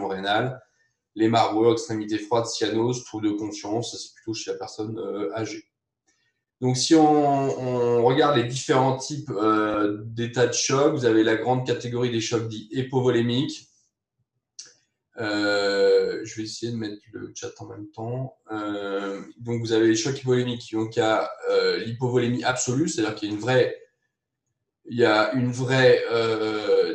perfusion rénale, les marbrures, extrémités froides, cyanose, troubles de conscience, ça c'est plutôt chez la personne âgée. Donc, si on regarde les différents types d'états de choc, vous avez la grande catégorie des chocs dits hypovolémiques. Je vais essayer de mettre le chat en même temps. Donc, vous avez les chocs hypovolémiques. Donc, il y a l'hypovolémie absolue, c'est-à-dire qu'il y a une vraie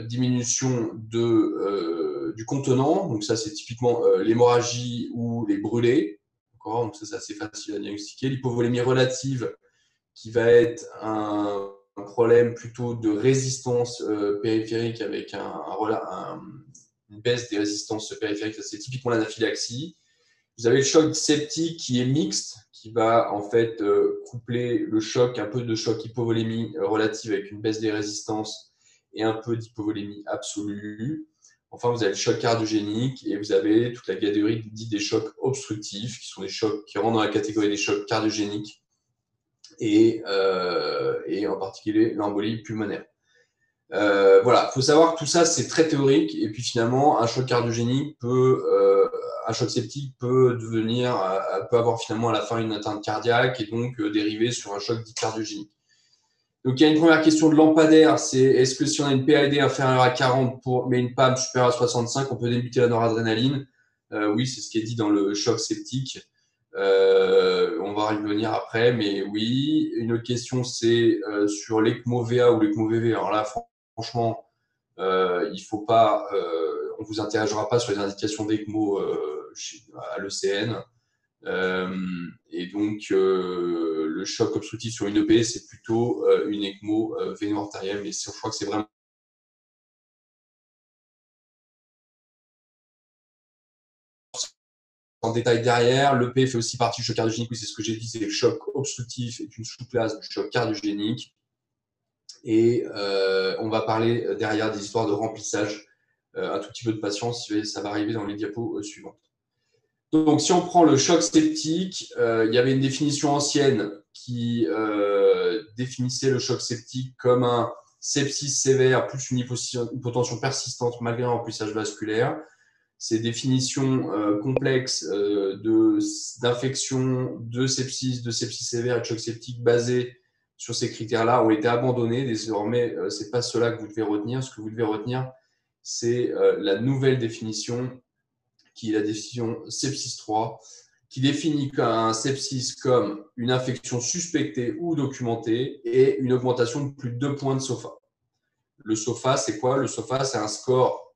diminution du contenant. Donc, ça, c'est typiquement l'hémorragie ou les brûlés. Donc, ça, c'est assez facile à diagnostiquer. L'hypovolémie relative, qui va être un problème plutôt de résistance périphérique avec une baisse des résistances périphériques. Ça, c'est typiquement l'anaphylaxie. Vous avez le choc septique qui est mixte, qui va en fait coupler le choc, un peu de choc hypovolémie relative avec une baisse des résistances et un peu d'hypovolémie absolue. Enfin, vous avez le choc cardiogénique et vous avez toute la catégorie dite des chocs obstructifs, qui sont des chocs qui rentrent dans la catégorie des chocs cardiogéniques et en particulier l'embolie pulmonaire. Voilà, il faut savoir que tout ça, c'est très théorique. Et puis finalement, un choc cardiogénique un choc septique peut avoir finalement à la fin une atteinte cardiaque et donc dériver sur un choc dit cardiogénique. Donc, il y a une première question de lampadaire, c'est est-ce que si on a une PAD inférieure à 40 mais une PAM supérieure à 65, on peut débuter la noradrénaline? Oui, c'est ce qui est dit dans le choc septique. On va y revenir après, mais oui. Une autre question, c'est sur l'ECMO-VA ou l'ECMO-VV. Alors là, franchement, il faut pas, on vous interrogera pas sur les indications d'ECMO à l'ECN. Et donc, le choc obstructif sur une EP, c'est plutôt une ECMO véno-artérielle, mais je crois que c'est vraiment en détail derrière. L'EP fait aussi partie du choc cardiogénique, oui, c'est ce que j'ai dit, c'est le choc obstructif est une sous-classe du choc cardiogénique. Et on va parler derrière des histoires de remplissage. Un tout petit peu de patience, ça va arriver dans les diapos suivantes. Donc, si on prend le choc septique, il y avait une définition ancienne qui définissait le choc septique comme un sepsis sévère plus une hypotension persistante malgré un remplissage vasculaire. Ces définitions complexes d'infection, de sepsis sévère et de choc septique basées sur ces critères-là ont été abandonnées. Désormais, ce n'est pas cela que vous devez retenir. Ce que vous devez retenir, c'est la nouvelle définition qui est la définition sepsis 3, qui définit un sepsis comme une infection suspectée ou documentée et une augmentation de plus de 2 points de SOFA. Le SOFA, c'est quoi? Le SOFA, c'est un score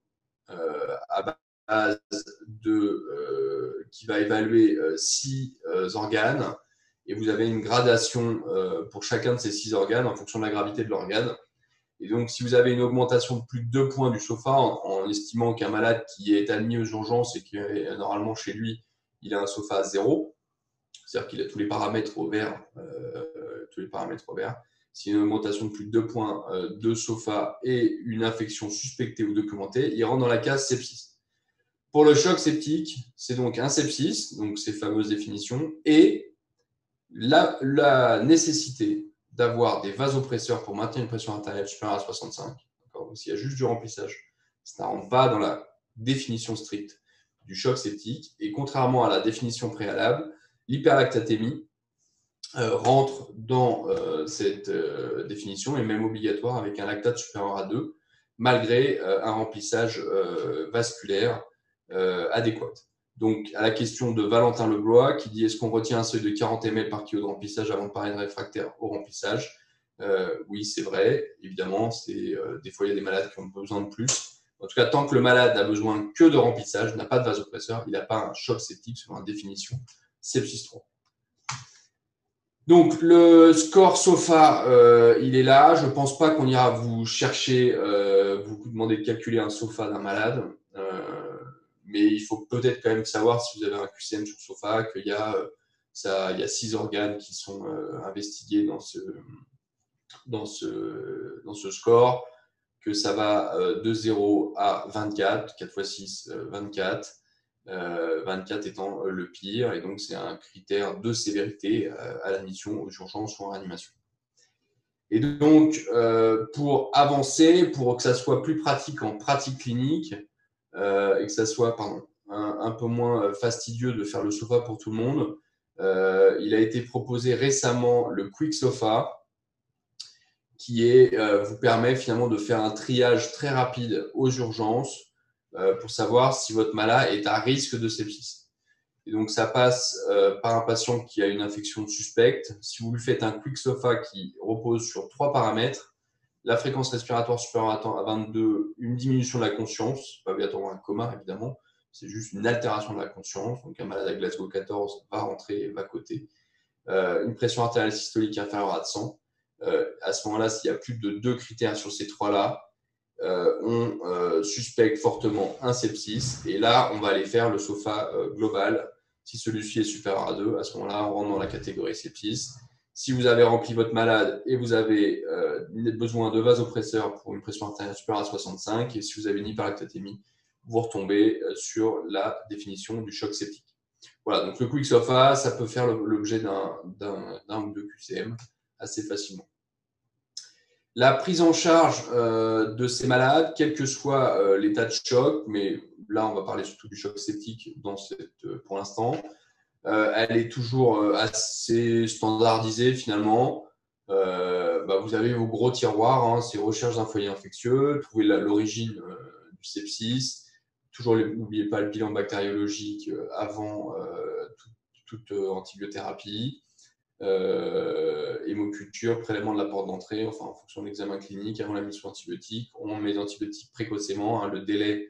à base qui va évaluer 6 organes et vous avez une gradation pour chacun de ces 6 organes en fonction de la gravité de l'organe. Et donc, si vous avez une augmentation de plus de 2 points du SOFA, en estimant qu'un malade qui est admis aux urgences et qui est normalement chez lui, il a un SOFA à 0, c'est-à-dire qu'il a tous les paramètres au vert, s'il y a une augmentation de plus de 2 points de SOFA et une infection suspectée ou documentée, il rentre dans la case sepsis. Pour le choc septique, c'est donc un sepsis, donc ces fameuses définitions, et la nécessité d'avoir des vasopresseurs pour maintenir une pression artérielle supérieure à 65. Donc, s'il y a juste du remplissage, ça ne rentre pas dans la définition stricte du choc septique. Et contrairement à la définition préalable, l'hyperlactatémie rentre dans cette définition, et même obligatoire avec un lactate supérieur à 2, malgré un remplissage vasculaire adéquat. Donc, à la question de Valentin Leblois, qui dit est-ce qu'on retient un seuil de 40 ml par kilo de remplissage avant de paraître réfractaire au remplissage? Oui, c'est vrai. Évidemment, des fois, il y a des malades qui ont besoin de plus. En tout cas, tant que le malade n'a besoin que de remplissage, n'a pas de vasopresseur, il n'a pas un choc septique selon la définition sepsis 3. Donc, le score SOFA, il est là. Je ne pense pas qu'on ira vous chercher, vous demander de calculer un SOFA d'un malade. Mais il faut peut-être quand même savoir, si vous avez un QCM sur SOFA, qu'il y a 6 organes qui sont investigués dans ce score, que ça va de 0 à 24, 4 x 6, 24. 24 étant le pire, et donc c'est un critère de sévérité à l'admission aux urgences ou en réanimation. Et donc, pour avancer, pour que ça soit plus pratique en pratique clinique, et que ça soit un peu moins fastidieux de faire le sofa pour tout le monde, il a été proposé récemment le Quick Sofa, qui vous permet finalement de faire un triage très rapide aux urgences pour savoir si votre malade est à risque de sepsis. Et donc, ça passe par un patient qui a une infection suspecte. Si vous lui faites un Quick Sofa qui repose sur 3 paramètres, la fréquence respiratoire supérieure à 22, une diminution de la conscience, pas obligatoirement un coma évidemment, c'est juste une altération de la conscience. Donc, un malade à Glasgow 14 va rentrer, va coter. Une pression artérielle systolique inférieure à 100. À ce moment-là, s'il y a plus de 2 critères sur ces 3-là, on suspecte fortement un sepsis. Et là, on va aller faire le SOFA global. Si celui-ci est supérieur à 2, à ce moment-là, on rentre dans la catégorie sepsis. Si vous avez rempli votre malade et vous avez besoin de vasopresseur pour une pression artérielle supérieure à 65, et si vous avez une hyperlactatémie, vous retombez sur la définition du choc septique. Voilà, donc le Quick Sofa, ça peut faire l'objet d'un ou deux QCM assez facilement. La prise en charge de ces malades, quel que soit l'état de choc, mais là on va parler surtout du choc septique pour l'instant, elle est toujours assez standardisée finalement. Vous avez vos gros tiroirs, hein, c'est recherche d'un foyer infectieux, trouver l'origine du sepsis. Toujours, n'oubliez pas le bilan bactériologique avant toute antibiothérapie. Hémoculture, prélèvement de la porte d'entrée, enfin en fonction de l'examen clinique, avant la mise sous antibiotiques. On met l'antibiotique précocement, hein, le délai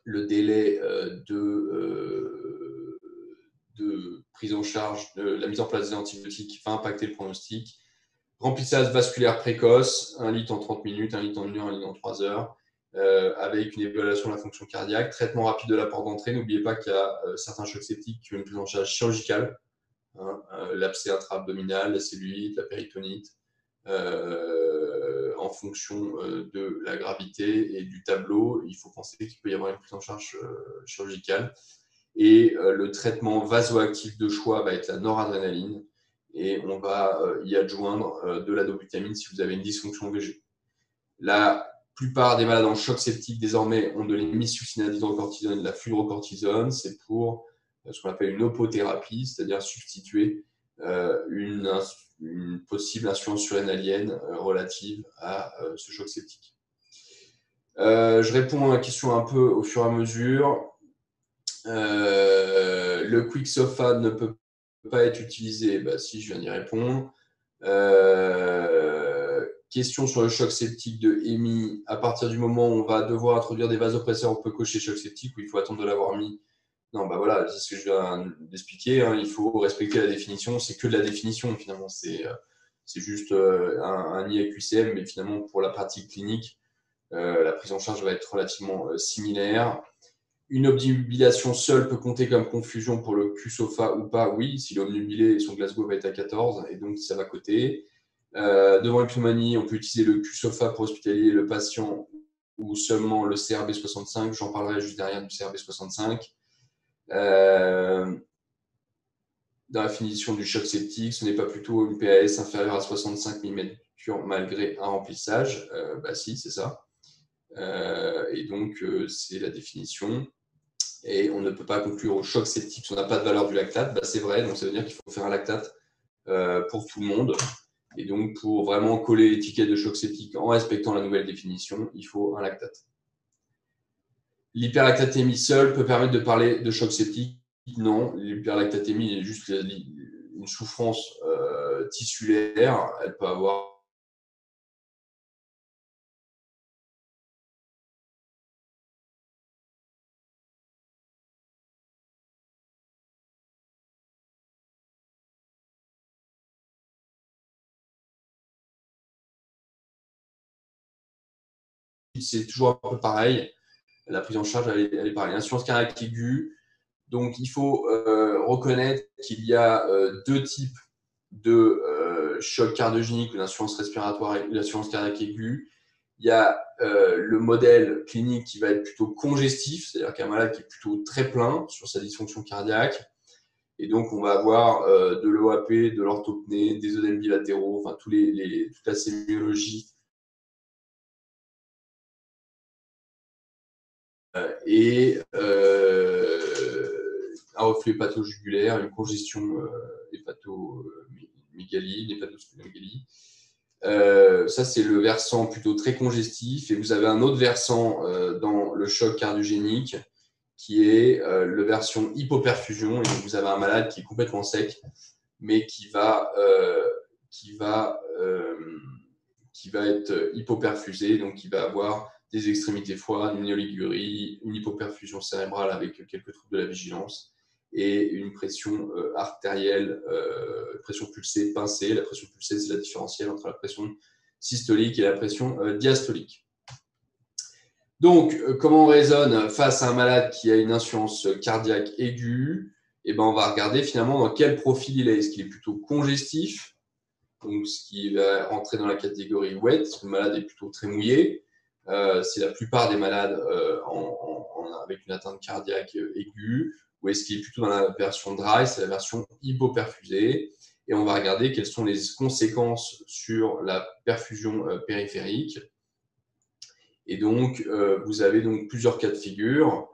de prise en charge, de la mise en place des antibiotiques va impacter le pronostic. Remplissage vasculaire précoce, 1 litre en 30 minutes, 1 litre en 1 heure, 1 litre en 3 heures, avec une évaluation de la fonction cardiaque. Traitement rapide de la porte d'entrée. N'oubliez pas qu'il y a certains chocs septiques qui ont une prise en charge chirurgicale. Hein, l'abcès intra-abdominal, la cellulite, la péritonite, en fonction de la gravité et du tableau, il faut penser qu'il peut y avoir une prise en charge chirurgicale. Et le traitement vasoactif de choix va être la noradrénaline, et on va y adjoindre de la dobutamine si vous avez une dysfonction VG. La plupart des malades en choc septique désormais ont de l'hémissuccinate d'hydrocortisone et de la fludrocortisone. C'est pour ce qu'on appelle une opothérapie, c'est-à-dire substituer une possible insuffisance surrénalienne relative à ce choc septique. Je réponds à la question un peu au fur et à mesure. Le Quick Sofa ne peut pas être utilisé, si, je viens d'y répondre. Question sur le choc septique de Amy. À partir du moment où on va devoir introduire des vasopresseurs, on peut cocher choc septique ou il faut attendre de l'avoir mis? Non, voilà, c'est ce que je viens d'expliquer. Hein. Il faut respecter la définition. C'est que de la définition, finalement. C'est juste un IAQCM, mais finalement, pour la pratique clinique, la prise en charge va être relativement similaire. Une obnubilation seule peut compter comme confusion pour le Q-SOFA ou pas? Oui, s'il est obnubilé, son Glasgow va être à 14 et donc ça va coter. Devant une pneumonie, on peut utiliser le Q-SOFA pour hospitaliser le patient ou seulement le CRB 65. J'en parlerai juste derrière du CRB 65. Dans la définition du choc septique, ce n'est pas plutôt une PAS inférieure à 65 mm malgré un remplissage? Si, c'est ça. Et donc, c'est la définition. Et on ne peut pas conclure au choc septique si on n'a pas de valeur du lactate. C'est vrai, donc ça veut dire qu'il faut faire un lactate pour tout le monde. Et donc, pour vraiment coller l'étiquette de choc septique en respectant la nouvelle définition, il faut un lactate. L'hyperlactatémie seule peut permettre de parler de choc septique? Non, l'hyperlactatémie est juste une souffrance tissulaire. Elle peut avoir c'est toujours un peu pareil. La prise en charge, elle est pareille. Insuffisance cardiaque aiguë. Donc, il faut reconnaître qu'il y a deux types de choc cardiogénique ou d'insuffisance respiratoire et d'insuffisance cardiaque aiguë. Il y a le modèle clinique qui va être plutôt congestif, c'est-à-dire qu'un malade qui est plutôt très plein sur sa dysfonction cardiaque. Et donc, on va avoir de l'OAP, de l'orthopnée, des œdèmes bilatéraux, enfin, toute la sémiologie et un reflux hépatojugulaire, une congestion hépatomégalie, une hépatosplénomégalie. Ça, c'est le versant plutôt très congestif. Et vous avez un autre versant dans le choc cardiogénique qui est le version hypoperfusion. Et donc, vous avez un malade qui est complètement sec, mais qui va être hypoperfusé, donc qui va avoir des extrémités froides, une oligurie, une hypoperfusion cérébrale avec quelques troubles de la vigilance et une pression artérielle, pression pulsée pincée. La pression pulsée, c'est la différentielle entre la pression systolique et la pression diastolique. Donc, comment on raisonne face à un malade qui a une insuffisance cardiaque aiguë? Eh ben, on va regarder finalement dans quel profil il est. Est-ce qu'il est plutôt congestif, donc ce qui va rentrer dans la catégorie wet, parce que le malade est plutôt très mouillé. C'est la plupart des malades avec une atteinte cardiaque aiguë, ou est-ce qu'il est plutôt dans la version dry, c'est la version hypoperfusée. Et on va regarder quelles sont les conséquences sur la perfusion périphérique. Et donc, vous avez donc plusieurs cas de figure.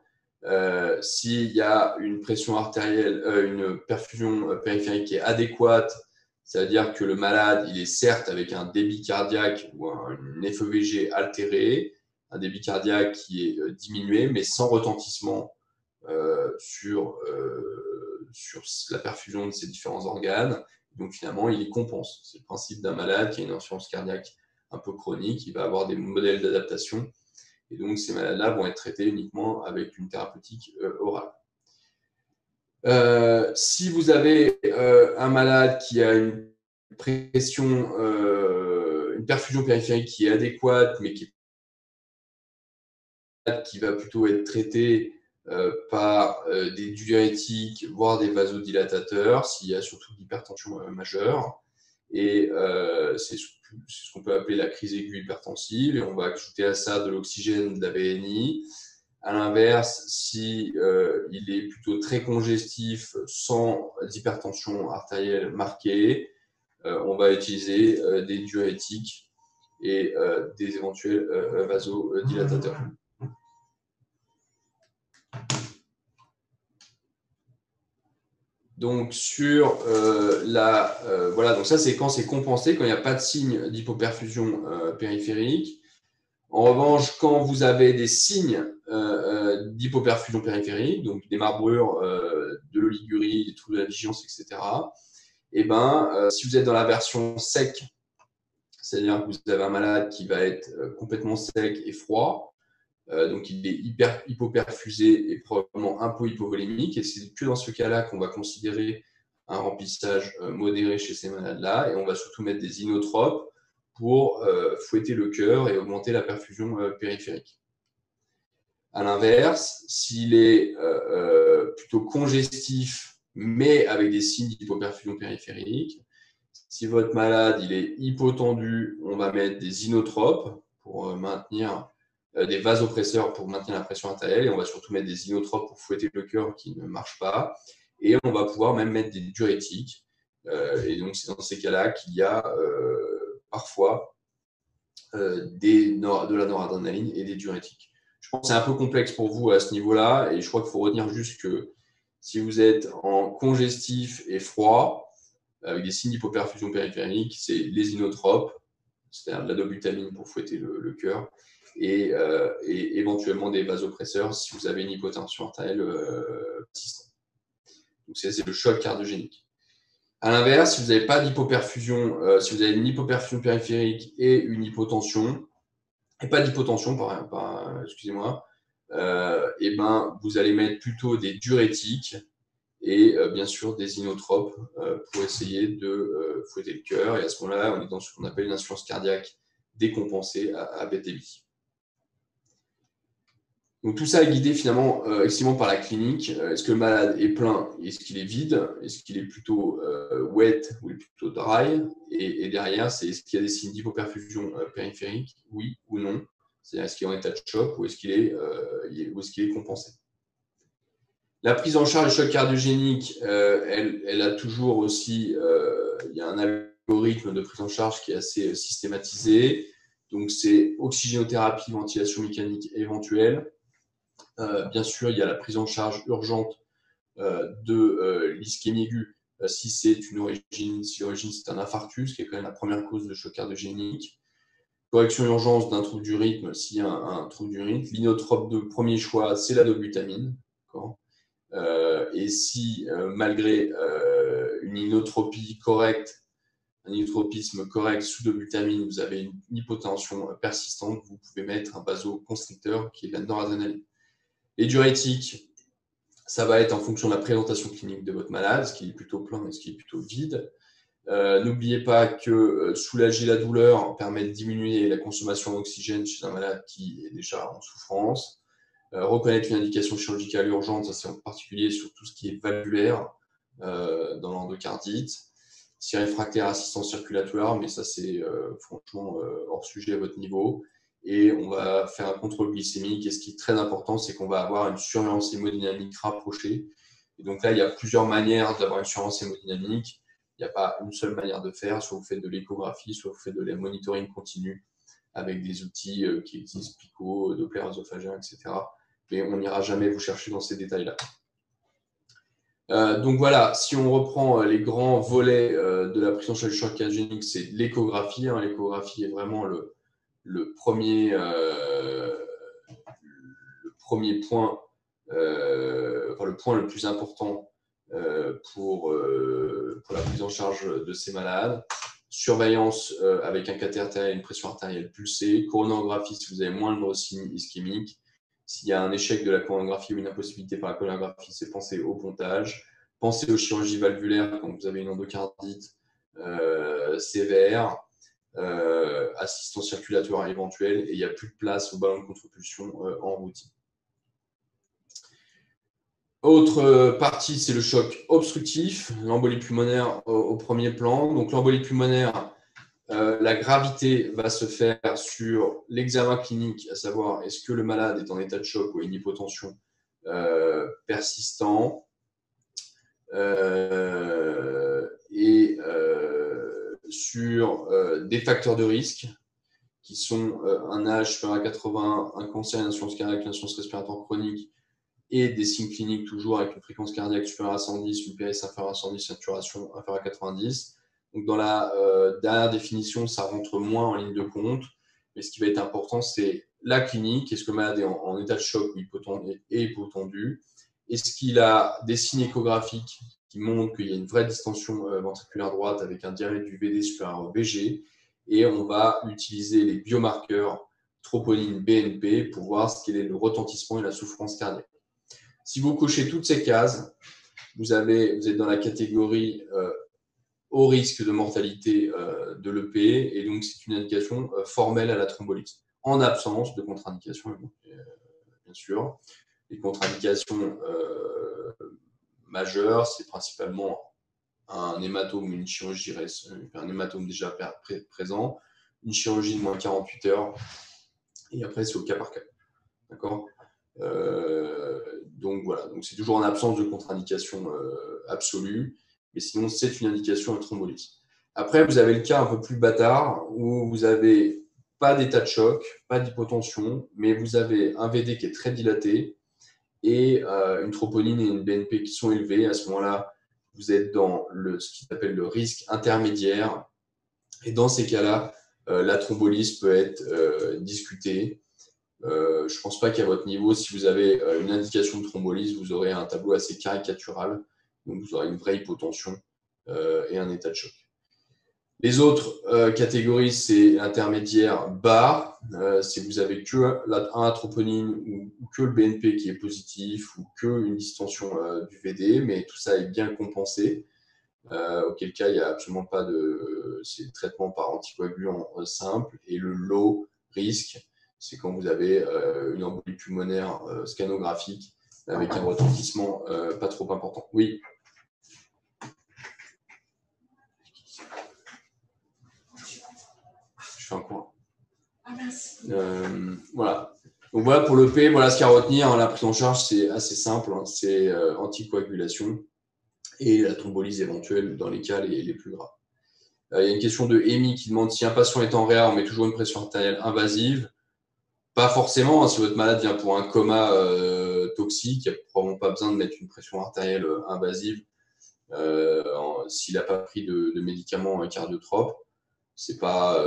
S'il y a une pression artérielle, une perfusion périphérique qui est adéquate, c'est-à-dire que le malade, il est certes avec un débit cardiaque ou un FEVG altéré, un débit cardiaque qui est diminué, mais sans retentissement sur la perfusion de ces différents organes. Donc finalement, il y compense. C'est le principe d'un malade qui a une insuffisance cardiaque un peu chronique, il va avoir des modèles d'adaptation. Et donc ces malades-là vont être traités uniquement avec une thérapeutique orale. Si vous avez un malade qui a une pression, une perfusion périphérique qui est adéquate, mais qui va plutôt être traité par des diurétiques, voire des vasodilatateurs, s'il y a surtout de l'hypertension majeure. Et c'est ce qu'on peut appeler la crise aiguë hypertensive. Et on va ajouter à ça de l'oxygène, de la BNI. À l'inverse, si il est plutôt très congestif, sans hypertension artérielle marquée, on va utiliser des diurétiques et des éventuels vasodilatateurs. Donc sur voilà, donc ça c'est quand c'est compensé, quand il n'y a pas de signe d'hypoperfusion périphérique. En revanche, quand vous avez des signes d'hypoperfusion périphérique, donc des marbrures, de l'oligurie, des troubles de la vigilance, etc., et ben, si vous êtes dans la version sec, c'est-à-dire que vous avez un malade qui va être complètement sec et froid, donc il est hypoperfusé et probablement un peu hypovolémique, et c'est que dans ce cas-là qu'on va considérer un remplissage modéré chez ces malades-là, et on va surtout mettre des inotropes pour fouetter le cœur et augmenter la perfusion périphérique. À l'inverse, s'il est plutôt congestif, mais avec des signes d'hypoperfusion périphérique, si votre malade il est hypotendu, on va mettre des inotropes pour maintenir des vasopresseurs pour maintenir la pression artérielle, et on va surtout mettre des inotropes pour fouetter le cœur qui ne marche pas, et on va pouvoir même mettre des diurétiques. Et donc c'est dans ces cas-là qu'il y a parfois de la noradrénaline et des diurétiques. Je pense que c'est un peu complexe pour vous à ce niveau-là, et je crois qu'il faut retenir juste que si vous êtes en congestif et froid, avec des signes d'hypoperfusion périphérique, c'est les inotropes, c'est-à-dire de la dobutamine pour fouetter le cœur, et éventuellement des vasopresseurs si vous avez une hypotension artérielle persistante. Donc c'est le choc cardiogénique. À l'inverse, si vous n'avez pas d'hypoperfusion, si vous avez une hypoperfusion périphérique et une hypotension, et pas d'hypotension, excusez-moi, et ben, vous allez mettre plutôt des diurétiques et bien sûr des inotropes pour essayer de fouetter le cœur. Et à ce moment-là, on est dans ce qu'on appelle une insuffisance cardiaque décompensée à BTB. Donc tout ça est guidé finalement exclusivement par la clinique. Est-ce que le malade est plein? Est-ce qu'il est vide? Est-ce qu'il est plutôt wet ou plutôt dry? Et derrière, c'est est-ce qu'il y a des signes d'hypoperfusion périphérique? Oui ou non? C'est-à-dire est-ce qu'il est en état de choc ou est-ce qu'il est compensé? La prise en charge du choc cardiogénique, elle a toujours aussi, il y a un algorithme de prise en charge qui est assez systématisé. Donc c'est oxygénothérapie, ventilation mécanique éventuelle. Bien sûr, il y a la prise en charge urgente de l'ischémie aiguë si c'est une origine, si l'origine c'est un infarctus, qui est quand même la première cause de choc cardiogénique. Correction urgence d'un trouble du rythme s'il y a un trouble du rythme. L'inotrope de premier choix, c'est la dobutamine. Et si malgré une inotropie correcte, un inotropisme correct sous dobutamine, vous avez une hypotension persistante, vous pouvez mettre un vasoconstricteur qui est la noradrénaline. Les diurétiques, ça va être en fonction de la présentation clinique de votre malade, ce qui est plutôt plein et ce qui est plutôt vide. N'oubliez pas que soulager la douleur permet de diminuer la consommation d'oxygène chez un malade qui est déjà en souffrance. Reconnaître une indication chirurgicale urgente, ça c'est en particulier sur tout ce qui est valvulaire dans l'endocardite. Si réfractaire, assistance circulatoire, mais ça c'est franchement hors sujet à votre niveau. Et on va faire un contrôle glycémique. Et ce qui est très important, c'est qu'on va avoir une surveillance hémodynamique rapprochée. Et donc là, il y a plusieurs manières d'avoir une surveillance hémodynamique. Il n'y a pas une seule manière de faire. Soit vous faites de l'échographie, soit vous faites de la monitoring continu avec des outils qui existent, Pico, Doppler œsophagien, etc. Mais on n'ira jamais vous chercher dans ces détails-là. Donc voilà, si on reprend les grands volets de la prise en charge du choc cardiogénique, c'est l'échographie. L'échographie est vraiment le premier point, le point le plus important pour la prise en charge de ces malades. Surveillance avec un cathéter artériel et une pression artérielle pulsée. Coronographie si vous avez moindre signe ischémique. S'il y a un échec de la coronographie ou une impossibilité par la coronographie, c'est penser au pontage. Pensez aux chirurgies valvulaires quand vous avez une endocardite sévère. Assistance circulatoire éventuelle et il n'y a plus de place au ballon de contre-pulsion en routine. Autre partie, c'est le choc obstructif, l'embolie pulmonaire au premier plan. Donc l'embolie pulmonaire, la gravité va se faire sur l'examen clinique, à savoir est-ce que le malade est en état de choc ou une hypotension persistant. Sur des facteurs de risque qui sont un âge supérieur à 80, un cancer, une insuffisance cardiaque, une insuffisance respiratoire chronique et des signes cliniques toujours avec une fréquence cardiaque supérieure à 110, une PS inférieure à 110, saturation inférieure à 90. Donc dans la dernière définition, ça rentre moins en ligne de compte, mais ce qui va être important, c'est la clinique. Est-ce que le malade est en état de choc ou hypotendu? Est-ce qu'il a des signes échographiques qui montrent qu'il y a une vraie distension ventriculaire droite avec un diamètre du VD supérieur au VG? Et on va utiliser les biomarqueurs troponine BNP pour voir ce qu'est le retentissement et la souffrance cardiaque. Si vous cochez toutes ces cases, vous êtes dans la catégorie haut risque de mortalité de l'EP, et donc c'est une indication formelle à la thrombolyse, en absence de contre-indication, bien sûr. Les contre-indications majeures, c'est principalement un hématome, une chirurgie, un hématome déjà présent, une chirurgie de moins de 48 heures, et après c'est au cas par cas. D'accord ? Donc voilà, donc c'est toujours en absence de contre-indication absolue, mais sinon c'est une indication à thrombolyse. Après, vous avez le cas un peu plus bâtard où vous n'avez pas d'état de choc, pas d'hypotension, mais vous avez un VD qui est très dilaté et une troponine et une BNP qui sont élevées. À ce moment-là, vous êtes dans ce qui s'appelle le risque intermédiaire. Et dans ces cas-là, la thrombolyse peut être discutée. Je ne pense pas qu'à votre niveau, si vous avez une indication de thrombolyse, vous aurez un tableau assez caricatural. Donc, vous aurez une vraie hypotension et un état de choc. Les autres catégories, c'est l'intermédiaire bas. Si vous avez que un troponine ou que le BNP qui est positif ou que une distension du VD, mais tout ça est bien compensé. Auquel cas, il n'y a absolument pas de traitement par anticoagulant simple. Et le low risque, c'est quand vous avez une embolie pulmonaire scanographique avec un retentissement pas trop important. Oui. Je fais un coin. Voilà. Donc voilà pour l'EP. Voilà ce qu'il y a à retenir. La prise en charge, c'est assez simple. C'est anticoagulation et la thrombolyse éventuelle dans les cas les plus graves. Il y a une question de Amy qui demande si un patient est en réa, on met toujours une pression artérielle invasive. Pas forcément, hein, si votre malade vient pour un coma toxique, il n'y a probablement pas besoin de mettre une pression artérielle invasive s'il n'a pas pris de médicaments cardiotropes. C'est pas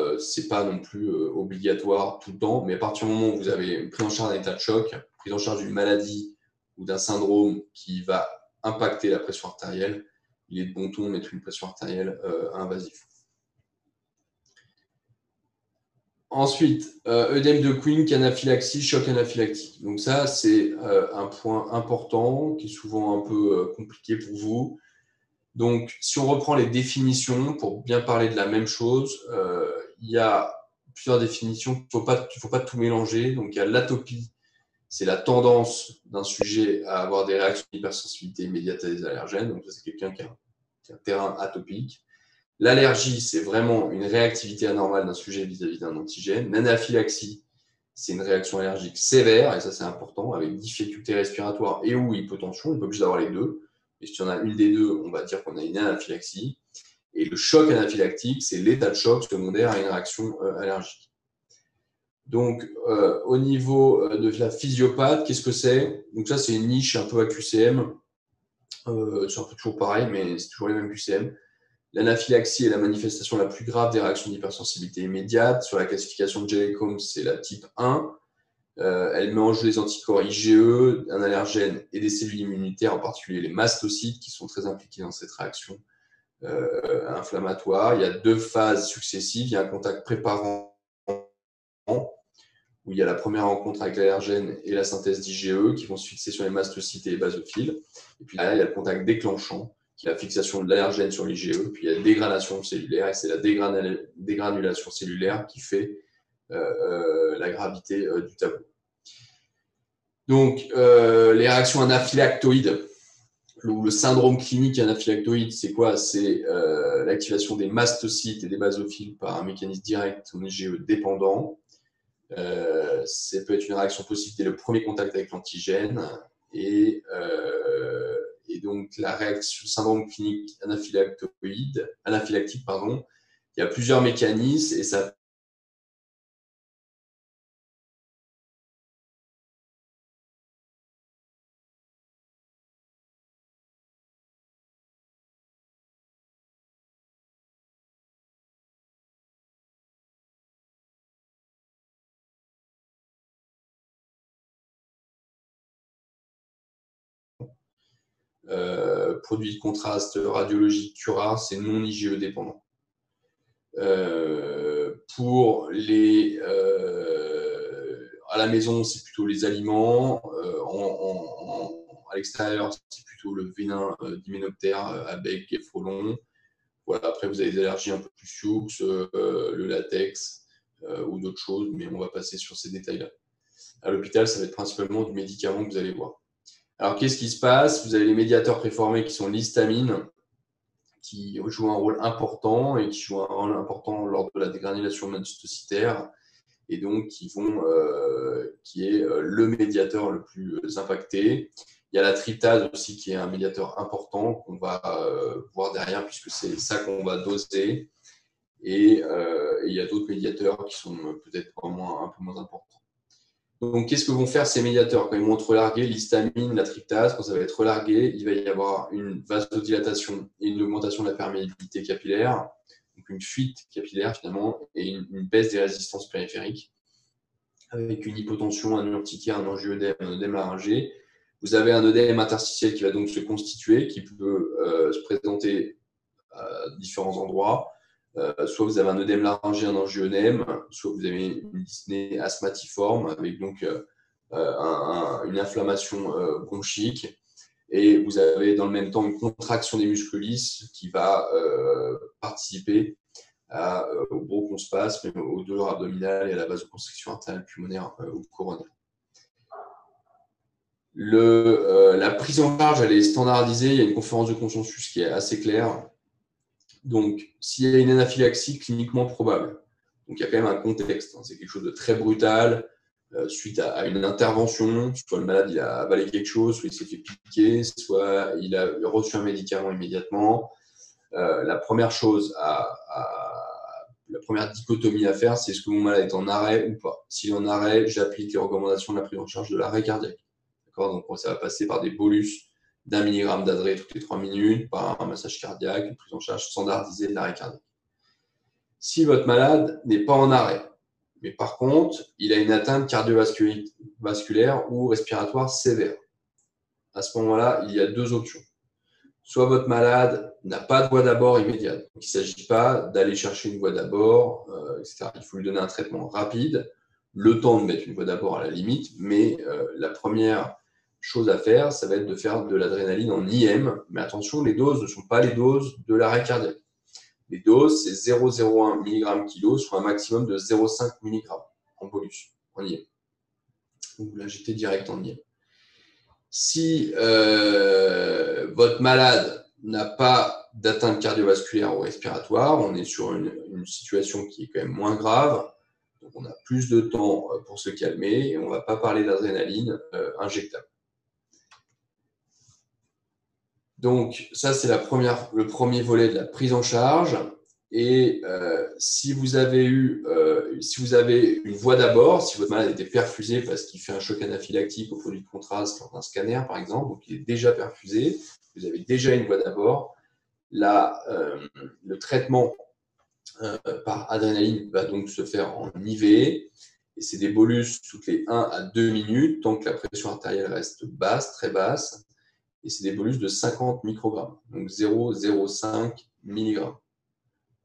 non plus obligatoire tout le temps, mais à partir du moment où vous avez une prise en charge d'un état de choc, prise en charge d'une maladie ou d'un syndrome qui va impacter la pression artérielle, il est de bon ton de mettre une pression artérielle invasive. Ensuite, œdème de Quinn, anaphylaxie, choc anaphylactique. Donc ça, c'est un point important qui est souvent un peu compliqué pour vous. Donc, si on reprend les définitions pour bien parler de la même chose, il y a plusieurs définitions. Il ne faut pas tout mélanger. Donc, il y a l'atopie, c'est la tendance d'un sujet à avoir des réactions d'hypersensibilité immédiate à des allergènes. Donc, ça, c'est quelqu'un qui a un terrain atopique. L'allergie, c'est vraiment une réactivité anormale d'un sujet vis-à-vis d'un antigène. L'anaphylaxie, c'est une réaction allergique sévère, et ça, c'est important, avec difficulté respiratoire et ou hypotension. On peut obligé d'avoir les deux. Et si on a une des deux, on va dire qu'on a une anaphylaxie. Et le choc anaphylactique, c'est l'état de choc secondaire à une réaction allergique. Donc, au niveau de la physiopathe, qu'est-ce que c'est? Donc ça, c'est une niche un peu à QCM. C'est un peu toujours pareil, mais c'est toujours les mêmes QCM. L'anaphylaxie est la manifestation la plus grave des réactions d'hypersensibilité immédiate. Sur la classification de Jelly-Combs, c'est la type 1. Elle met en jeu les anticorps IgE, un allergène et des cellules immunitaires, en particulier les mastocytes, qui sont très impliqués dans cette réaction inflammatoire. Il y a 2 phases successives. Il y a un contact préparant, où il y a la première rencontre avec l'allergène et la synthèse d'IgE, qui vont se fixer sur les mastocytes et les basophiles. Et puis là, il y a le contact déclenchant, qui est la fixation de l'allergène sur l'IgE. Puis il y a la dégradation cellulaire, et c'est la dégranulation cellulaire qui fait la gravité du tableau. Donc, les réactions anaphylactoïdes, ou le syndrome clinique anaphylactoïde, c'est quoi? C'est l'activation des mastocytes et des basophiles par un mécanisme direct en IgE dépendant. Ça peut être une réaction possible dès le premier contact avec l'antigène. Et donc, la réaction syndrome clinique anaphylactique, il y a plusieurs mécanismes et ça produit de contraste radiologique Cura, c'est non IgE dépendant. Pour les à la maison, c'est plutôt les aliments. À l'extérieur, c'est plutôt le venin d'hyménoptère, abeilles et frelons. Voilà, après, vous avez des allergies un peu plus sioux, le latex ou d'autres choses, mais on va passer sur ces détails-là. À l'hôpital, ça va être principalement du médicament que vous allez voir. Alors, qu'est-ce qui se passe? Vous avez les médiateurs préformés qui sont l'histamine, qui jouent un rôle important et qui jouent un rôle important lors de la dégranulation mastocytaire, et donc qui est le médiateur le plus impacté. Il y a la tryptase aussi qui est un médiateur important qu'on va voir derrière puisque c'est ça qu'on va doser. Et il y a d'autres médiateurs qui sont peut-être un peu moins importants. Donc, qu'est-ce que vont faire ces médiateurs quand ils vont être relargués? L'histamine, la tryptase, quand ça va être relargué, il va y avoir une vasodilatation et une augmentation de la perméabilité capillaire, donc une fuite capillaire finalement, et une baisse des résistances périphériques, avec une hypotension, un urticaire, un angioœdème, un œdème laryngé. Vous avez un œdème interstitiel qui va donc se constituer, qui peut se présenter à différents endroits. Soit vous avez un œdème laryngé, un angioœdème, soit vous avez une dyspnée asthmatiforme avec donc une inflammation bronchique, et vous avez dans le même temps une contraction des muscles lisses qui va participer au bronchospasme, aux douleurs abdominales et à la vasoconstriction artérielle pulmonaire ou coronaire. La prise en charge, elle est standardisée. Il y a une conférence de consensus qui est assez claire. Donc, s'il y a une anaphylaxie cliniquement probable, donc il y a quand même un contexte, hein, c'est quelque chose de très brutal, suite à une intervention, soit le malade il a avalé quelque chose, soit il s'est fait piquer, soit il a reçu un médicament immédiatement. La première chose la première dichotomie à faire, c'est est-ce que mon malade est en arrêt ou pas. S'il est en arrêt, j'applique les recommandations de la prise en charge de l'arrêt cardiaque. Donc, ça va passer par des bolus d'1 mg d'adré toutes les 3 minutes, par un massage cardiaque, une prise en charge standardisée de l'arrêt cardiaque. Si votre malade n'est pas en arrêt, mais par contre, il a une atteinte cardiovasculaire ou respiratoire sévère, à ce moment-là, il y a deux options. Soit votre malade n'a pas de voie d'abord immédiate. Donc, il ne s'agit pas d'aller chercher une voie d'abord, etc. Il faut lui donner un traitement rapide, le temps de mettre une voie d'abord à la limite, mais la première chose à faire, ça va être de faire de l'adrénaline en IM. Mais attention, les doses ne sont pas les doses de l'arrêt cardiaque. Les doses, c'est 0,01 mg/kg, soit un maximum de 0,5 mg en bolus, en IM. Donc là, j'étais direct en IM. Si votre malade n'a pas d'atteinte cardiovasculaire ou respiratoire, on est sur une situation qui est quand même moins grave. Donc, on a plus de temps pour se calmer et on ne va pas parler d'adrénaline injectable. Donc, ça, c'est le premier volet de la prise en charge. Et si vous avez une voie d'abord, si votre malade était perfusé parce qu'il fait un choc anaphylactique au produit de contraste lors d'un scanner, par exemple, donc il est déjà perfusé, vous avez déjà une voie d'abord, le traitement par adrénaline va donc se faire en IV, et c'est des bolus toutes les 1 à 2 minutes, tant que la pression artérielle reste basse, très basse, et c'est des bolus de 50 microgrammes, donc 0,05 mg.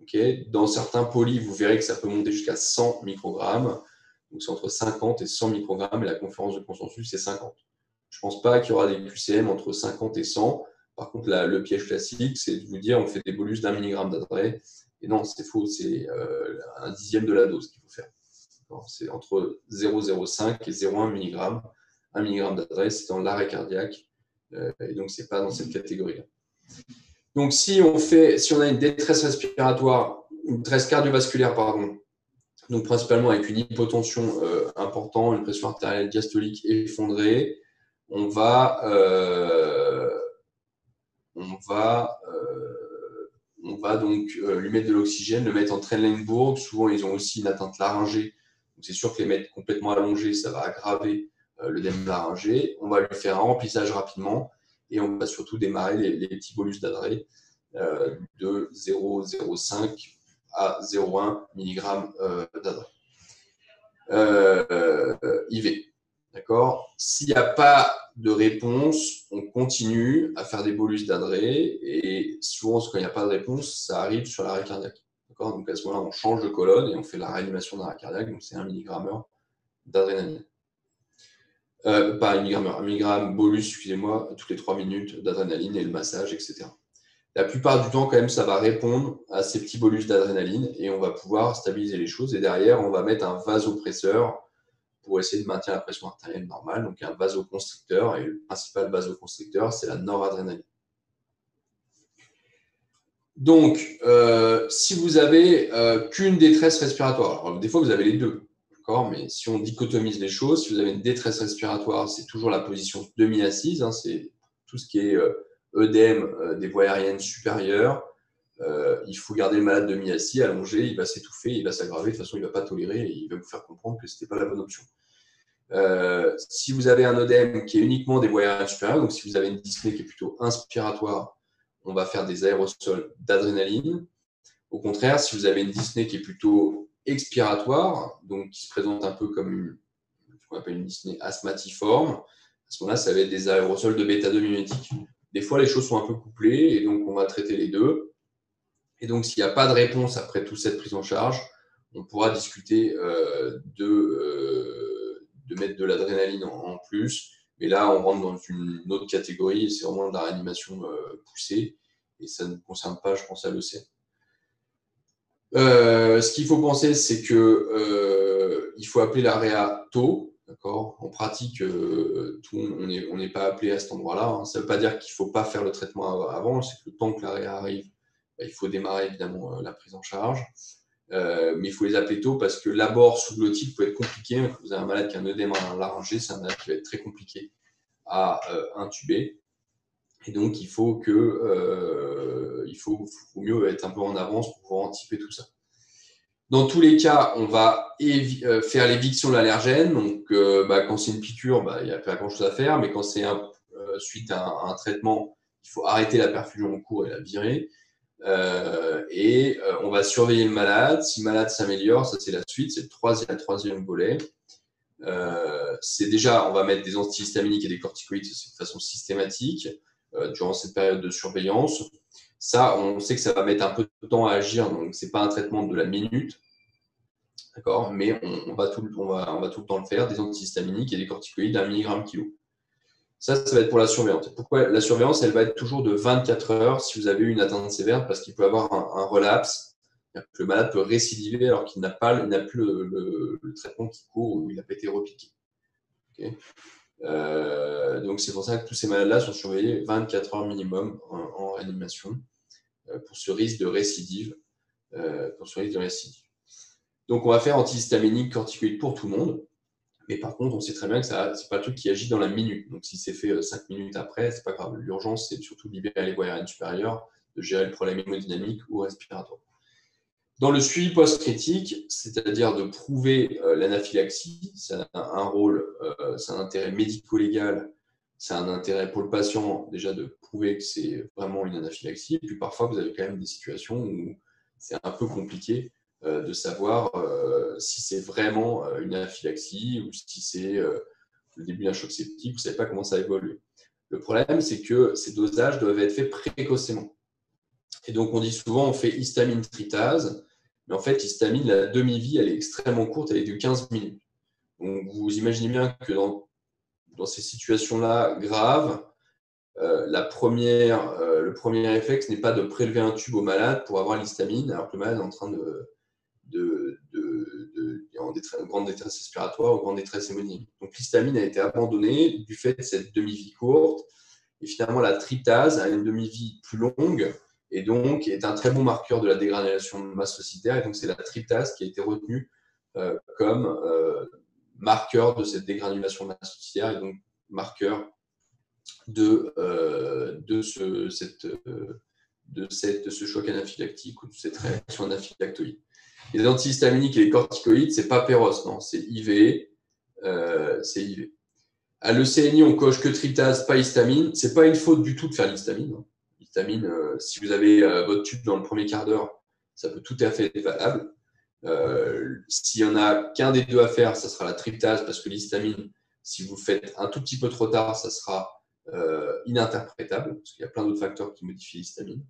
Okay. Dans certains polis, vous verrez que ça peut monter jusqu'à 100 microgrammes. Donc, c'est entre 50 et 100 microgrammes et la conférence de consensus, c'est 50. Je ne pense pas qu'il y aura des QCM entre 50 et 100. Par contre, le piège classique, c'est de vous dire on fait des bolus d'1 mg d'adré. Et non, c'est faux, c'est un dixième de la dose qu'il faut faire. C'est entre 0,05 et 0,1 mg. 1 mg d'adré, c'est dans l'arrêt cardiaque. Et donc, ce n'est pas dans cette catégorie-là. Donc, si on a une détresse respiratoire, une détresse cardiovasculaire, pardon, donc principalement avec une hypotension importante, une pression artérielle diastolique effondrée, on va donc lui mettre de l'oxygène, le mettre en Trendelenburg. Souvent, ils ont aussi une atteinte laryngée. Donc, c'est sûr que les mettre complètement allongés, ça va aggraver l'œdème laryngé. On va lui faire un remplissage rapidement. Et on va surtout démarrer les petits bolus d'adré de 0,05 à 0,1 mg d'adré. IV. D'accord. S'il n'y a pas de réponse, on continue à faire des bolus d'adré. Et souvent, quand il n'y a pas de réponse, ça arrive sur l'arrêt cardiaque. D'accord. Donc à ce moment-là, on change de colonne et on fait la réanimation d'arrêt cardiaque. Donc c'est 1 mg d'adrénaline. Pas 1 mg, 1 mg bolus, excusez-moi, toutes les 3 minutes d'adrénaline et le massage, etc. La plupart du temps, quand même, ça va répondre à ces petits bolus d'adrénaline et on va pouvoir stabiliser les choses. Et derrière, on va mettre un vasopresseur pour essayer de maintenir la pression artérielle normale. Donc, un vasoconstricteur. Et le principal vasoconstricteur, c'est la noradrénaline. Donc, si vous avez qu'une détresse respiratoire, alors des fois, vous avez les deux. Mais si on dichotomise les choses, si vous avez une détresse respiratoire, c'est toujours la position demi-assise. C'est tout ce qui est œdème des voies aériennes supérieures. Il faut garder le malade demi-assis, allongé, il va s'étouffer, il va s'aggraver. De toute façon, il ne va pas tolérer et il va vous faire comprendre que ce n'était pas la bonne option. Si vous avez un œdème qui est uniquement des voies aériennes supérieures, donc si vous avez une dyspnée qui est plutôt inspiratoire, on va faire des aérosols d'adrénaline. Au contraire, si vous avez une dyspnée qui est plutôt expiratoire, donc qui se présente un peu comme ce qu'on appelle une dyspnée asthmatiforme, à ce moment-là, ça va être des aérosols de bêta-2 mimétiques. Des fois, les choses sont un peu couplées et donc on va traiter les deux. Et donc, s'il n'y a pas de réponse après toute cette prise en charge, on pourra discuter de mettre de l'adrénaline en plus. Mais là, on rentre dans une autre catégorie et c'est vraiment de la réanimation poussée. Et ça ne concerne pas, je pense, à l'océan. Ce qu'il faut penser, c'est que il faut appeler la réa tôt. D'accord. En pratique, on n'est pas appelé à cet endroit-là. Ça ne veut pas dire qu'il ne faut pas faire le traitement avant. C'est que le temps que la réa arrive, il faut démarrer évidemment la prise en charge. Mais il faut les appeler tôt parce que l'abord sous-glottique peut être compliqué. Quand vous avez un malade qui a un œdème laryngé, c'est un malade qui va être très compliqué à intuber. Et donc, il faut mieux être un peu en avance pour pouvoir anticiper tout ça. Dans tous les cas, on va faire l'éviction de l'allergène. Donc, quand c'est une piqûre, il n'y a pas grand-chose à faire. Mais quand c'est suite à un traitement, il faut arrêter la perfusion en cours et la virer. On va surveiller le malade. Si le malade s'améliore, ça c'est la suite, c'est le troisième volet. C'est déjà, on va mettre des antihistaminiques et des corticoïdes de façon systématique durant cette période de surveillance. Ça, on sait que ça va mettre un peu de temps à agir, donc c'est pas un traitement de la minute, d'accord, mais on va tout le temps le faire, des antihistaminiques et des corticoïdes à 1 mg kilo. Ça va être pour la surveillance. Pourquoi la surveillance, elle va être toujours de 24 heures si vous avez eu une atteinte sévère, parce qu'il peut y avoir un relapse. Le malade peut récidiver alors qu'il n'a plus le traitement qui court ou il n'a pas été repiqué. Okay. Donc c'est pour ça que tous ces malades-là sont surveillés 24 heures minimum en réanimation pour ce risque de récidive. Donc on va faire antihistaminique, corticoïde pour tout le monde. Mais par contre, on sait très bien que ce n'est pas le truc qui agit dans la minute. Donc, si c'est fait 5 minutes après, ce n'est pas grave. L'urgence, c'est surtout de libérer les voies aériennes supérieures, de gérer le problème hémodynamique ou respiratoire. Dans le suivi post-critique, c'est-à-dire de prouver l'anaphylaxie, ça a un rôle, c'est un intérêt médico-légal, c'est un intérêt pour le patient déjà de prouver que c'est vraiment une anaphylaxie. Et puis parfois, vous avez quand même des situations où c'est un peu compliqué de savoir si c'est vraiment une anaphylaxie ou si c'est le début d'un choc septique, vous ne savez pas comment ça évolue. Le problème, c'est que ces dosages doivent être faits précocement. Et donc, on dit souvent, on fait histamine tritase, mais en fait, histamine, la demi-vie, elle est extrêmement courte, elle est de 15 minutes. Donc, vous imaginez bien que dans ces situations-là graves, le premier réflexe n'est pas de prélever un tube au malade pour avoir l'histamine, alors que le malade est en train en grande détresse respiratoire ou grande détresse hémodynamique. Donc l'histamine a été abandonnée du fait de cette demi-vie courte. Et finalement, la tritase a une demi-vie plus longue et donc est un très bon marqueur de la dégranulation mastocytaire. Et donc c'est la tritase qui a été retenue comme marqueur de cette dégranulation mastocytaire et donc marqueur de ce choc anaphylactique ou de cette réaction anaphylactoïde. Les antihistaminiques et les corticoïdes, c'est pas Péros, non, c'est IV. À l'ECNI, on coche que tritase, pas histamine. C'est pas une faute du tout de faire l'histamine. L'histamine, si vous avez votre tube dans le premier quart d'heure, ça peut tout à fait être valable. S'il y en a qu'un des deux à faire, ça sera la tritase, parce que l'histamine, si vous le faites un tout petit peu trop tard, ça sera ininterprétable, parce qu'il y a plein d'autres facteurs qui modifient l'histamine.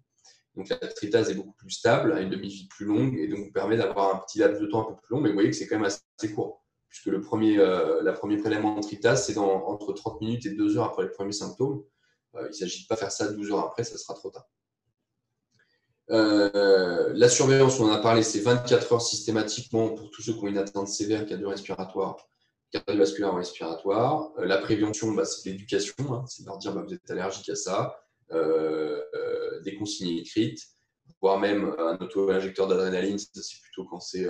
Donc la tritase est beaucoup plus stable, a une demi-vie plus longue, et donc vous permet d'avoir un petit laps de temps un peu plus long, mais vous voyez que c'est quand même assez court, puisque la premier prélèvement de tritase, c'est entre 30 minutes et 2 heures après les premiers symptômes. Il ne s'agit de pas faire ça 12 heures après, ça sera trop tard. La surveillance, on en a parlé, c'est 24 heures systématiquement pour tous ceux qui ont une atteinte sévère cardiovasculaire ou respiratoire. La prévention, c'est l'éducation, c'est de leur dire vous êtes allergique à ça, des consignes écrites, voire même un auto-injecteur d'adrénaline, c'est plutôt quand c'est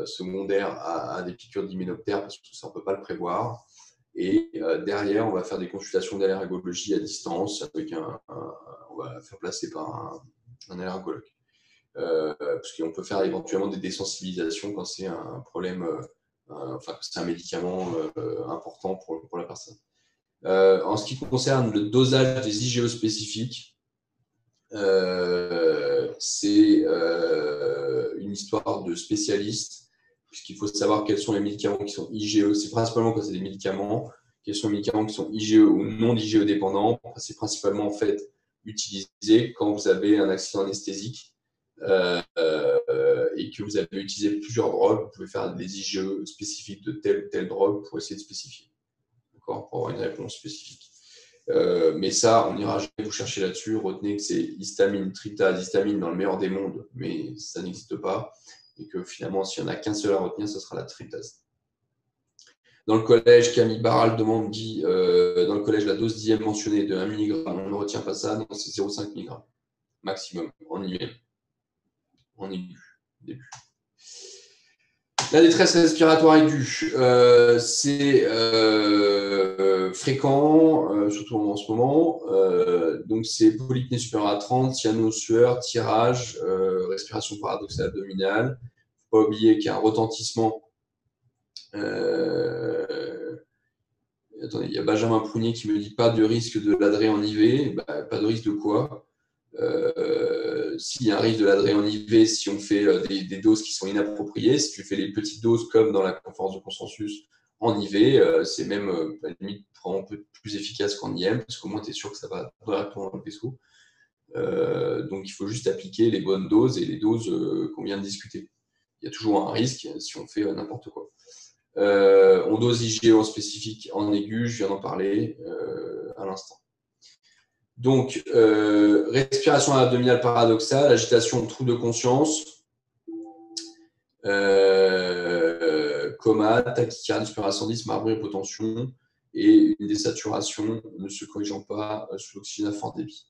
secondaire à des piqûres d'hyménoptère, parce que ça on ne peut pas le prévoir. Et derrière, on va faire des consultations d'allergologie à distance, avec on va faire placer par un allergologue. Parce qu'on peut faire éventuellement des désensibilisations quand c'est un problème, c'est un médicament important pour la personne. En ce qui concerne le dosage des IgE spécifiques, c'est une histoire de spécialiste, puisqu'il faut savoir quels sont les médicaments qui sont IgE. C'est principalement quand c'est des médicaments, quels sont les médicaments qui sont IgE ou non IgE dépendants. C'est principalement en fait utilisé quand vous avez un accident anesthésique et que vous avez utilisé plusieurs drogues. Vous pouvez faire des IgE spécifiques de telle ou telle drogue pour essayer de spécifier, d'accord, pour avoir une réponse spécifique. Mais ça, on n'ira jamais vous chercher là-dessus. Retenez que c'est histamine, tritase, histamine dans le meilleur des mondes, mais ça n'existe pas. Et que finalement, s'il n'y en a qu'un seul à retenir, ce sera la tritase. Dans le collège, Camille Barral dit dans le collège, la dose d'IM mentionnée de 1 mg, on ne retient pas ça, non, c'est 0,5 mg maximum en IM, en aigu, début. La détresse respiratoire aiguë, c'est fréquent, surtout en ce moment. Donc, c'est polypnée supérieure à 30, cyanosueur, tirage, respiration paradoxale abdominale. faut pas oublier qu'il y a un retentissement. Attendez, il y a Benjamin Prunier qui me dit pas de risque de l'adré en IV. Bah, pas de risque de quoi? S'il y a un risque de l'adré en IV, si on fait des doses qui sont inappropriées, si tu fais les petites doses comme dans la conférence de consensus en IV, c'est même à la limite un peu plus efficace qu'en IM, parce qu'au moins tu es sûr que ça va directement dans le vaisseau. Donc il faut juste appliquer les bonnes doses et les doses qu'on vient de discuter. Il y a toujours un risque si on fait n'importe quoi. On dose IgE en spécifique en aigu, je viens d'en parler à l'instant. Donc, respiration abdominale paradoxale, agitation, trouble de conscience, coma, tachycardie supérieure à 110, marbre, hypotension et une désaturation ne se corrigeant pas sous l'oxygène à fort débit.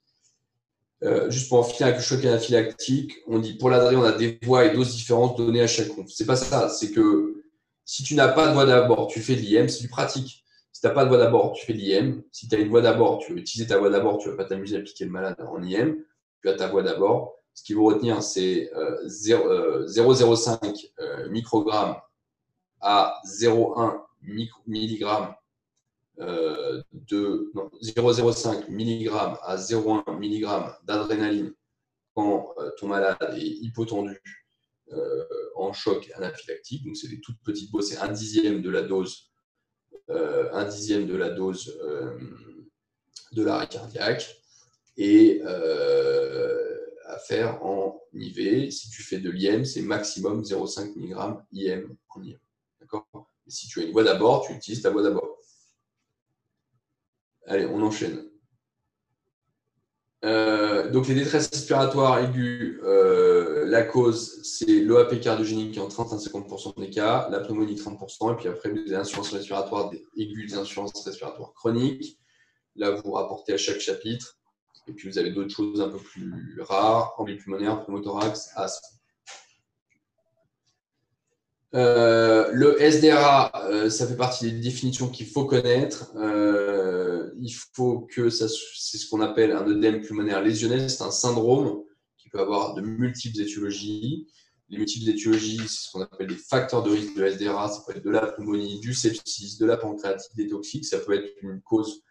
Juste pour en finir avec le choc anaphylactique, on dit pour l'adré, on a des voies et doses différentes données à chaque conf. C'est pas ça, c'est que si tu n'as pas de voie d'abord, tu fais de l'IM, c'est du pratique. Si tu n'as pas de voie d'abord, tu fais de l'IM. Si tu as une voie d'abord, tu veux utiliser ta voie d'abord, tu ne vas pas t'amuser à piquer le malade en IM. Tu as ta voie d'abord. Ce qu'il faut retenir, c'est 0,05 microgrammes à 0,1 mg de 0,05 mg à 0,1 mg d'adrénaline quand ton malade est hypotendu en choc anaphylactique. Donc, c'est des toutes petites doses, c'est un dixième de la dose de l'arrêt cardiaque et à faire en IV. Si tu fais de l'IM, c'est maximum 0,5 mg IM en IM. D'accord ? Et si tu as une voie d'abord, tu utilises ta voie d'abord. Allez, on enchaîne. Donc les détresses respiratoires aiguës, la cause, c'est l'OAP cardiogénique en 30 à 50% des cas, la pneumonie 30%, et puis après, des insuffisances respiratoires aiguës, des insuffisances respiratoires chroniques. Là, vous rapportez à chaque chapitre. Et puis, vous avez d'autres choses un peu plus rares, embolie pulmonaire, pneumothorax, asthme. Le SDRA, ça fait partie des définitions qu'il faut connaître. Il faut que ça, c'est ce qu'on appelle un œdème pulmonaire lésionnel. C'est un syndrome qui peut avoir de multiples étiologies. Les multiples étiologies, c'est ce qu'on appelle des facteurs de risque de SDRA. Ça peut être de la pneumonie, du sepsis, de la pancréatite, des toxiques. Ça peut être une cause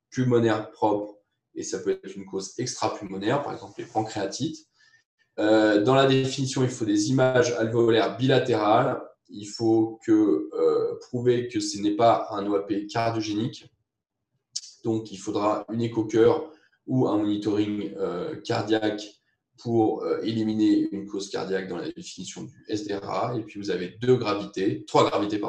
pulmonaire propre et ça peut être une cause extra-pulmonaire, par exemple les pancréatites. Dans la définition, il faut des images alvéolaires bilatérales. Il faut prouver que ce n'est pas un OAP cardiogénique. Donc, il faudra une écho-cœur ou un monitoring cardiaque pour éliminer une cause cardiaque dans la définition du SDRA. Et puis, vous avez trois gravités.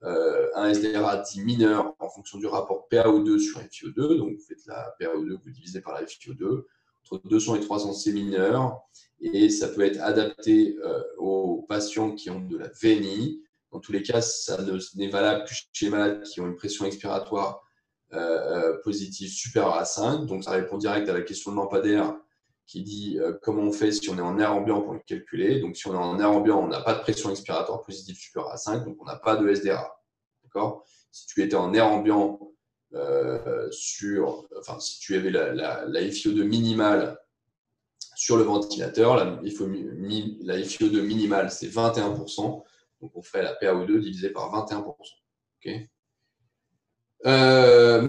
Un SDRA dit mineur en fonction du rapport PaO2 sur FiO2. Donc, vous faites la PaO2, vous divisez par la FiO2. Entre 200 et 300, c'est mineur. Et ça peut être adapté aux patients qui ont de la VNI. Dans tous les cas, ça n'est valable que chez les malades qui ont une pression expiratoire positive supérieure à 5. Donc, ça répond direct à la question de lampadaire qui dit comment on fait si on est en air ambiant pour le calculer. Donc, si on est en air ambiant, on n'a pas de pression expiratoire positive supérieure à 5, donc on n'a pas de SDRA. D'accord ? Si tu étais en air ambiant, si tu avais la FiO2 minimale sur le ventilateur, la FiO2 minimale, c'est 21%. Donc, on ferait la PaO2 divisé par 21%. Okay ?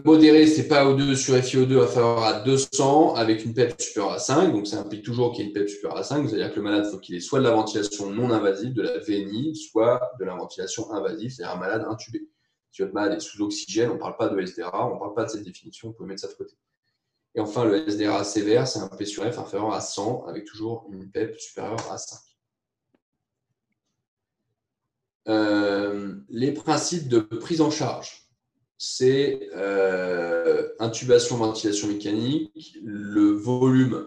Modéré, c'est PaO2 sur FiO2 inférieur à 200 avec une PEP supérieure à 5. Donc, ça implique toujours qu'il y ait une PEP supérieure à 5. C'est-à-dire que le malade, il faut qu'il ait soit de la ventilation non invasive, de la VNI, soit de la ventilation invasive, c'est-à-dire un malade intubé. Si votre malade est sous oxygène, on ne parle pas de SDRA, on ne parle pas de cette définition, on peut mettre ça de côté. Et enfin, le SDRA sévère, c'est un P sur F inférieur à 100 avec toujours une PEP supérieure à 5. Les principes de prise en charge. C'est intubation, ventilation mécanique. Le volume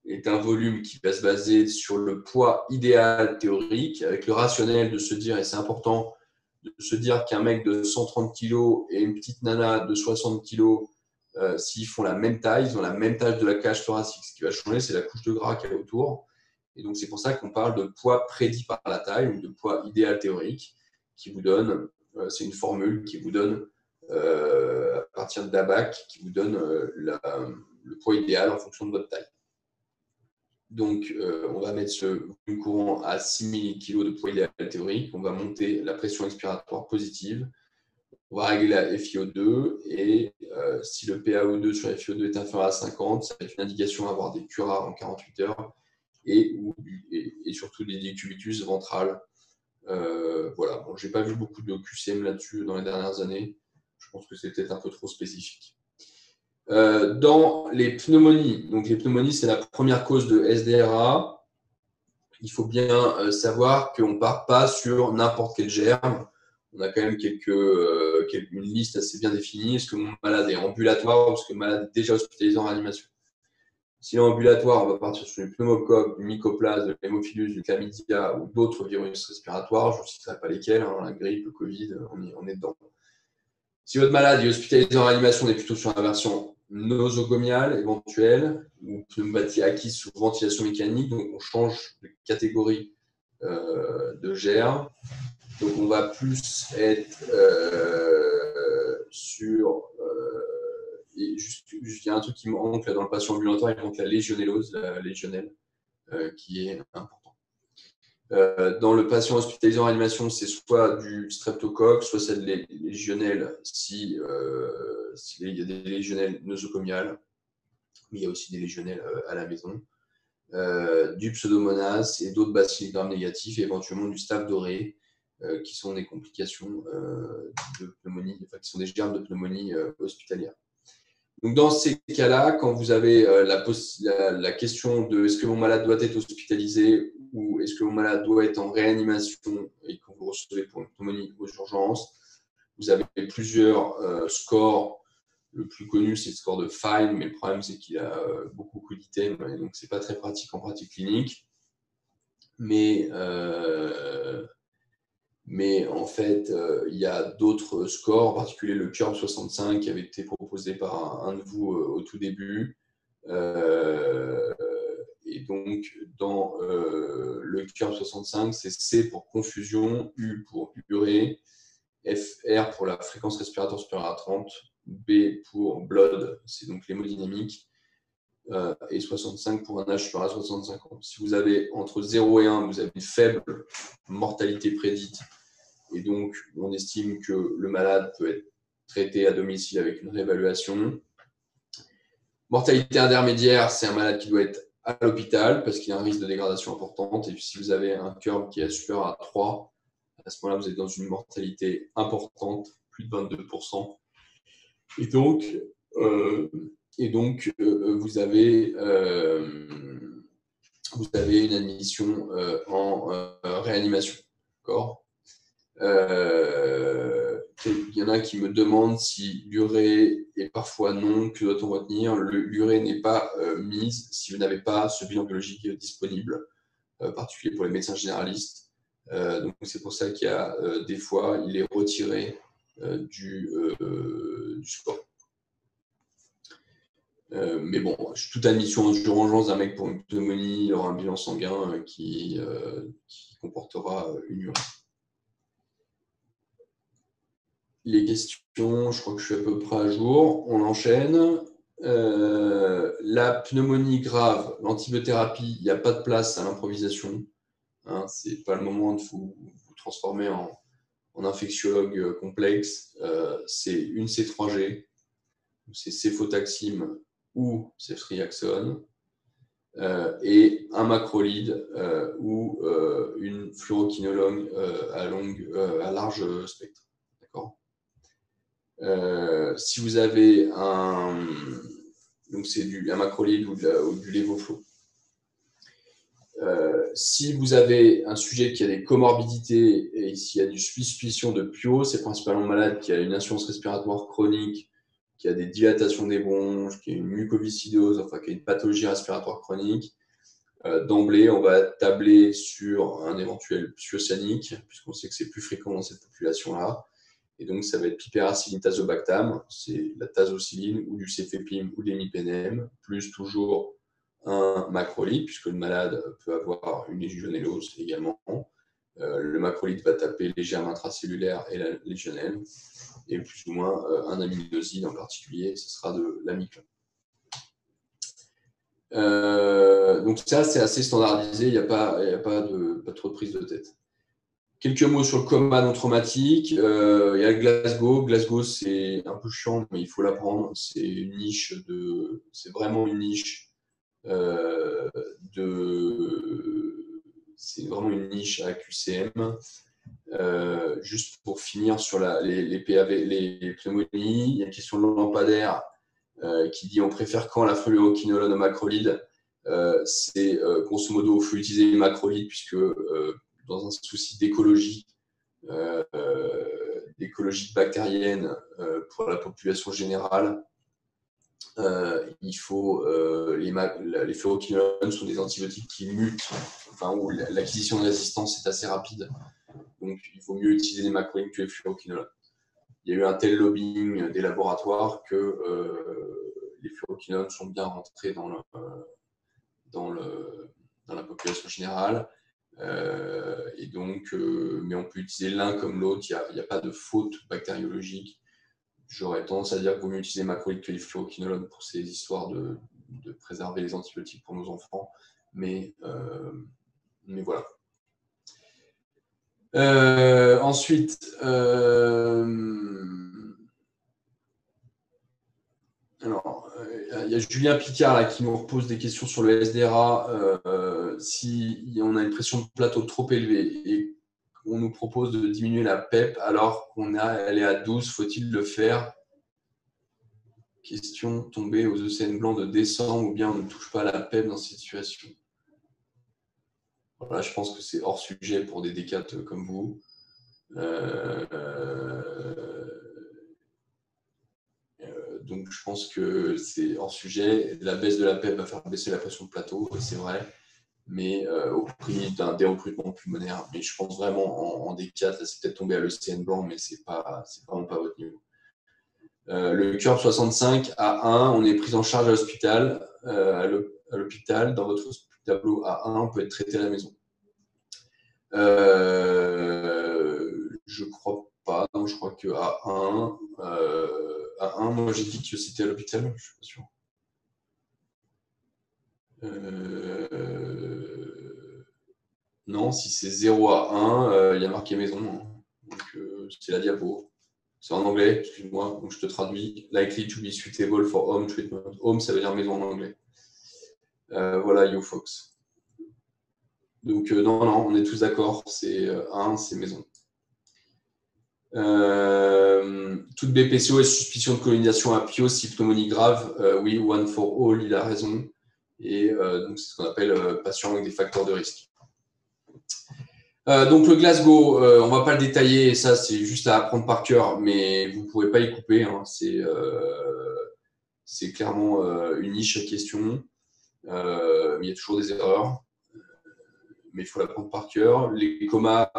est un volume qui va se baser sur le poids idéal théorique, avec le rationnel de se dire, et c'est important, de se dire qu'un mec de 130 kg et une petite nana de 60 kg, s'ils font la même taille, ils ont la même taille de la cage thoracique. Ce qui va changer, c'est la couche de gras qu'il y a autour. Et donc, c'est pour ça qu'on parle de poids prédit par la taille, ou de poids idéal théorique, qui vous donne, c'est une formule qui vous donne, à partir de DABAC, qui vous donne le poids idéal en fonction de votre taille. Donc, on va mettre ce volume courant à 6 kg de poids idéal théorique. On va monter la pression expiratoire positive. On va régler la FiO2 et si le PaO2 sur FiO2 est inférieur à 50, ça va être une indication à avoir des curares en 48 heures et surtout des décubitus ventrales. Voilà, bon, je n'ai pas vu beaucoup de QCM là-dessus dans les dernières années. Je pense que c'est peut-être un peu trop spécifique. Dans les pneumonies, donc les pneumonies, c'est la première cause de SDRA. Il faut bien savoir qu'on ne part pas sur n'importe quel germe. On a quand même une liste assez bien définie. Est-ce que mon malade est ambulatoire ou est-ce que le malade est déjà hospitalisé en réanimation? S'il est ambulatoire, on va partir sur du pneumocoque, du mycoplasme, de l'hémophilus, du chlamydia ou d'autres virus respiratoires. Je ne citerai pas lesquels, hein, la grippe, le Covid, on est dedans. Si votre malade est hospitalisé en réanimation, on est plutôt sur la version nosocomiale éventuelle ou pneumopathie acquise sous ventilation mécanique. Donc, on change de catégorie de germe. Donc, on va plus être sur. Il y a un truc qui manque là, dans le patient ambulatoire, il manque la légionellose, la légionelle, qui est important. Dans le patient hospitalisé en réanimation, c'est soit du streptocoque, soit c'est de légionelle si il y a des légionelles nosocomiales, mais il y a aussi des légionelles à la maison, du pseudomonas et d'autres bacilles gram négatifs et éventuellement du staph doré, qui sont des complications de pneumonie, enfin, qui sont des germes de pneumonie hospitalière. Donc, dans ces cas-là, quand vous avez la question de est-ce que mon malade doit être hospitalisé ou est-ce que mon malade doit être en réanimation et que vous recevez pour une pneumonie aux urgences, vous avez plusieurs scores. Le plus connu, c'est le score de Fine, mais le problème, c'est qu'il a beaucoup d'items, et donc ce n'est pas très pratique en pratique clinique. Mais en fait, il y a d'autres scores, en particulier le CURB 65 qui avait été proposé par un de vous au tout début. Et donc, dans le CURB 65, c'est C pour confusion, U pour urée, R pour la fréquence respiratoire supérieure à 30, B pour blood, c'est donc l'hémodynamique, et 65 pour un H supérieur à 65 ans. Si vous avez entre 0 et 1, vous avez une faible mortalité prédite. Et donc, on estime que le malade peut être traité à domicile avec une réévaluation. Mortalité intermédiaire, c'est un malade qui doit être à l'hôpital parce qu'il y a un risque de dégradation importante. Et puis, si vous avez un curve qui est supérieur à 3, à ce moment-là, vous êtes dans une mortalité importante, plus de 22%. Et donc, vous avez une admission en réanimation. D'accord ? Il y en a qui me demandent si l'urée est parfois non, que doit-on retenir? L'urée n'est pas mise si vous n'avez pas ce bilan biologique disponible, particulier pour les médecins généralistes. Donc c'est pour ça qu'il y a des fois, il est retiré du sport. Mais bon, toute admission en urgence d'un mec pour une pneumonie, il aura un bilan sanguin qui comportera une urée. Les questions, je crois que je suis à peu près à jour. On enchaîne. La pneumonie grave, l'antibiothérapie, il n'y a pas de place à l'improvisation. Hein, ce n'est pas le moment de vous transformer en infectiologue complexe. C'est une C3G, c'est céfotaxime ou ceftriaxone, et un macrolide ou une fluoroquinolone à large spectre. D'accord ? Si vous avez donc c'est un macrolide ou du lévoflow. Si vous avez un sujet qui a des comorbidités et s'il y a du suspicion de PIO, c'est principalement un malade qui a une insuffisance respiratoire chronique, qui a des dilatations des bronches, qui a une mucoviscidose, enfin qui a une pathologie respiratoire chronique. D'emblée, on va tabler sur un éventuel piocyanique, puisqu'on sait que c'est plus fréquent dans cette population-là. Et donc, ça va être piperacilline tazobactam, c'est la tazocilline ou du cefepime ou de l'hémipénème, plus toujours un macrolide, puisque le malade peut avoir une légionellose également. Le macrolide va taper les germes intracellulaires et la légionelle, et plus ou moins un amyloïdoside en particulier, ce sera de l'amiclone. Donc ça, c'est assez standardisé, il n'y a pas trop de prise de tête. Quelques mots sur le coma non traumatique. Il y a le Glasgow. Glasgow, c'est un peu chiant, mais il faut l'apprendre. C'est vraiment une niche c'est vraiment une niche à QCM. Juste pour finir sur les PAV, les pneumonies, il y a une question de lampadaire qui dit on préfère quand la fluoroquinolone au macrolide. C'est grosso modo, il faut utiliser les macrolides puisque dans un souci d'écologie bactérienne pour la population générale, il faut les fluoroquinolones sont des antibiotiques qui mutent, où l'acquisition de résistance est assez rapide. Donc, il vaut mieux utiliser les macrolides que les fluoroquinolones. Il y a eu un tel lobbying des laboratoires que les fluoroquinolones sont bien rentrés dans la population générale. Et donc, mais on peut utiliser l'un comme l'autre. Il n'y a pas de faute bactériologique. J'aurais tendance à dire qu'il vaut mieux utiliser les macrolides que les fluoroquinolones pour ces histoires de préserver les antibiotiques pour nos enfants. Mais voilà. Ensuite, il y a Julien Picard là, qui nous repose des questions sur le SDRA. Si on a une pression de plateau trop élevée et qu'on nous propose de diminuer la PEP alors elle est à 12, faut-il le faire? Question tombée aux ECN blancs de décembre ou bien on ne touche pas à la PEP dans cette situation? Voilà, je pense que c'est hors sujet pour des décates comme vous. Donc, je pense que c'est hors sujet. La baisse de la PEP va faire baisser la pression de plateau, c'est vrai, mais au prix d'un dérecrutement pulmonaire. Mais je pense vraiment en D4, c'est peut-être tombé à l'ECN blanc, mais c'est vraiment pas à votre niveau. Le CURB 65 A1, on est pris en charge à l'hôpital. À l'hôpital, dans votre tableau A1, on peut être traité à la maison. Je crois pas. Non, je crois que A1, moi j'ai dit que c'était à l'hôpital, je suis pas sûr. Non, si c'est 0 à 1, il y a marqué maison. Donc c'est la diapo. C'est en anglais, excuse-moi, donc je te traduis. Likely to be suitable for home treatment. Home, ça veut dire maison en anglais. Voilà, YouFox. Donc non, on est tous d'accord, c'est 1, c'est maison. Toute BPCO et suspicion de colonisation à PIO, si pneumonie grave, oui, one for all, il a raison. Et donc c'est ce qu'on appelle patient avec des facteurs de risque. Donc le Glasgow, on ne va pas le détailler, ça c'est juste à apprendre par cœur, mais vous ne pourrez pas y couper. Hein, c'est clairement une niche question. Il y a toujours des erreurs, mais il faut l'apprendre par cœur. Les comas,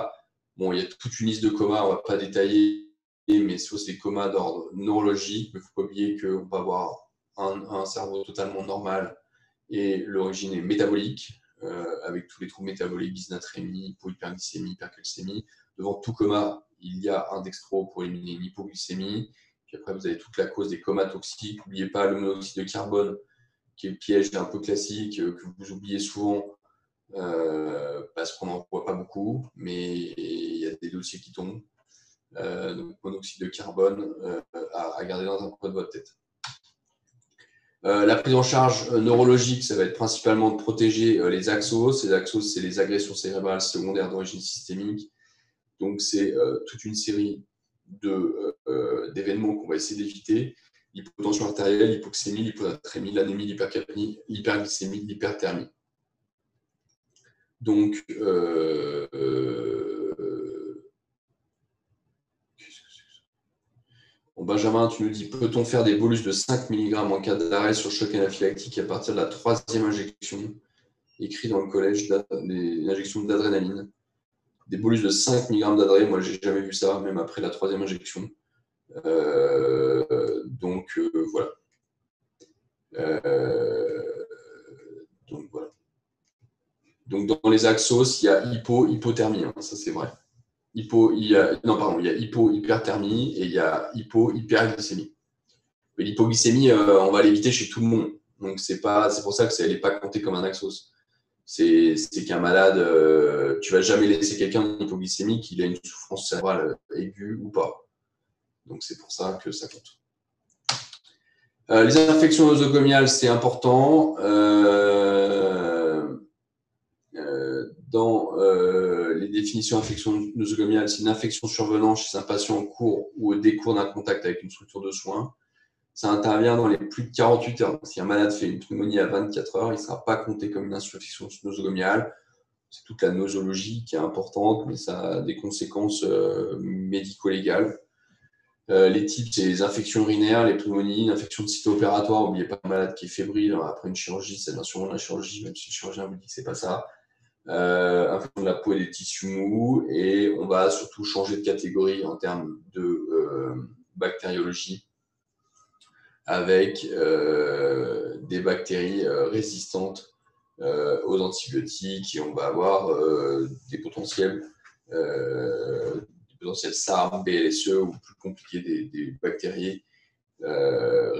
bon, il y a toute une liste de comas, on ne va pas détailler, mais c'est des comas d'ordre neurologique. Mais il ne faut pas oublier qu'on peut avoir un cerveau totalement normal et l'origine est métabolique. Avec tous les troubles métaboliques, dysnatrémie, hypohyperglycémie, hypercalcémie. Devant tout coma, il y a un dextro pour éliminer une hypoglycémie. Puis après, vous avez toute la cause des comas toxiques. N'oubliez pas le monoxyde de carbone, qui est le piège un peu classique, que vous oubliez souvent parce qu'on n'en voit pas beaucoup, mais il y a des dossiers qui tombent. Donc, monoxyde de carbone à garder dans un coin de votre tête. La prise en charge neurologique, ça va être principalement de protéger les axos. Les axos, c'est les agressions cérébrales secondaires d'origine systémique. Donc, c'est toute une série d'événements qu'on va essayer d'éviter. L'hypotension artérielle, l'hypoxémie, l'hyponatrémie, l'anémie, l'hypercapnie, l'hyperglycémie, l'hyperthermie. Donc, Benjamin, tu nous dis, peut-on faire des bolus de 5 mg en cas d'arrêt sur choc anaphylactique à partir de la 3e injection, écrit dans le collège, des injections d'adrénaline. Des bolus de 5 mg d'adré, moi, j'ai jamais vu ça, même après la 3e injection. Donc, voilà. Donc, dans les axos, il y a hypothermie, hein, ça c'est vrai. Il y a hyperthermie et il y a hyperglycémie. Mais l'hypoglycémie, on va l'éviter chez tout le monde. Donc, c'est pour ça que ça n'est pas compté comme un Naxos. C'est qu'un malade, tu ne vas jamais laisser quelqu'un en hypoglycémie qu'il a une souffrance cérébrale aiguë ou pas. Donc, c'est pour ça que ça compte. Les infections nosocomiales, c'est important. Dans les définitions d'infection nosocomiale, c'est une infection survenant chez un patient en cours ou au décours d'un contact avec une structure de soins. Ça intervient dans les plus de 48 heures. Donc, si un malade fait une pneumonie à 24 heures, il ne sera pas compté comme une infection nosocomiale. C'est toute la nosologie qui est importante, mais ça a des conséquences médico-légales. Les types, c'est les infections urinaires, les pneumonies, l'infection de site opératoire. N'oubliez pas un malade qui est fébrile après une chirurgie, c'est bien sûr la chirurgie, même si le chirurgien vous dit que ce n'est pas ça. Infection de la peau et des tissus mous. Et on va surtout changer de catégorie en termes de bactériologie avec des bactéries résistantes aux antibiotiques, et on va avoir des potentiels SARM, BLSE ou plus compliqués des bactéries de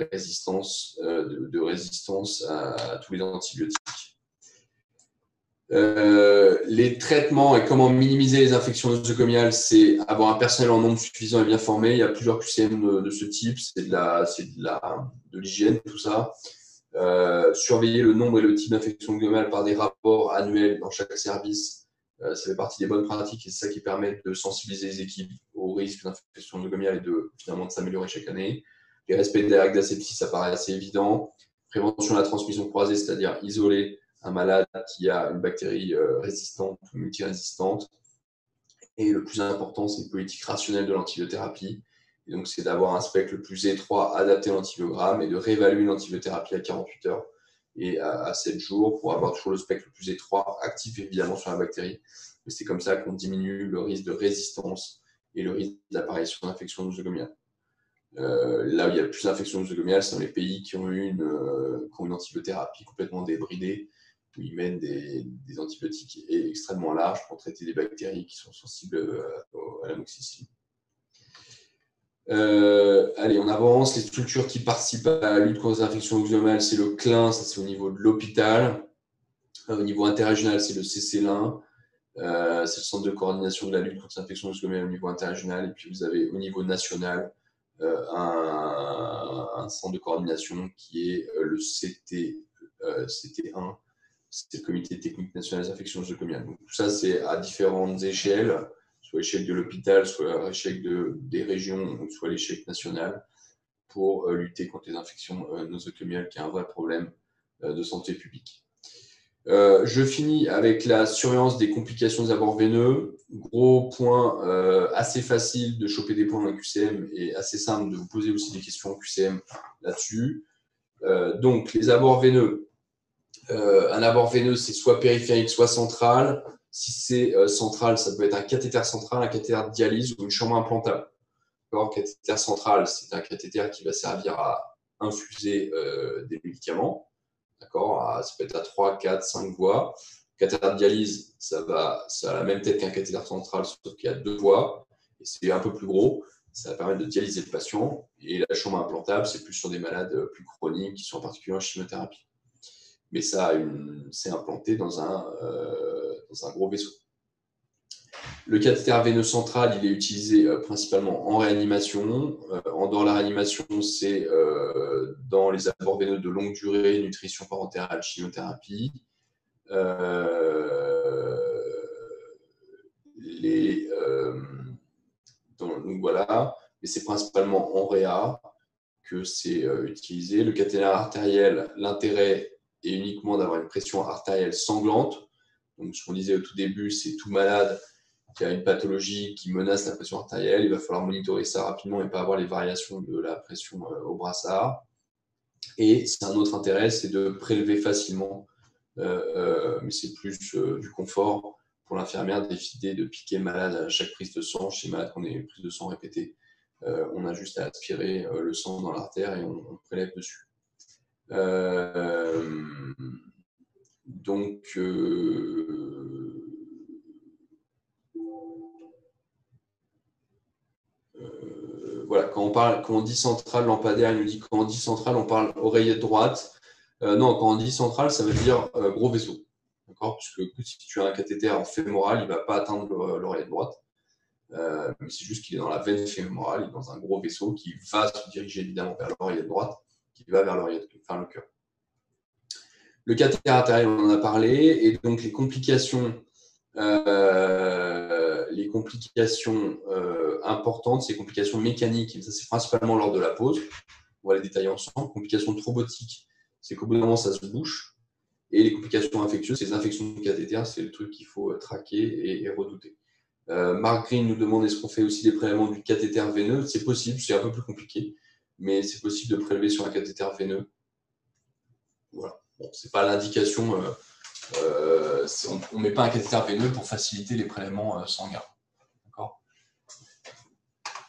résistance à tous les antibiotiques. Les traitements et comment minimiser les infections nosocomiales, c'est avoir un personnel en nombre suffisant et bien formé. Il y a plusieurs QCM de ce type, c'est de l'hygiène, tout ça. Surveiller le nombre et le type d'infection nosocomiale par des rapports annuels dans chaque service. Ça fait partie des bonnes pratiques et c'est ça qui permet de sensibiliser les équipes au risque d'infection nosocomiale et finalement de s'améliorer chaque année. Les respects des règles d'asepsie, ça paraît assez évident. Prévention de la transmission croisée, c'est-à-dire isoler un malade qui a une bactérie résistante ou multirésistante. Et le plus important, c'est une politique rationnelle de l'antibiothérapie. Et donc, c'est d'avoir un spectre le plus étroit adapté à l'antibiogramme et de réévaluer l'antibiothérapie à 48 heures et à 7 jours pour avoir toujours le spectre le plus étroit, actif évidemment sur la bactérie. Mais c'est comme ça qu'on diminue le risque de résistance et le risque d'apparition d'infection nosocomiale. Là où il y a le plus d'infections nosocomiales, c'est dans les pays qui ont une antibiothérapie complètement débridée, où ils mènent des antibiotiques extrêmement larges pour traiter des bactéries qui sont sensibles à l'amoxicilline. Allez, on avance. Les structures qui participent à la lutte contre les infections nosocomiales, c'est le CLIN, ça c'est au niveau de l'hôpital. Au niveau interrégional, c'est le CCLIN. C'est le centre de coordination de la lutte contre les infections nosocomiales au niveau interrégional. Et puis vous avez au niveau national un centre de coordination qui est le CT1, c'est le Comité technique national des infections nosocomiales. Donc, tout ça, c'est à différentes échelles, soit à l'échelle de l'hôpital, soit à l'échelle des régions, soit à l'échelle nationale, pour lutter contre les infections nosocomiales, qui est un vrai problème de santé publique. Je finis avec la surveillance des complications des abords veineux. Gros point assez facile de choper des points dans le QCM et assez simple de vous poser aussi des questions en QCM là-dessus. Donc, les abords veineux. Un abord veineux, c'est soit périphérique, soit central. Si c'est central, ça peut être un cathéter central, un cathéter de dialyse ou une chambre implantable. Un cathéter central, c'est un cathéter qui va servir à infuser des médicaments. D'accord, ça peut être à 3, 4, 5 voies. Le cathéter de dialyse, ça a la même tête qu'un cathéter central, sauf qu'il y a 2 voies. Et c'est un peu plus gros. Ça va permettre de dialyser le patient. Et la chambre implantable, c'est plus sur des malades plus chroniques qui sont en particulier en chimiothérapie. Mais ça, c'est implanté dans un gros vaisseau. Le cathéter veineux central, il est utilisé principalement en réanimation. En dehors de la réanimation, c'est dans les abords veineux de longue durée, nutrition parentérale, chimiothérapie. Donc voilà, mais c'est principalement en réa que c'est utilisé. Le cathéter artériel, l'intérêt est uniquement d'avoir une pression artérielle sanglante. Donc, ce qu'on disait au tout début, c'est tout malade qui a une pathologie qui menace la pression artérielle. Il va falloir monitorer ça rapidement et pas avoir les variations de la pression au brassard. Et c'est un autre intérêt, c'est de prélever facilement, mais c'est plus du confort pour l'infirmière d'éviter de piquer malade à chaque prise de sang. Chez malade qu'on ait une prise de sang répétée, on a juste à aspirer le sang dans l'artère et on prélève dessus. Donc, voilà, quand on dit centrale lampadaire, il nous dit quand on dit centrale, on parle oreillette droite. Non, quand on dit central, ça veut dire gros vaisseau. D'accord? Puisque si tu as un cathéter fémoral, il ne va pas atteindre l'oreillette droite. Mais c'est juste qu'il est dans la veine fémorale, il est dans un gros vaisseau qui va se diriger évidemment vers l'oreillette droite, qui va vers le cœur. Le cathéter artériel, on en a parlé, et donc les complications importantes, c'est les complications mécaniques, et ça c'est principalement lors de la pause, on va les détailler ensemble. Complications thrombotiques, c'est qu'au bout d'un moment ça se bouche, et les complications infectieuses, c'est les infections de cathéter, c'est le truc qu'il faut traquer et redouter. Mark Green nous demande est-ce qu'on fait aussi des prélèvements du cathéter veineux? C'est possible, c'est un peu plus compliqué, mais c'est possible de prélever sur un cathéter veineux. Voilà. Bon, c'est pas l'indication. On ne met pas un cathéter veineux pour faciliter les prélèvements sanguins. D'accord.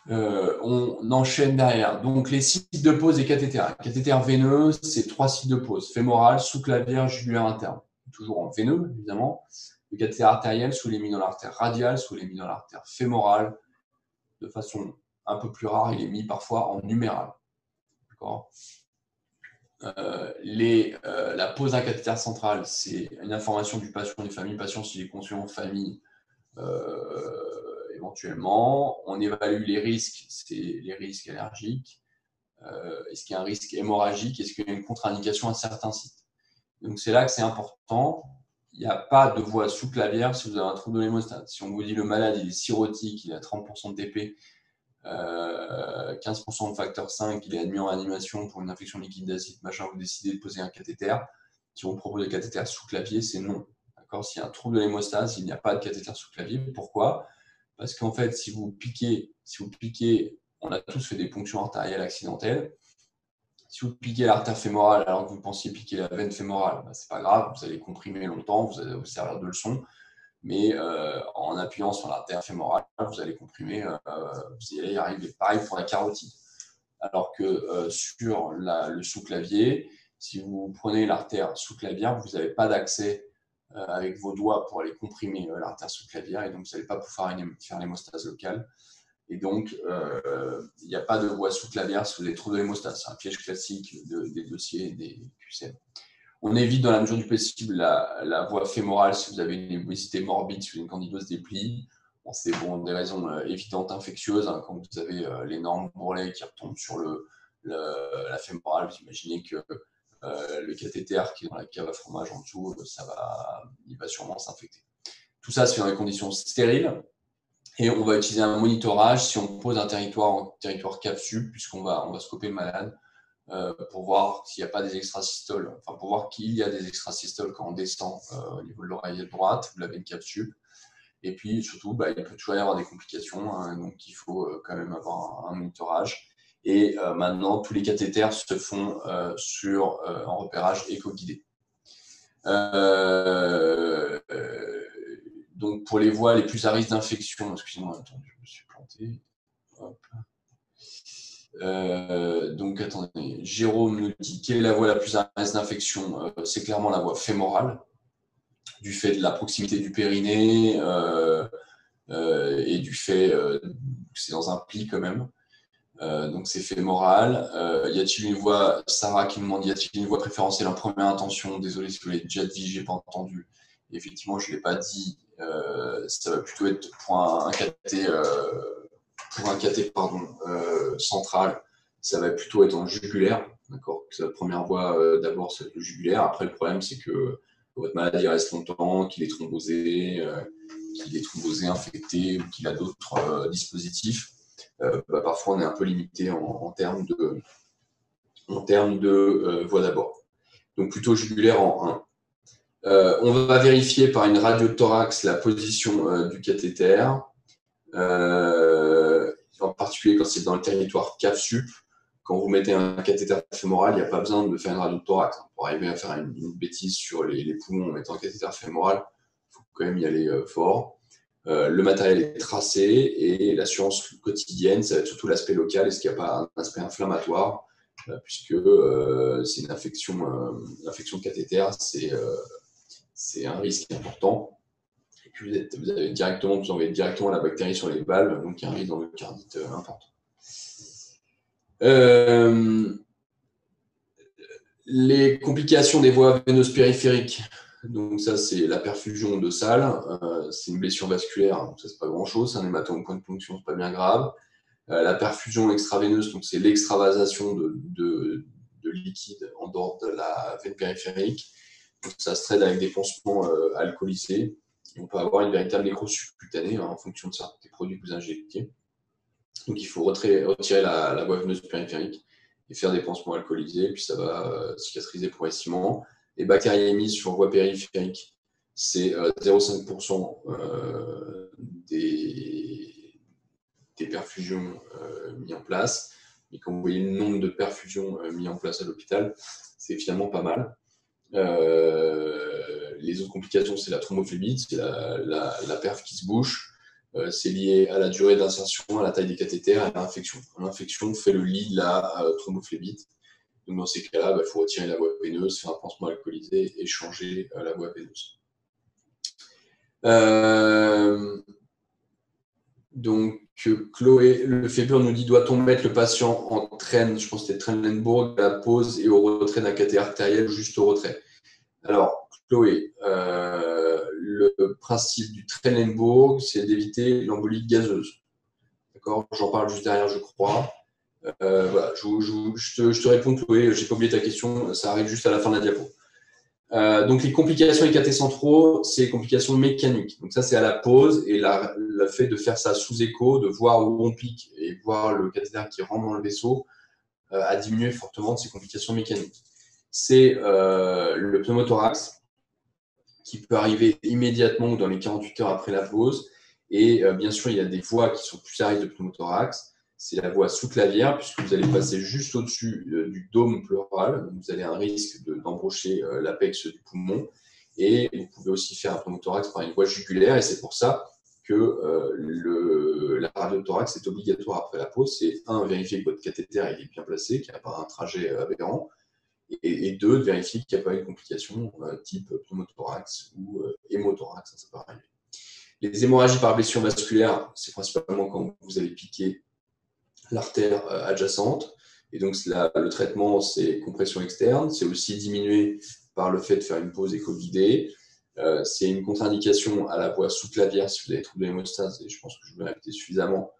On enchaîne derrière. Donc les sites de pause des cathéters. Cathéter veineux, c'est 3 sites de pause fémoral, sous-clavière, jugulaire interne. Toujours en veineux, évidemment. Le cathéter artériel sous les mis dans l'artère radiale, sous les mis dans l'artère fémorale. De façon un peu plus rare, il est mis parfois en numéral. D'accord. La pose d'un cathéter central, c'est une information du patient, des familles, patient s'il est conscient, famille, éventuellement. On évalue les risques, c'est les risques allergiques. Est-ce qu'il y a un risque hémorragique? Est-ce qu'il y a une contre-indication à certains sites? Donc c'est là que c'est important. Il n'y a pas de voie sous-clavière si vous avez un trouble de l'hémostase. Si on vous dit le malade il est cirrhotique, il a 30% de TP, 15% de facteur 5, il est admis en réanimation pour une infection liquide d'acide, machin, vous décidez de poser un cathéter. Si on propose des cathéters sous clavier, c'est non. D'accord. S'il y a un trouble de l'hémostase, il n'y a pas de cathéter sous clavier. Pourquoi? Parce qu'en fait, si vous piquez, on a tous fait des ponctions artérielles accidentelles. Si vous piquez l'artère fémorale alors que vous pensiez piquer la veine fémorale, c'est pas grave, vous allez comprimer longtemps, vous allez vous servir de leçon. Mais en appuyant sur l'artère fémorale, vous allez comprimer, vous allez y arriver. Pareil pour la carotide. Alors que sur le sous-clavier, si vous prenez l'artère sous-clavière, vous n'avez pas d'accès avec vos doigts pour aller comprimer l'artère sous-clavière, et donc vous n'allez pas pouvoir faire l'hémostase locale. Et donc, il n'y a pas de voie sous-clavière sous les troubles de l'hémostase. C'est un piège classique des dossiers des QCM. On évite dans la mesure du possible la voie fémorale si vous avez une obésité morbide, si vous avez une candidose des plis. Bon, c'est pour des raisons évidentes infectieuses. Hein, quand vous avez l'énorme bourrelet qui retombe sur la fémorale, vous imaginez que le cathéter qui est dans la cave à fromage en dessous, il va sûrement s'infecter. Tout ça se fait dans des conditions stériles. Et on va utiliser un monitorage si on pose un territoire en territoire capsule, puisqu'on va scoper le malade. Pour voir s'il n'y a pas des extrasystoles, enfin pour voir qu'il y a des extrasystoles quand on descend au niveau de l'oreillette droite, vous l'avez une capsule. Et puis surtout, il peut toujours y avoir des complications, hein, donc il faut quand même avoir un monitorage. Et maintenant, tous les cathéters se font en repérage éco-guidé. Donc pour les voies les plus à risque d'infection, excusez-moi, attendez, je me suis planté. Hop. Donc attendez, Jérôme nous dit quelle est la voie la plus à risque d'infection? C'est clairement la voie fémorale, du fait de la proximité du périnée et du fait que c'est dans un pli quand même. Donc c'est fémoral. Y a-t-il une voie, Sarah qui me demande, y a-t-il une voie préférentielle en première intention? Désolé si vous l'avez déjà dit, j'ai pas entendu. Et effectivement, je ne l'ai pas dit. Ça va plutôt être pour un caté. Central, ça va plutôt être en jugulaire, d'accord. La première voie d'abord c'est le jugulaire. Après le problème c'est que votre maladie reste longtemps, qu'il est thrombosé, infecté ou qu'il a d'autres dispositifs. Parfois on est un peu limité en termes de voie d'abord. Donc plutôt jugulaire en 1. On va vérifier par une radio de thorax la position du cathéter. En particulier quand c'est dans le territoire cave-sup, quand vous mettez un cathéter fémoral, il n'y a pas besoin de faire une radio de thorax. Pour arriver à faire une bêtise sur les poumons en mettant un cathéter fémoral, il faut quand même y aller fort. Le matériel est tracé et l'assurance quotidienne, ça va être surtout l'aspect local. Est-ce qu'il n'y a pas un aspect inflammatoire, puisque c'est une infection de cathéter, c'est un risque important. Et puis vous envoyez directement la bactérie sur les valves, donc il y a un risque d'endocardite important. Les complications des voies veineuses périphériques. Donc ça, c'est la perfusion de salle. C'est une blessure vasculaire, donc ça, c'est pas grand-chose. C'est un hématome au point de ponction, c'est pas bien grave. La perfusion extraveineuse, donc c'est l'extravasation de liquide en dehors de la veine périphérique. Donc ça se traite avec des pansements alcoolisés. On peut avoir une véritable nécrose subcutanée en fonction de ça, des produits que vous injectez. Donc il faut retirer la voie veineuse périphérique et faire des pansements alcoolisés, puis ça va cicatriser progressivement. Les bactériémies sur voie périphérique, c'est 0,5% des perfusions mises en place. Et quand vous voyez le nombre de perfusions mises en place à l'hôpital, c'est finalement pas mal. Les autres complications, c'est la thrombophlébite, c'est la perf qui se bouche. C'est lié à la durée d'insertion, à la taille des cathéters, à l'infection. L'infection fait le lit de la thrombophlébite. Donc dans ces cas-là, il faut retirer la voie veineuse, faire un pansement alcoolisé et changer la voie veineuse. Donc Chloé Lefebvre nous dit, doit-on mettre le patient en traîne, je pense que c'était Trendelenburg, à la pause et au retrait d'un cathéter artériel ou juste au retrait? Alors Chloé, le principe du Trendelenburg, c'est d'éviter l'embolie gazeuse. D'accord, j'en parle juste derrière, je crois. Voilà, je te réponds, Chloé, j'ai pas oublié ta question, ça arrive juste à la fin de la diapo. Donc les complications des cathéters centraux, c'est les complications mécaniques. Donc ça, c'est à la pause, et le fait de faire ça sous écho, de voir où on pique et voir le cathéter qui rentre dans le vaisseau, a diminué fortement de ces complications mécaniques. C'est le pneumothorax qui peut arriver immédiatement ou dans les 48 heures après la pause. Et bien sûr, il y a des voies qui sont plus à risque de pneumothorax. C'est la voie sous-clavière, puisque vous allez passer juste au-dessus du dôme pleural. Donc vous avez un risque d'embrocher l'apex du poumon. Et vous pouvez aussi faire un pneumothorax par une voie jugulaire. Et c'est pour ça que la radiothorax est obligatoire après la pause. C'est vérifier que votre cathéter est bien placé, qu'il n'y a pas un trajet aberrant. Et deux, de vérifier qu'il n'y a pas une complication type pneumothorax ou hémothorax, ça peut arriver. Les hémorragies par blessure vasculaire, c'est principalement quand vous avez piqué l'artère adjacente. Et donc, le traitement, c'est compression externe. C'est aussi diminué par le fait de faire une pause écho-guidée. C'est une contre-indication à la voie sous-clavière si vous avez trouvé l'hémostase. Et je pense que je vais répéter suffisamment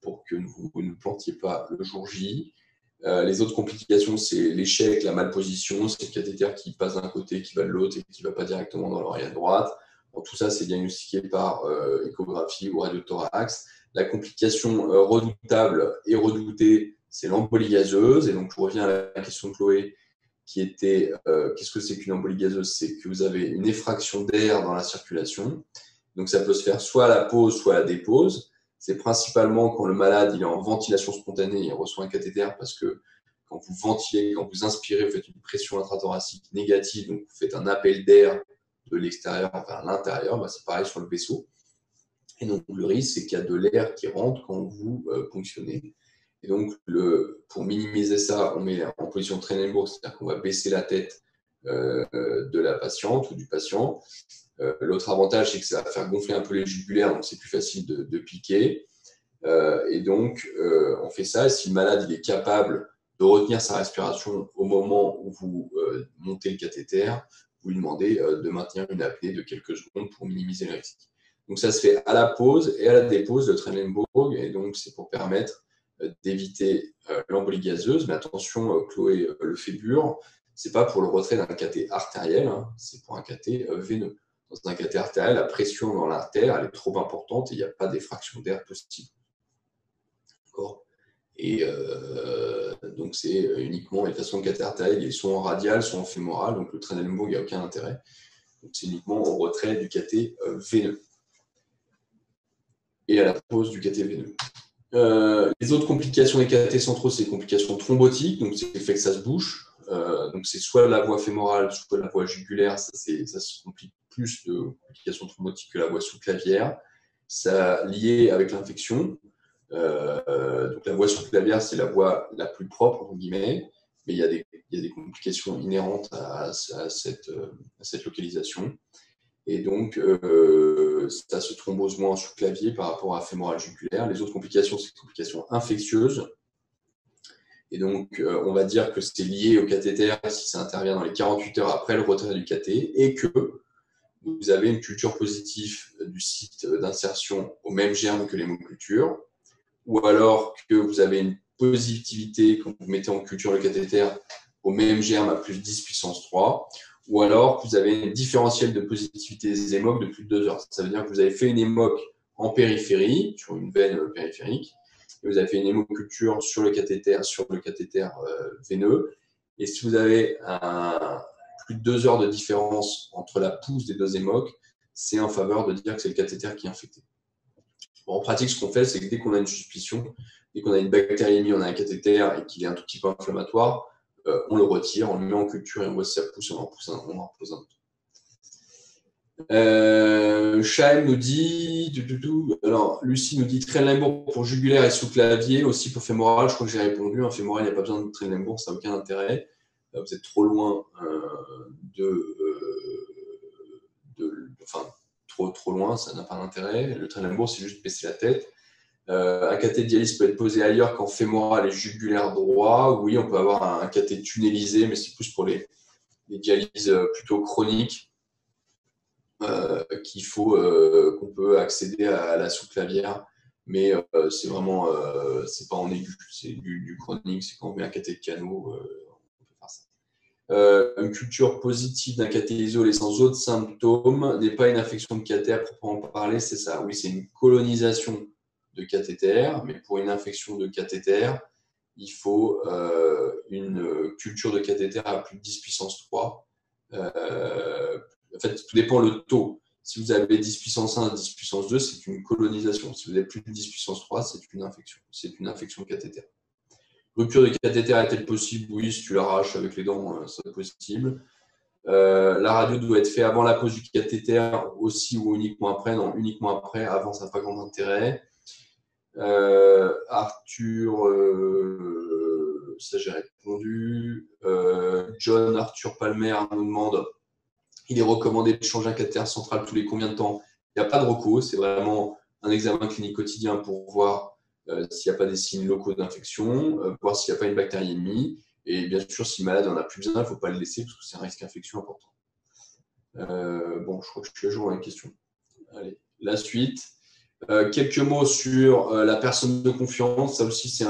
pour que vous ne plantiez pas le jour J. Les autres complications, c'est l'échec, la malposition, c'est le cathéter qui passe d'un côté, qui va de l'autre et qui ne va pas directement dans l'oreille droite. Bon, tout ça, c'est diagnostiqué par échographie ou radiothorax. La complication redoutable et redoutée, c'est l'embolie gazeuse. Et donc, je reviens à la question de Chloé, qui était qu'est-ce que c'est qu'une embolie gazeuse? C'est que vous avez une effraction d'air dans la circulation. Donc, ça peut se faire soit à la pause, soit à la dépose. C'est principalement quand le malade il est en ventilation spontanée, il reçoit un cathéter parce que quand vous ventilez, quand vous inspirez, vous faites une pression intrathoracique négative, donc vous faites un appel d'air de l'extérieur vers l'intérieur, c'est pareil sur le vaisseau. Et donc le risque, c'est qu'il y a de l'air qui rentre quand vous ponctionnez. Et donc pour minimiser ça, on met en position de Trendelenburg, c'est-à-dire qu'on va baisser la tête de la patiente ou du patient. L'autre avantage, c'est que ça va faire gonfler un peu les jugulaires, donc c'est plus facile de piquer. Et donc, on fait ça. Et si le malade il est capable de retenir sa respiration au moment où vous montez le cathéter, vous lui demandez de maintenir une apnée de quelques secondes pour minimiser le risque. Donc, ça se fait à la pause et à la dépose de Trendelenburg. Et donc, c'est pour permettre d'éviter l'embolie gazeuse. Mais attention, Chloé Lefebvre, c'est pas pour le retrait d'un cathé artériel, hein, c'est pour un cathé veineux. Dans un cathé artériel, la pression dans l'artère elle est trop importante et il n'y a pas d'effraction d'air possible. D'accord. Et donc, c'est uniquement les façons de cathé artériel, ils sont en radial, soit en fémoral, donc le Trendelenburg, il n'y a aucun intérêt. Donc, c'est uniquement au retrait du cathé veineux et à la pause du cathé veineux. Les autres complications des cathéters centraux, c'est les complications thrombotiques, donc c'est le fait que ça se bouche. Donc, c'est soit la voie fémorale, soit la voie jugulaire, ça se complique plus de complications thrombotiques que la voie sous-clavière. Ça lié avec l'infection. Donc, la voie sous-clavière, c'est la voie la plus propre, entre guillemets, mais il y a des complications inhérentes à cette localisation. Et donc, ça se thrombose moins en sous-clavier par rapport à fémoral jugulaire. Les autres complications, c'est des complications infectieuses. Et donc, on va dire que c'est lié au cathéter si ça intervient dans les 48 heures après le retrait du cathé et que vous avez une culture positive du site d'insertion au même germe que l'hémoculture, ou alors que vous avez une positivité quand vous mettez en culture le cathéter au même germe à plus 10 puissance 3, ou alors que vous avez une différentielle de positivité des hémocs de plus de 2 heures. Ça veut dire que vous avez fait une hémoc en périphérie, sur une veine périphérique, et vous avez fait une hémoculture sur le cathéter veineux, et si vous avez plus de 2 heures de différence entre la pousse des deux hémocs, c'est en faveur de dire que c'est le cathéter qui est infecté. Bon, en pratique, ce qu'on fait, c'est que dès qu'on a une suspicion, dès qu'on a une bactériémie, on a un cathéter et qu'il est un tout petit peu inflammatoire, on le retire, on le met en culture et on voit si ça pousse, on en repose un autre. Chaim nous dit, alors Lucie nous dit Trendelenburg pour jugulaire et sous-clavier, aussi pour fémoral. Je crois que j'ai répondu. Un fémoral, il n'y a pas besoin de Trendelenburg, ça n'a aucun intérêt. Vous êtes trop loin trop loin, ça n'a pas d'intérêt. Le Trendelenburg, c'est juste baisser la tête. Un cathé de dialyse peut être posé ailleurs qu'en fémoral et jugulaire droit. Oui, on peut avoir un cathé tunnelisé, mais c'est plus pour les dialyses plutôt chroniques qu'on peut accéder à la sous-clavière. Mais c'est vraiment, c'est pas en aigu, c'est du chronique. C'est quand on met un cathé de canot, on peut faire ça. Une culture positive d'un cathé isolé sans autres symptômes n'est pas une infection de cathéter à proprement parler, c'est ça. Oui, c'est une colonisation de cathéter, mais pour une infection de cathéter, il faut une culture de cathéter à plus de 10 puissance 3. En fait, tout dépend le taux. Si vous avez 10 puissance 1, 10 puissance 2, c'est une colonisation. Si vous avez plus de 10 puissance 3, c'est une infection. C'est une infection cathéter. Rupture de cathéter est-elle possible? Oui, si tu l'arraches avec les dents, c'est possible. La radio doit être faite avant la pose du cathéter aussi ou uniquement après? Non, uniquement après. Avant, ça n'a pas grand intérêt. Arthur, ça j'ai répondu. John Arthur Palmer nous demande il est recommandé de changer un cathéter central tous les combien de temps? Il n'y a pas de recours, c'est vraiment un examen clinique quotidien pour voir s'il n'y a pas des signes locaux d'infection, voir s'il n'y a pas une bactériémie. Et bien sûr, si le malade n'en a plus besoin, il ne faut pas le laisser parce que c'est un risque d'infection important. Bon, je crois que je suis à jour dans la question. Allez, la suite. Quelques mots sur la personne de confiance. Ça aussi, c'est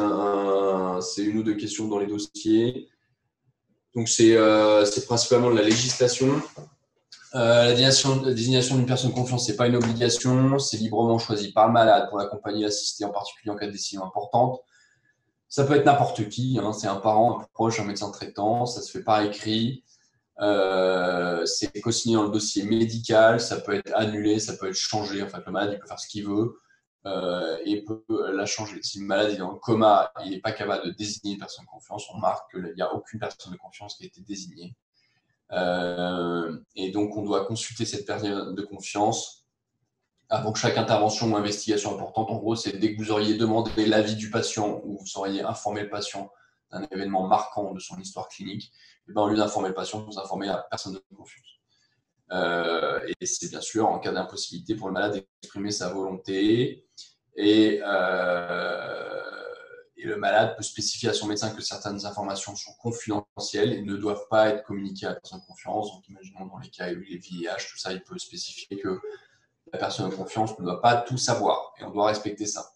une ou deux questions dans les dossiers. Donc, c'est principalement de la législation. La désignation d'une personne de confiance, ce n'est pas une obligation. C'est librement choisi par le malade pour l'accompagner et l'assister, en particulier en cas de décision importante. Ça peut être n'importe qui. Hein, c'est un parent, un proche, un médecin traitant. Ça se fait par écrit. C'est co-signé dans le dossier médical, ça peut être annulé, ça peut être changé. En fait, le malade il peut faire ce qu'il veut et peut la changer. Si le malade est en coma, il n'est pas capable de désigner une personne de confiance, on marque qu'il n'y a aucune personne de confiance qui a été désignée. Et donc, on doit consulter cette personne de confiance avant chaque intervention ou investigation importante. En gros, c'est dès que vous auriez demandé l'avis du patient ou vous auriez informé le patient d'un événement marquant de son histoire clinique, et ben, au lieu d'informer le patient, vous informez la personne de confiance. Et c'est bien sûr en cas d'impossibilité pour le malade d'exprimer sa volonté. Et le malade peut spécifier à son médecin que certaines informations sont confidentielles et ne doivent pas être communiquées à la personne de confiance. Donc, imaginons dans les cas où les VIH, tout ça, il peut spécifier que la personne de confiance ne doit pas tout savoir et on doit respecter ça.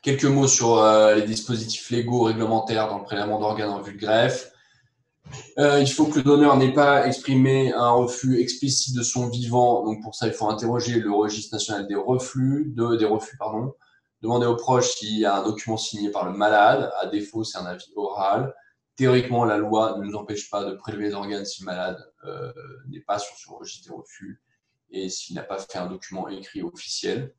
Quelques mots sur les dispositifs légaux réglementaires dans le prélèvement d'organes en vue de greffe. Il faut que le donneur n'ait pas exprimé un refus explicite de son vivant. Donc pour ça, il faut interroger le registre national des refus. Demander aux proches s'il y a un document signé par le malade. À défaut, c'est un avis oral. Théoriquement, la loi ne nous empêche pas de prélever les organes si le malade n'est pas sur ce registre des refus et s'il n'a pas fait un document écrit officiel.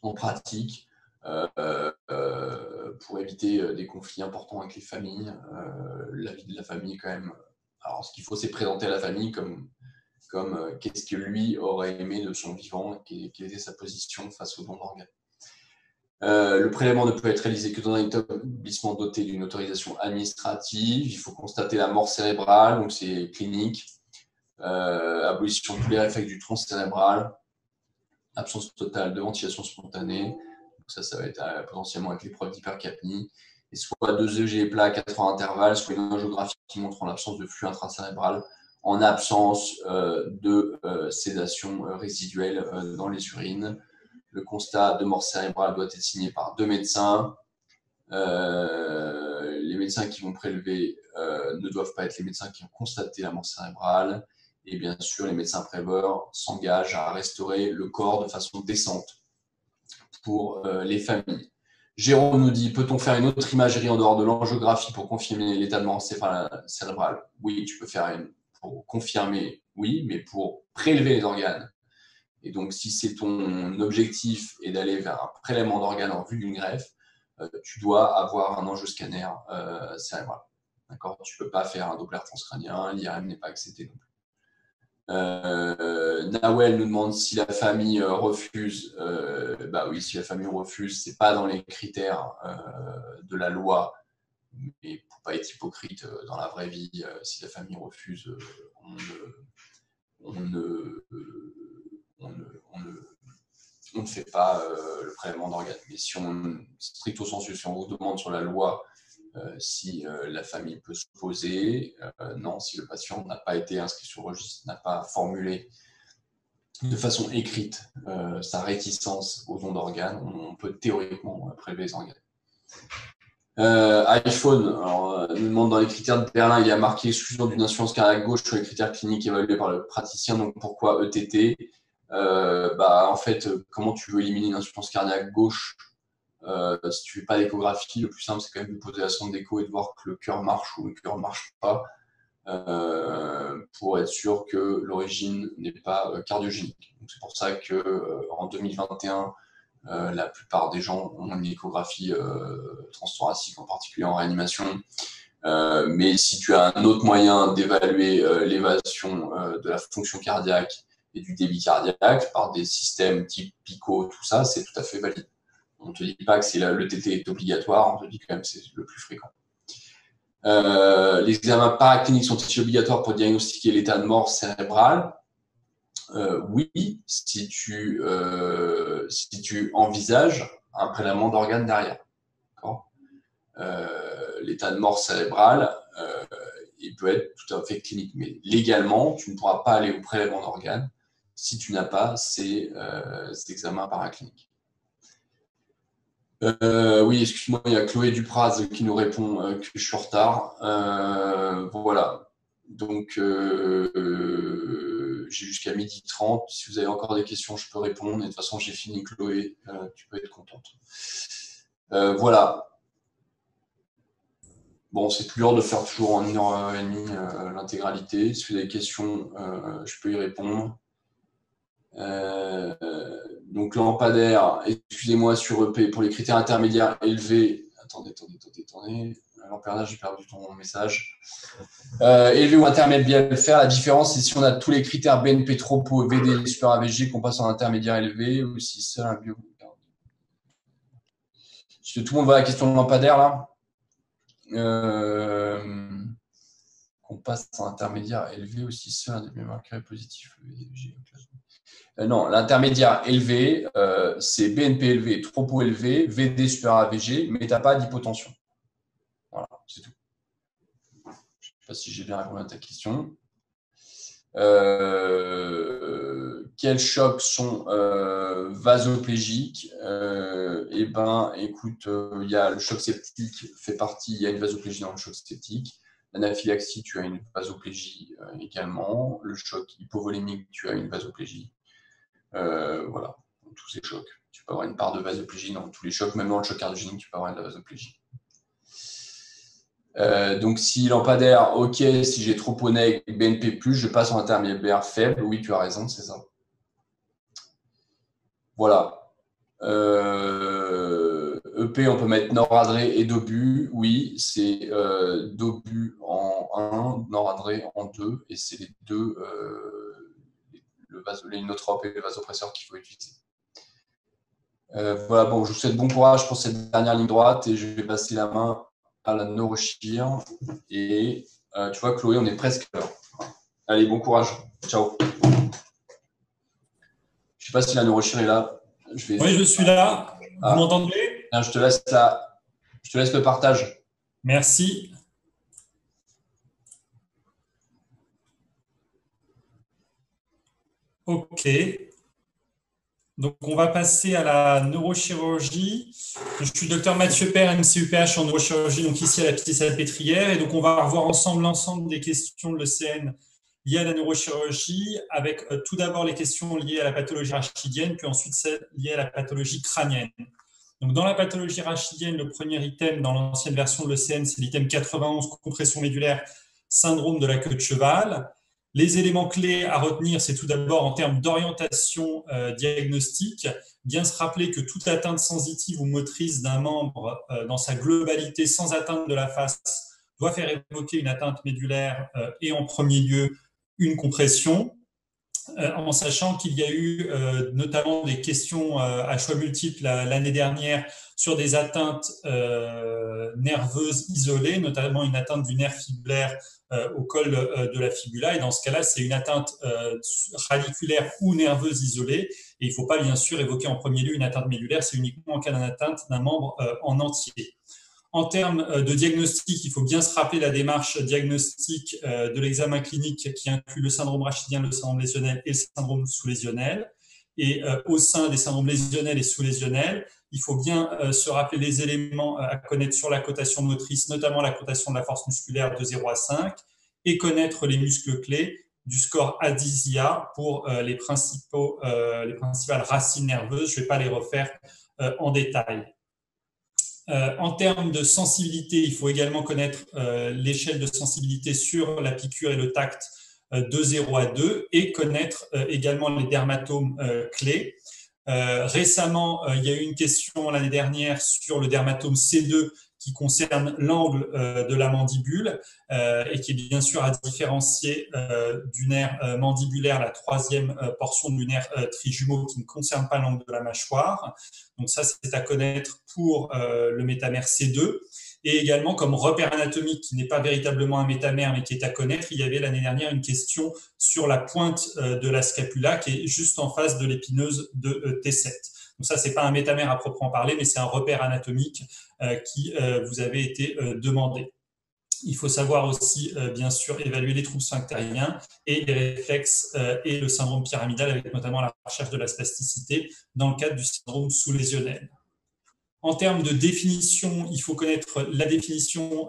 En pratique, pour éviter des conflits importants avec les familles, l'avis de la famille quand même. Alors, ce qu'il faut, c'est présenter à la famille comme qu'est-ce que lui aurait aimé de son vivant, quelle était sa position face au don d'organes. Le prélèvement ne peut être réalisé que dans un établissement doté d'une autorisation administrative. Il faut constater la mort cérébrale, donc c'est clinique, abolition de tous les réflexes du tronc cérébral, absence totale de ventilation spontanée. Donc ça va être potentiellement avec l'épreuve d'hypercapnie. et soit 2 EG plats à 4 heures intervalles, soit une angiographie qui montre en l'absence de flux intracérébral, en absence de sédation résiduelle dans les urines. Le constat de mort cérébrale doit être signé par 2 médecins. Les médecins qui vont prélever ne doivent pas être les médecins qui ont constaté la mort cérébrale. Et bien sûr, les médecins préleveurs s'engagent à restaurer le corps de façon décente pour les familles. Jérôme nous dit, peut-on faire une autre imagerie en dehors de l'angiographie pour confirmer l'état de mort cérébrale? Oui, tu peux faire une pour confirmer, oui, mais pour prélever les organes. Et donc, si c'est ton objectif est d'aller vers un prélèvement d'organes en vue d'une greffe, tu dois avoir un angioscanner cérébral. D'accord? Tu ne peux pas faire un Doppler transcrânien, l'IRM n'est pas accepté non plus. Nawel nous demande si la famille refuse. Bah oui, si la famille refuse, c'est pas dans les critères de la loi, mais pour pas être hypocrite dans la vraie vie, si la famille refuse, on ne fait pas le prélèvement d'organes. Mais si on, stricto sensu, si on vous demande sur la loi si la famille peut s'opposer, non, si le patient n'a pas été inscrit sur le registre, n'a pas formulé de façon écrite sa réticence au don d'organes, on peut théoriquement prélever les organes. iPhone, alors, nous demande dans les critères de Berlin, il y a marqué exclusion d'une insuffisance cardiaque gauche sur les critères cliniques évalués par le praticien, donc pourquoi ETT? En fait, comment tu veux éliminer une insuffisance cardiaque gauche si tu ne fais pas d'échographie? Le plus simple, c'est quand même de poser la sonde d'écho et de voir que le cœur marche ou le cœur ne marche pas pour être sûr que l'origine n'est pas cardiogénique. C'est pour ça qu'en 2021, la plupart des gens ont une échographie transthoracique, en particulier en réanimation. Mais si tu as un autre moyen d'évaluer l'évaluation de la fonction cardiaque et du débit cardiaque par des systèmes type PICO, tout ça, c'est tout à fait valide. On ne te dit pas que le TT est obligatoire, on te dit quand même que c'est le plus fréquent. Les examens paracliniques sont-ils obligatoires pour diagnostiquer l'état de mort cérébrale? Oui, si tu envisages un prélèvement d'organes derrière. L'état de mort cérébrale, il peut être tout à fait clinique, mais légalement, tu ne pourras pas aller au prélèvement d'organes si tu n'as pas ces examens paracliniques. Oui, excuse-moi, il y a Chloé Dupraz qui nous répond que je suis en retard. Voilà. Donc, j'ai jusqu'à 12h30. Si vous avez encore des questions, je peux répondre. Et de toute façon, j'ai fini, Chloé. Tu peux être contente. Voilà. Bon, c'est plus dur de faire toujours en 1h30 l'intégralité. Si vous avez des questions, je peux y répondre. Donc lampadaire, excusez-moi sur EP, pour les critères intermédiaires élevés. Attendez. Lampadaire, j'ai perdu ton message. Élevé ou intermédiaire faire, la différence, c'est si on a tous les critères BNP, Tropo, VD, super AVG, qu'on passe en intermédiaire élevé, ou si seul un bio. Est-ce que tout le monde voit la question de lampadaire là? Qu'on passe en intermédiaire élevé, aussi seul un biomarqueur positif. Non, l'intermédiaire élevé, c'est BNP élevé, Tropo élevé, VD supérieur à VG, mais tu n'as pas d'hypotension. Voilà, c'est tout. Je ne sais pas si j'ai bien répondu à ta question. Quels chocs sont vasoplégiques? Eh bien, écoute, il y a le choc septique fait partie, il y a une vasoplégie dans le choc septique. L'anaphylaxie, tu as une vasoplégie également. Le choc hypovolémique, tu as une vasoplégie. Voilà, dans tous ces chocs. Tu peux avoir une part de vasoplégie dans tous les chocs, même dans le choc cardiogénique, tu peux avoir de la vasoplégie. Donc, si lampadaire, ok, si j'ai troponec, BNP+, je passe en intermédiaire faible. Oui, tu as raison, c'est ça. Voilà. EP, on peut mettre noradré et dobu. Oui, c'est dobu en 1, noradré en 2, et c'est les deux, l'inotrope et le vasopresseur qu'il faut utiliser. Voilà, bon, je vous souhaite bon courage pour cette dernière ligne droite et je vais passer la main à la neurochir. Et tu vois, Chloé, on est presque à l'heure. Allez, bon courage. Ciao. Je ne sais pas si la neurochir est là. Oui, je suis là. Vous m'entendez? Je te laisse là. Je te laisse le partage. Merci. OK. Donc, on va passer à la neurochirurgie. Je suis docteur Mathieu Père, MCUPH en neurochirurgie, donc ici à la Pitié-Salpêtrière. Et donc, on va revoir ensemble l'ensemble des questions de l'ECN liées à la neurochirurgie, avec tout d'abord les questions liées à la pathologie rachidienne, puis ensuite celles liées à la pathologie crânienne. Donc, dans la pathologie rachidienne, le premier item dans l'ancienne version de l'ECN, c'est l'item 91, compression médulaire, syndrome de la queue de cheval. Les éléments clés à retenir, c'est tout d'abord en termes d'orientation diagnostique, bien se rappeler que toute atteinte sensitive ou motrice d'un membre dans sa globalité sans atteinte de la face doit faire évoquer une atteinte médulaire et en premier lieu une compression, en sachant qu'il y a eu notamment des questions à choix multiples l'année dernière sur des atteintes nerveuses isolées, notamment une atteinte du nerf fibulaire au col de la fibula. Et dans ce cas-là, c'est une atteinte radiculaire ou nerveuse isolée. Et il ne faut pas bien sûr évoquer en premier lieu une atteinte médulaire, c'est uniquement en cas d'atteinte d'un membre en entier. En termes de diagnostic, il faut bien se rappeler la démarche diagnostique de l'examen clinique qui inclut le syndrome rachidien, le syndrome lésionnel et le syndrome sous-lésionnel. Et au sein des syndromes lésionnels et sous-lésionnels, il faut bien se rappeler les éléments à connaître sur la cotation motrice, notamment la cotation de la force musculaire de 0 à 5, et connaître les muscles clés du score ADISIA pour les principales racines nerveuses. Je ne vais pas les refaire en détail. En termes de sensibilité, il faut également connaître l'échelle de sensibilité sur la piqûre et le tact de 0 à 2 et connaître également les dermatomes clés. Récemment, il y a eu une question l'année dernière sur le dermatome C2 qui concerne l'angle de la mandibule et qui est bien sûr à différencier du nerf mandibulaire, la troisième portion du nerf trijumeau qui ne concerne pas l'angle de la mâchoire. Donc ça, c'est à connaître pour le métamère C2. Et également, comme repère anatomique qui n'est pas véritablement un métamère, mais qui est à connaître, il y avait l'année dernière une question sur la pointe de la scapula qui est juste en face de l'épineuse de T7. Donc ça, c'est pas un métamère à proprement parler, mais c'est un repère anatomique qui vous avait été demandé. Il faut savoir aussi, bien sûr, évaluer les troubles sphinctériens et les réflexes et le syndrome pyramidal, avec notamment la recherche de la spasticité dans le cadre du syndrome sous-lésionnel. En termes de définition, il faut connaître la définition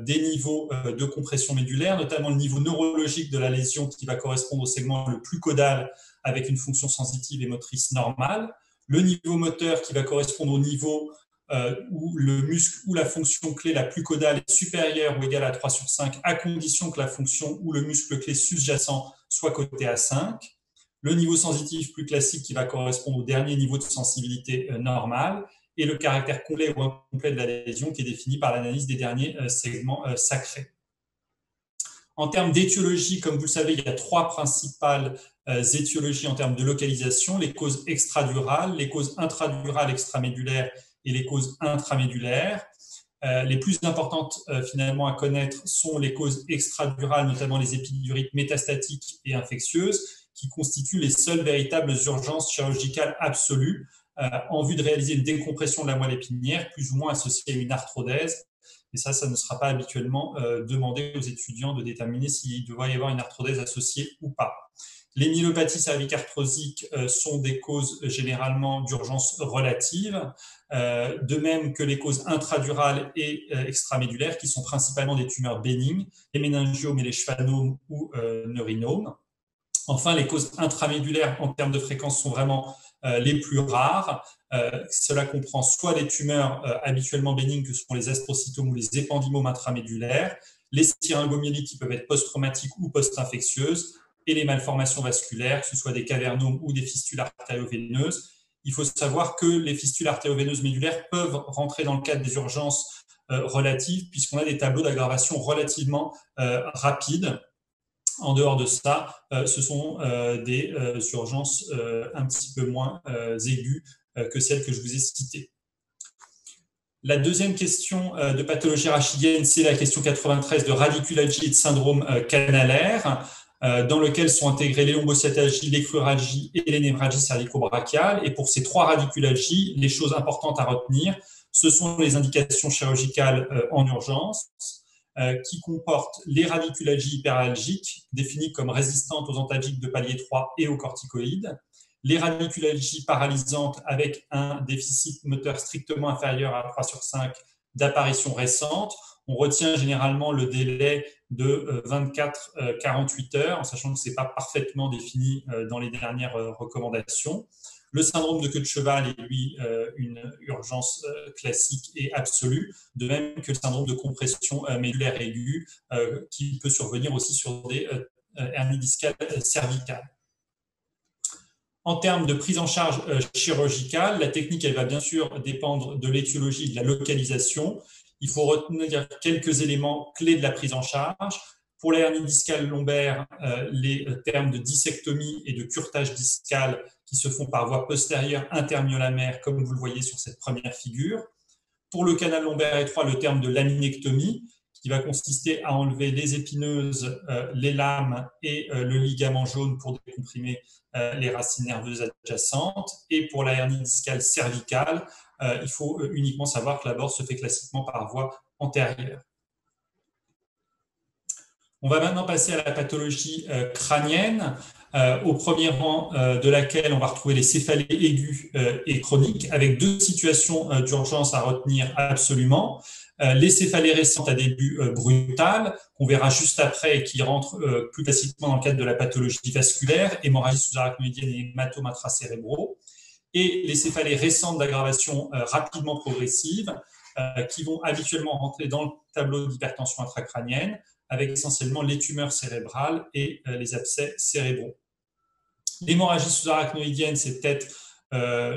des niveaux de compression médulaire, notamment le niveau neurologique de la lésion qui va correspondre au segment le plus caudal avec une fonction sensitive et motrice normale, le niveau moteur qui va correspondre au niveau où le muscle ou la fonction clé la plus caudale est supérieure ou égale à 3 sur 5, à condition que la fonction ou le muscle clé sous-jacent soit coté à 5. Le niveau sensitif plus classique qui va correspondre au dernier niveau de sensibilité normale, et le caractère complet ou incomplet de la lésion qui est défini par l'analyse des derniers segments sacrés. En termes d'étiologie, comme vous le savez, il y a trois principales étiologies en termes de localisation, les causes extradurales, les causes intradurales extramédulaires et les causes intramédulaires. Les plus importantes finalement à connaître sont les causes extradurales, notamment les épidurites métastatiques et infectieuses, qui constituent les seules véritables urgences chirurgicales absolues en vue de réaliser une décompression de la moelle épinière, plus ou moins associée à une arthrodèse. Et ça ne sera pas habituellement demandé aux étudiants de déterminer s'il doit y avoir une arthrodèse associée ou pas. Les myélopathies cervicarthrosiques sont des causes généralement d'urgence relative, de même que les causes intradurales et extramédulaires, qui sont principalement des tumeurs bénignes, les méningiomes et les schwannomes ou neurinomes. Enfin, les causes intramédulaires en termes de fréquence sont vraiment les plus rares. Cela comprend soit les tumeurs habituellement bénignes que sont les astrocytomes ou les épendymomes intramédulaires, les syringomyélites qui peuvent être post-traumatiques ou post-infectieuses, et les malformations vasculaires, que ce soit des cavernomes ou des fistules artério-veineuses. Il faut savoir que les fistules artério-veineuses médulaires peuvent rentrer dans le cadre des urgences relatives, puisqu'on a des tableaux d'aggravation relativement rapides. En dehors de ça, ce sont des urgences un petit peu moins aiguës que celles que je vous ai citées. La deuxième question de pathologie rachidienne, c'est la question 93 de radiculalgie et de syndrome canalaire, dans lequel sont intégrées les lombocytalgies, les cruralgies et les névralgies cervico-brachiales. Et pour ces trois radiculalgies, les choses importantes à retenir ce sont les indications chirurgicales en urgence, qui comportent les radiculalgies hyperalgiques, définies comme résistantes aux antalgiques de palier 3 et aux corticoïdes, les radiculalgies paralysantes avec un déficit moteur strictement inférieur à 3/5 d'apparition récente. On retient généralement le délai de 24-48 heures, en sachant que ce n'est pas parfaitement défini dans les dernières recommandations. Le syndrome de queue de cheval est, lui, une urgence classique et absolue, de même que le syndrome de compression médulaire aiguë, qui peut survenir aussi sur des hernies discales cervicales. En termes de prise en charge chirurgicale, la technique, elle va bien sûr dépendre de l'étiologie et de la localisation. Il faut retenir quelques éléments clés de la prise en charge. Pour la hernie discale lombaire, les termes de dissectomie et de curetage discal qui se font par voie postérieure intermyolamaire, comme vous le voyez sur cette première figure. Pour le canal lombaire étroit, le terme de laminectomie, qui va consister à enlever les épineuses, les lames et le ligament jaune pour décomprimer les racines nerveuses adjacentes. Et pour la hernie discale cervicale, il faut uniquement savoir que l'abord se fait classiquement par voie antérieure. On va maintenant passer à la pathologie crânienne, au premier rang de laquelle on va retrouver les céphalées aiguës et chroniques, avec deux situations d'urgence à retenir absolument. Les céphalées récentes à début brutal, qu'on verra juste après et qui rentrent plus classiquement dans le cadre de la pathologie vasculaire, hémorragie sous-arachnoïdienne et hématomes intracérébraux, et les céphalées récentes d'aggravation rapidement progressive, qui vont habituellement rentrer dans le tableau d'hypertension intracrânienne, avec essentiellement les tumeurs cérébrales et les abcès cérébraux. L'hémorragie sous-arachnoïdienne, c'est peut-être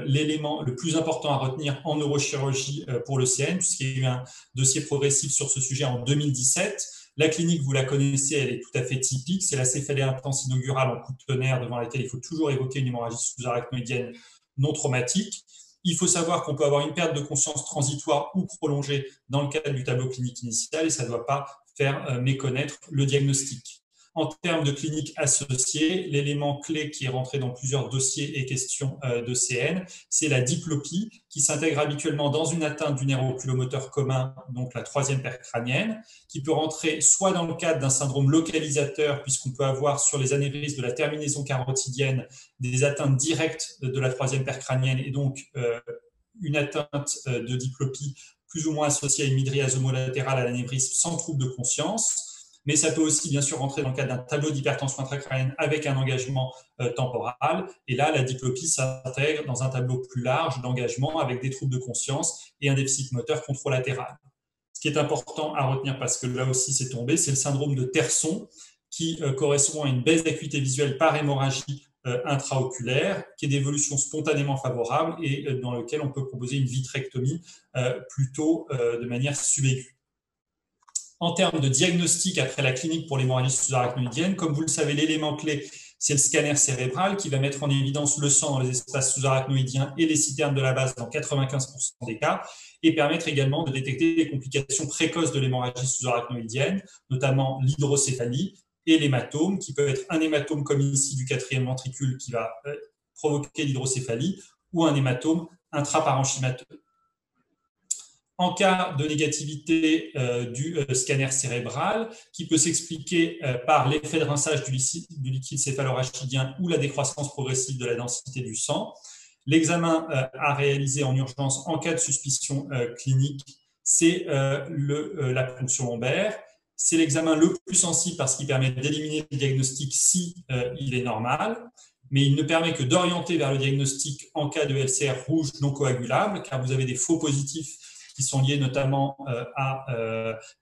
l'élément le plus important à retenir en neurochirurgie pour le CN, puisqu'il y a eu un dossier progressif sur ce sujet en 2017. La clinique, vous la connaissez, elle est tout à fait typique. C'est la céphalée intense inaugurale en coup de tonnerre devant laquelle il faut toujours évoquer une hémorragie sous-arachnoïdienne non traumatique. Il faut savoir qu'on peut avoir une perte de conscience transitoire ou prolongée dans le cadre du tableau clinique initial et ça ne doit pas faire méconnaître le diagnostic. En termes de clinique associée, l'élément clé qui est rentré dans plusieurs dossiers et questions de CN, c'est la diplopie qui s'intègre habituellement dans une atteinte du nerf oculomoteur commun, donc la troisième paire crânienne, qui peut rentrer soit dans le cadre d'un syndrome localisateur, puisqu'on peut avoir sur les anévrismes de la terminaison carotidienne des atteintes directes de la troisième paire crânienne et donc une atteinte de diplopie plus ou moins associée à une midriase homolatérale à l'anévrisme sans trouble de conscience. Mais ça peut aussi, bien sûr, rentrer dans le cadre d'un tableau d'hypertension intracrânienne avec un engagement temporal. Et là, la diplopie s'intègre dans un tableau plus large d'engagement avec des troubles de conscience et un déficit moteur contralatéral. Ce qui est important à retenir, parce que là aussi c'est tombé, c'est le syndrome de Terson, qui correspond à une baisse d'acuité visuelle par hémorragie intraoculaire, qui est d'évolution spontanément favorable et dans lequel on peut proposer une vitrectomie plutôt de manière subaiguë. En termes de diagnostic après la clinique pour l'hémorragie sous-arachnoïdienne, comme vous le savez, l'élément clé, c'est le scanner cérébral qui va mettre en évidence le sang dans les espaces sous-arachnoïdiens et les citernes de la base dans 95% des cas et permettre également de détecter les complications précoces de l'hémorragie sous-arachnoïdienne, notamment l'hydrocéphalie et l'hématome, qui peut être un hématome comme ici du quatrième ventricule qui va provoquer l'hydrocéphalie ou un hématome intraparenchymateux. En cas de négativité du scanner cérébral, qui peut s'expliquer par l'effet de rinçage du liquide céphalorachidien ou la décroissance progressive de la densité du sang, l'examen à réaliser en urgence en cas de suspicion clinique, c'est la ponction lombaire. C'est l'examen le plus sensible parce qu'il permet d'éliminer le diagnostic si il est normal, mais il ne permet que d'orienter vers le diagnostic en cas de LCR rouge non coagulable, car vous avez des faux positifs qui sont liés notamment à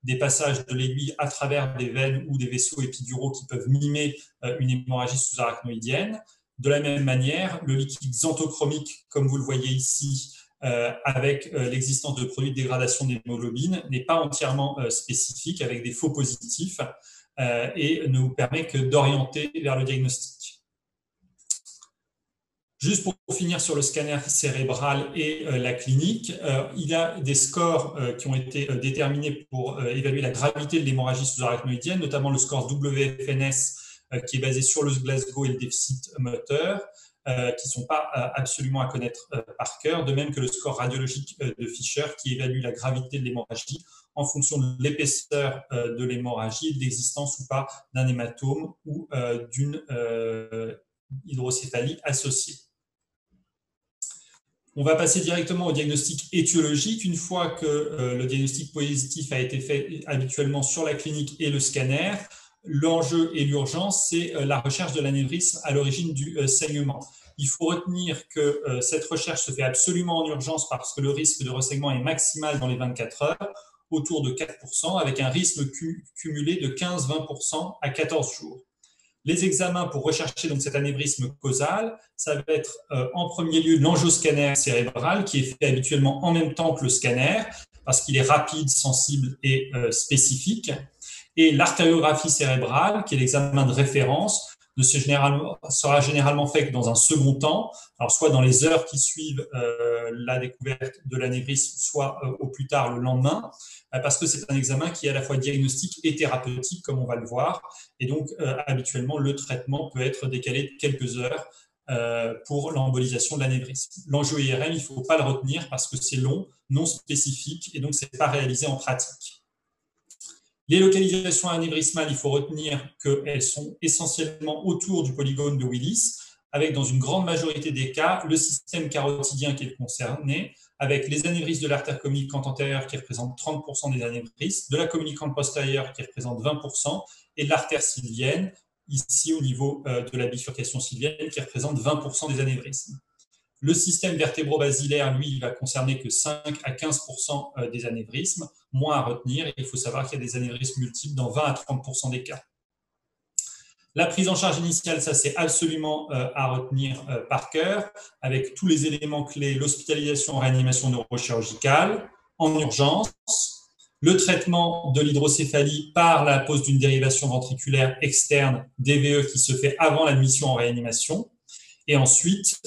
des passages de l'aiguille à travers des veines ou des vaisseaux épiduraux qui peuvent mimer une hémorragie sous-arachnoïdienne. De la même manière, le liquide xanthochromique, comme vous le voyez ici, avec l'existence de produits de dégradation d'hémoglobine, n'est pas entièrement spécifique, avec des faux positifs, et ne vous permet que d'orienter vers le diagnostic. Juste pour finir sur le scanner cérébral et la clinique, il y a des scores qui ont été déterminés pour évaluer la gravité de l'hémorragie sous-arachnoïdienne, notamment le score WFNS qui est basé sur le Glasgow et le déficit moteur. qui ne sont pas absolument à connaître par cœur, de même que le score radiologique de Fischer qui évalue la gravité de l'hémorragie en fonction de l'épaisseur de l'hémorragie et de l'existence ou pas d'un hématome ou d'une hydrocéphalie associée. On va passer directement au diagnostic étiologique. Une fois que le diagnostic positif a été fait habituellement sur la clinique et le scanner, l'enjeu et l'urgence, c'est la recherche de l'anévrisme à l'origine du saignement. Il faut retenir que cette recherche se fait absolument en urgence parce que le risque de ressaignement est maximal dans les 24 heures, autour de 4%, avec un risque cumulé de 15-20% à 14 jours. Les examens pour rechercher donc cet anévrisme causal, ça va être en premier lieu l'angioscanner cérébral qui est fait habituellement en même temps que le scanner parce qu'il est rapide, sensible et spécifique. Et l'artériographie cérébrale, qui est l'examen de référence, sera généralement fait que dans un second temps, alors soit dans les heures qui suivent la découverte de l'anévrisme, soit au plus tard le lendemain, parce que c'est un examen qui est à la fois diagnostique et thérapeutique, comme on va le voir. Et donc, habituellement, le traitement peut être décalé de quelques heures pour l'embolisation de l'anévrisme. L'enjeu IRM, il ne faut pas le retenir parce que c'est long, non spécifique, et donc ce n'est pas réalisé en pratique. Les localisations anévrismales, il faut retenir qu'elles sont essentiellement autour du polygone de Willis, avec dans une grande majorité des cas le système carotidien qui est concerné, avec les anévrismes de l'artère communicante antérieure qui représentent 30% des anévrismes, de la communicante postérieure qui représente 20%, et de l'artère sylvienne, ici au niveau de la bifurcation sylvienne, qui représente 20% des anévrismes. Le système vertébro-basilaire, lui, il va concerner que 5 à 15% des anévrismes, moins à retenir. Il faut savoir qu'il y a des anévrismes multiples dans 20 à 30% des cas. La prise en charge initiale, ça c'est absolument à retenir par cœur, avec tous les éléments clés, l'hospitalisation en réanimation neurochirurgicale, en urgence, le traitement de l'hydrocéphalie par la pose d'une dérivation ventriculaire externe, DVE, qui se fait avant l'admission en réanimation, et ensuite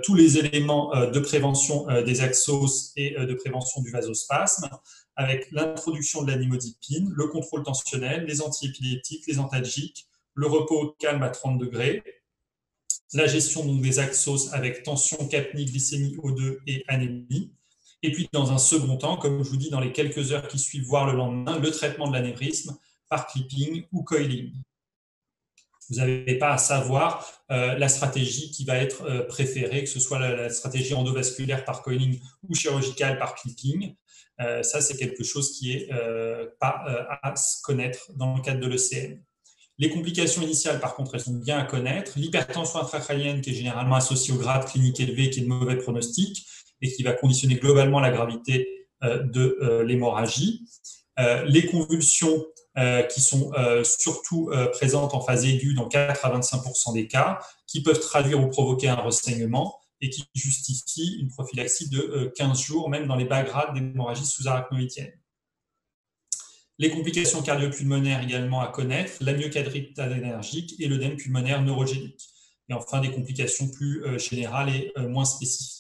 tous les éléments de prévention des axos et de prévention du vasospasme, avec l'introduction de l'animodipine, le contrôle tensionnel, les antiépileptiques, les antalgiques, le repos calme à 30 degrés, la gestion donc, des axos avec tension, capnie, glycémie, O2 et anémie. Et puis, dans un second temps, comme je vous dis, dans les quelques heures qui suivent, voire le lendemain, le traitement de l'anévrisme par clipping ou coiling. Vous n'avez pas à savoir la stratégie qui va être préférée, que ce soit la stratégie endovasculaire par coiling ou chirurgicale par clipping. Ça, c'est quelque chose qui n'est pas à connaître dans le cadre de l'ECM. Les complications initiales, par contre, elles sont bien à connaître. L'hypertension intracrânienne, qui est généralement associée au grade clinique élevé, qui est de mauvais pronostic et qui va conditionner globalement la gravité de l'hémorragie. Les convulsions qui sont surtout présentes en phase aiguë dans 4 à 25% des cas, qui peuvent traduire ou provoquer un ressaignement et qui justifient une prophylaxie de 15 jours, même dans les bas grades d'hémorragie sous-arachnoïdienne. Les complications cardio-pulmonaires également à connaître, la myocardite adrénergique et l'œdème pulmonaire neurogénique. Et enfin, des complications plus générales et moins spécifiques.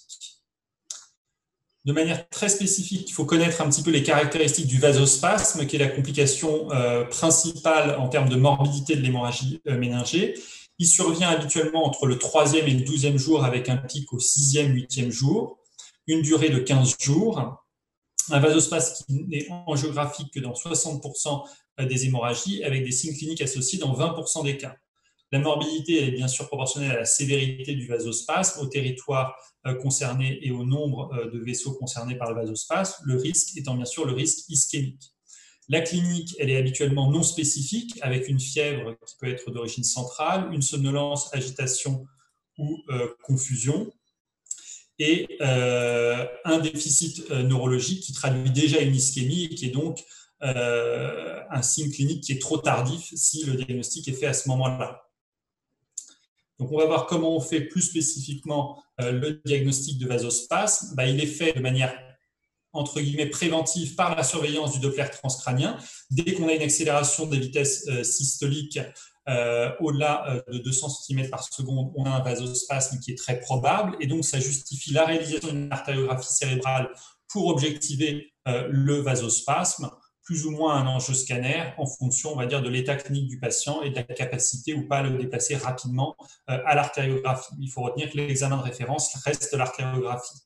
De manière très spécifique, il faut connaître un petit peu les caractéristiques du vasospasme, qui est la complication principale en termes de morbidité de l'hémorragie méningée. Il survient habituellement entre le 3e et le 12e jour, avec un pic au 6e, 8e jour, une durée de 15 jours. Un vasospasme qui n'est angiographique que dans 60% des hémorragies, avec des signes cliniques associés dans 20% des cas. La morbidité est bien sûr proportionnelle à la sévérité du vasospasme, au territoire concerné et au nombre de vaisseaux concernés par le vasospasme, le risque étant bien sûr le risque ischémique. La clinique, elle est habituellement non spécifique, avec une fièvre qui peut être d'origine centrale, une somnolence, agitation ou confusion, et un déficit neurologique qui traduit déjà une ischémie et qui est donc un signe clinique qui est trop tardif si le diagnostic est fait à ce moment-là. Donc, on va voir comment on fait plus spécifiquement le diagnostic de vasospasme. Il est fait de manière entre guillemets préventive par la surveillance du Doppler transcrânien. Dès qu'on a une accélération des vitesses systoliques au-delà de 200 cm par seconde, on a un vasospasme qui est très probable et donc ça justifie la réalisation d'une artériographie cérébrale pour objectiver le vasospasme. plus ou moins un enjeu scanner en fonction, on va dire, de l'état clinique du patient et de la capacité ou pas à le déplacer rapidement à l'artériographie. Il faut retenir que l'examen de référence reste l'artériographie.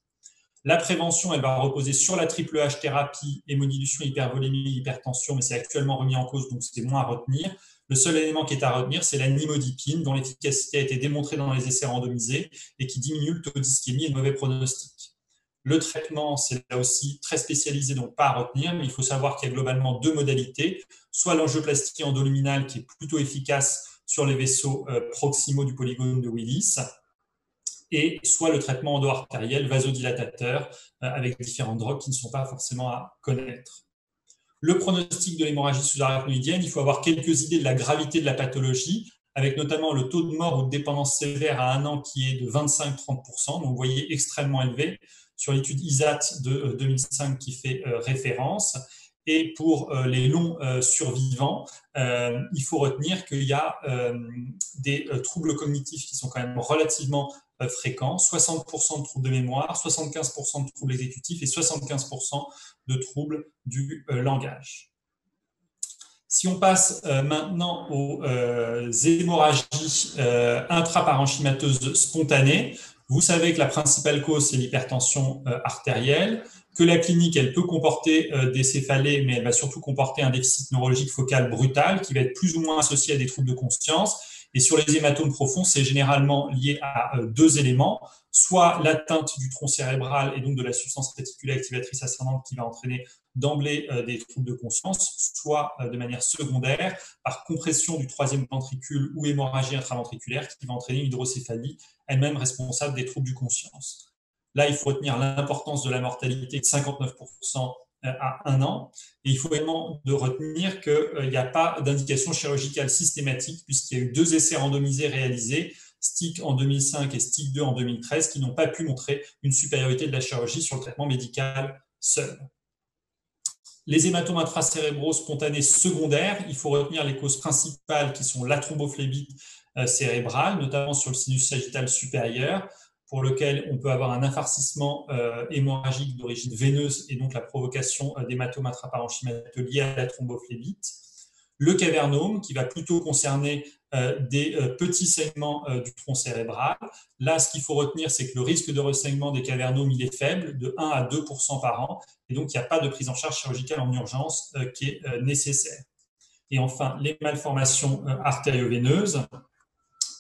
La prévention, elle va reposer sur la triple H thérapie, hémodilution, hypervolémie, hypertension, mais c'est actuellement remis en cause, donc c'est moins à retenir. Le seul élément qui est à retenir, c'est la nimodipine, dont l'efficacité a été démontrée dans les essais randomisés et qui diminue le taux d'ischémie et le mauvais pronostic. Le traitement, c'est là aussi très spécialisé, donc pas à retenir, mais il faut savoir qu'il y a globalement deux modalités, soit l'angioplastie endoluminale qui est plutôt efficace sur les vaisseaux proximaux du polygone de Willis, et soit le traitement endo-artériel vasodilatateur avec différentes drogues qui ne sont pas forcément à connaître. Le pronostic de l'hémorragie sous-arachnoïdienne, il faut avoir quelques idées de la gravité de la pathologie, avec notamment le taux de mort ou de dépendance sévère à 1 an qui est de 25-30%, donc vous voyez extrêmement élevé, sur l'étude ISAT de 2005 qui fait référence. Et pour les longs survivants, il faut retenir qu'il y a des troubles cognitifs qui sont quand même relativement fréquents, 60% de troubles de mémoire, 75% de troubles exécutifs et 75% de troubles du langage. Si on passe maintenant aux hémorragies intraparenchymateuses spontanées, vous savez que la principale cause, c'est l'hypertension artérielle, que la clinique, elle peut comporter des céphalées, mais elle va surtout comporter un déficit neurologique focal brutal qui va être plus ou moins associé à des troubles de conscience. Et sur les hématomes profonds, c'est généralement lié à deux éléments, soit l'atteinte du tronc cérébral et donc de la substance réticulée activatrice ascendante qui va entraîner d'emblée des troubles de conscience, soit de manière secondaire par compression du troisième ventricule ou hémorragie intraventriculaire qui va entraîner une hydrocéphalie, elle-même responsable des troubles du conscience. Là, il faut retenir l'importance de la mortalité de 59% à 1 an. Et il faut également de retenir qu'il n'y a pas d'indication chirurgicale systématique puisqu'il y a eu 2 essais randomisés réalisés, STIC en 2005 et STIC 2 en 2013, qui n'ont pas pu montrer une supériorité de la chirurgie sur le traitement médical seul. Les hématomes intracérébraux spontanés secondaires, il faut retenir les causes principales qui sont la thrombophlébite cérébrale, notamment sur le sinus sagittal supérieur, pour lequel on peut avoir un infarcissement hémorragique d'origine veineuse et donc la provocation d'hématomes intraparenchymateux liés à la thrombophlébite. Le cavernome, qui va plutôt concerner des petits saignements du tronc cérébral. Là, ce qu'il faut retenir, c'est que le risque de ressaignement des cavernomes, il est faible, de 1 à 2% par an, et donc il n'y a pas de prise en charge chirurgicale en urgence qui est nécessaire. Et enfin, les malformations artério-veineuses.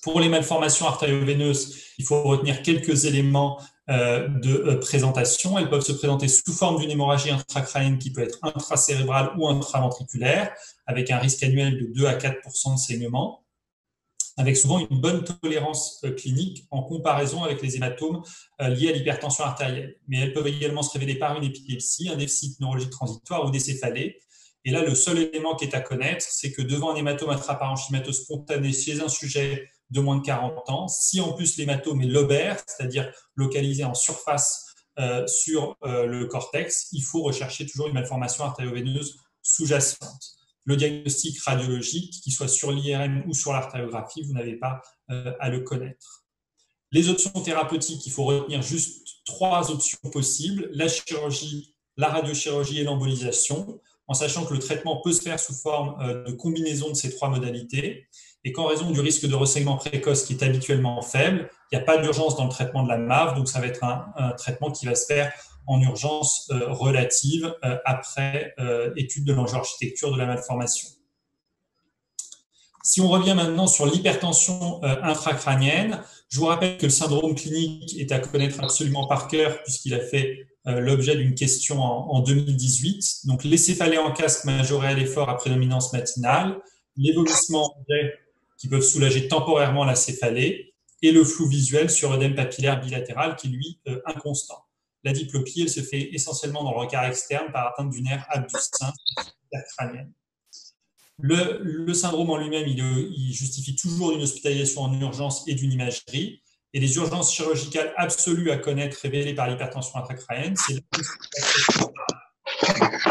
Pour les malformations artério-veineuses, il faut retenir quelques éléments de présentation. Elles peuvent se présenter sous forme d'une hémorragie intracrânienne qui peut être intracérébrale ou intraventriculaire, avec un risque annuel de 2 à 4% de saignement, avec souvent une bonne tolérance clinique en comparaison avec les hématomes liés à l'hypertension artérielle. Mais elles peuvent également se révéler par une épilepsie, un déficit neurologique transitoire ou des céphalées. Et là, le seul élément qui est à connaître, c'est que devant un hématome intraparenchymateux spontané chez un sujet de moins de 40 ans, si en plus l'hématome est lobaire, c'est-à-dire localisé en surface sur le cortex, il faut rechercher toujours une malformation artério-veineuse sous-jacente. Le diagnostic radiologique, qu'il soit sur l'IRM ou sur l'artériographie, vous n'avez pas à le connaître. Les options thérapeutiques, il faut retenir juste 3 options possibles, la chirurgie, la radiochirurgie et l'embolisation, en sachant que le traitement peut se faire sous forme de combinaison de ces 3 modalités, et qu'en raison du risque de ressaignement précoce qui est habituellement faible, il n'y a pas d'urgence dans le traitement de la MAV, donc ça va être un traitement qui va se faire en urgence relative après étude de l'angio-architecture de la malformation. Si on revient maintenant sur l'hypertension intracrânienne, je vous rappelle que le syndrome clinique est à connaître absolument par cœur puisqu'il a fait l'objet d'une question en 2018. Donc, les céphalées en casque majorées à l'effort à prédominance matinale, les vomissements qui peuvent soulager temporairement la céphalée et le flou visuel sur œdème papillaire bilatéral qui est, lui, inconstant. La diplopie, elle se fait essentiellement dans le regard externe par atteinte du nerf abducens intercrânienne. Le syndrome en lui-même, il justifie toujours une hospitalisation en urgence et d'une imagerie. Et les urgences chirurgicales absolues à connaître révélées par l'hypertension intracrânienne, c'est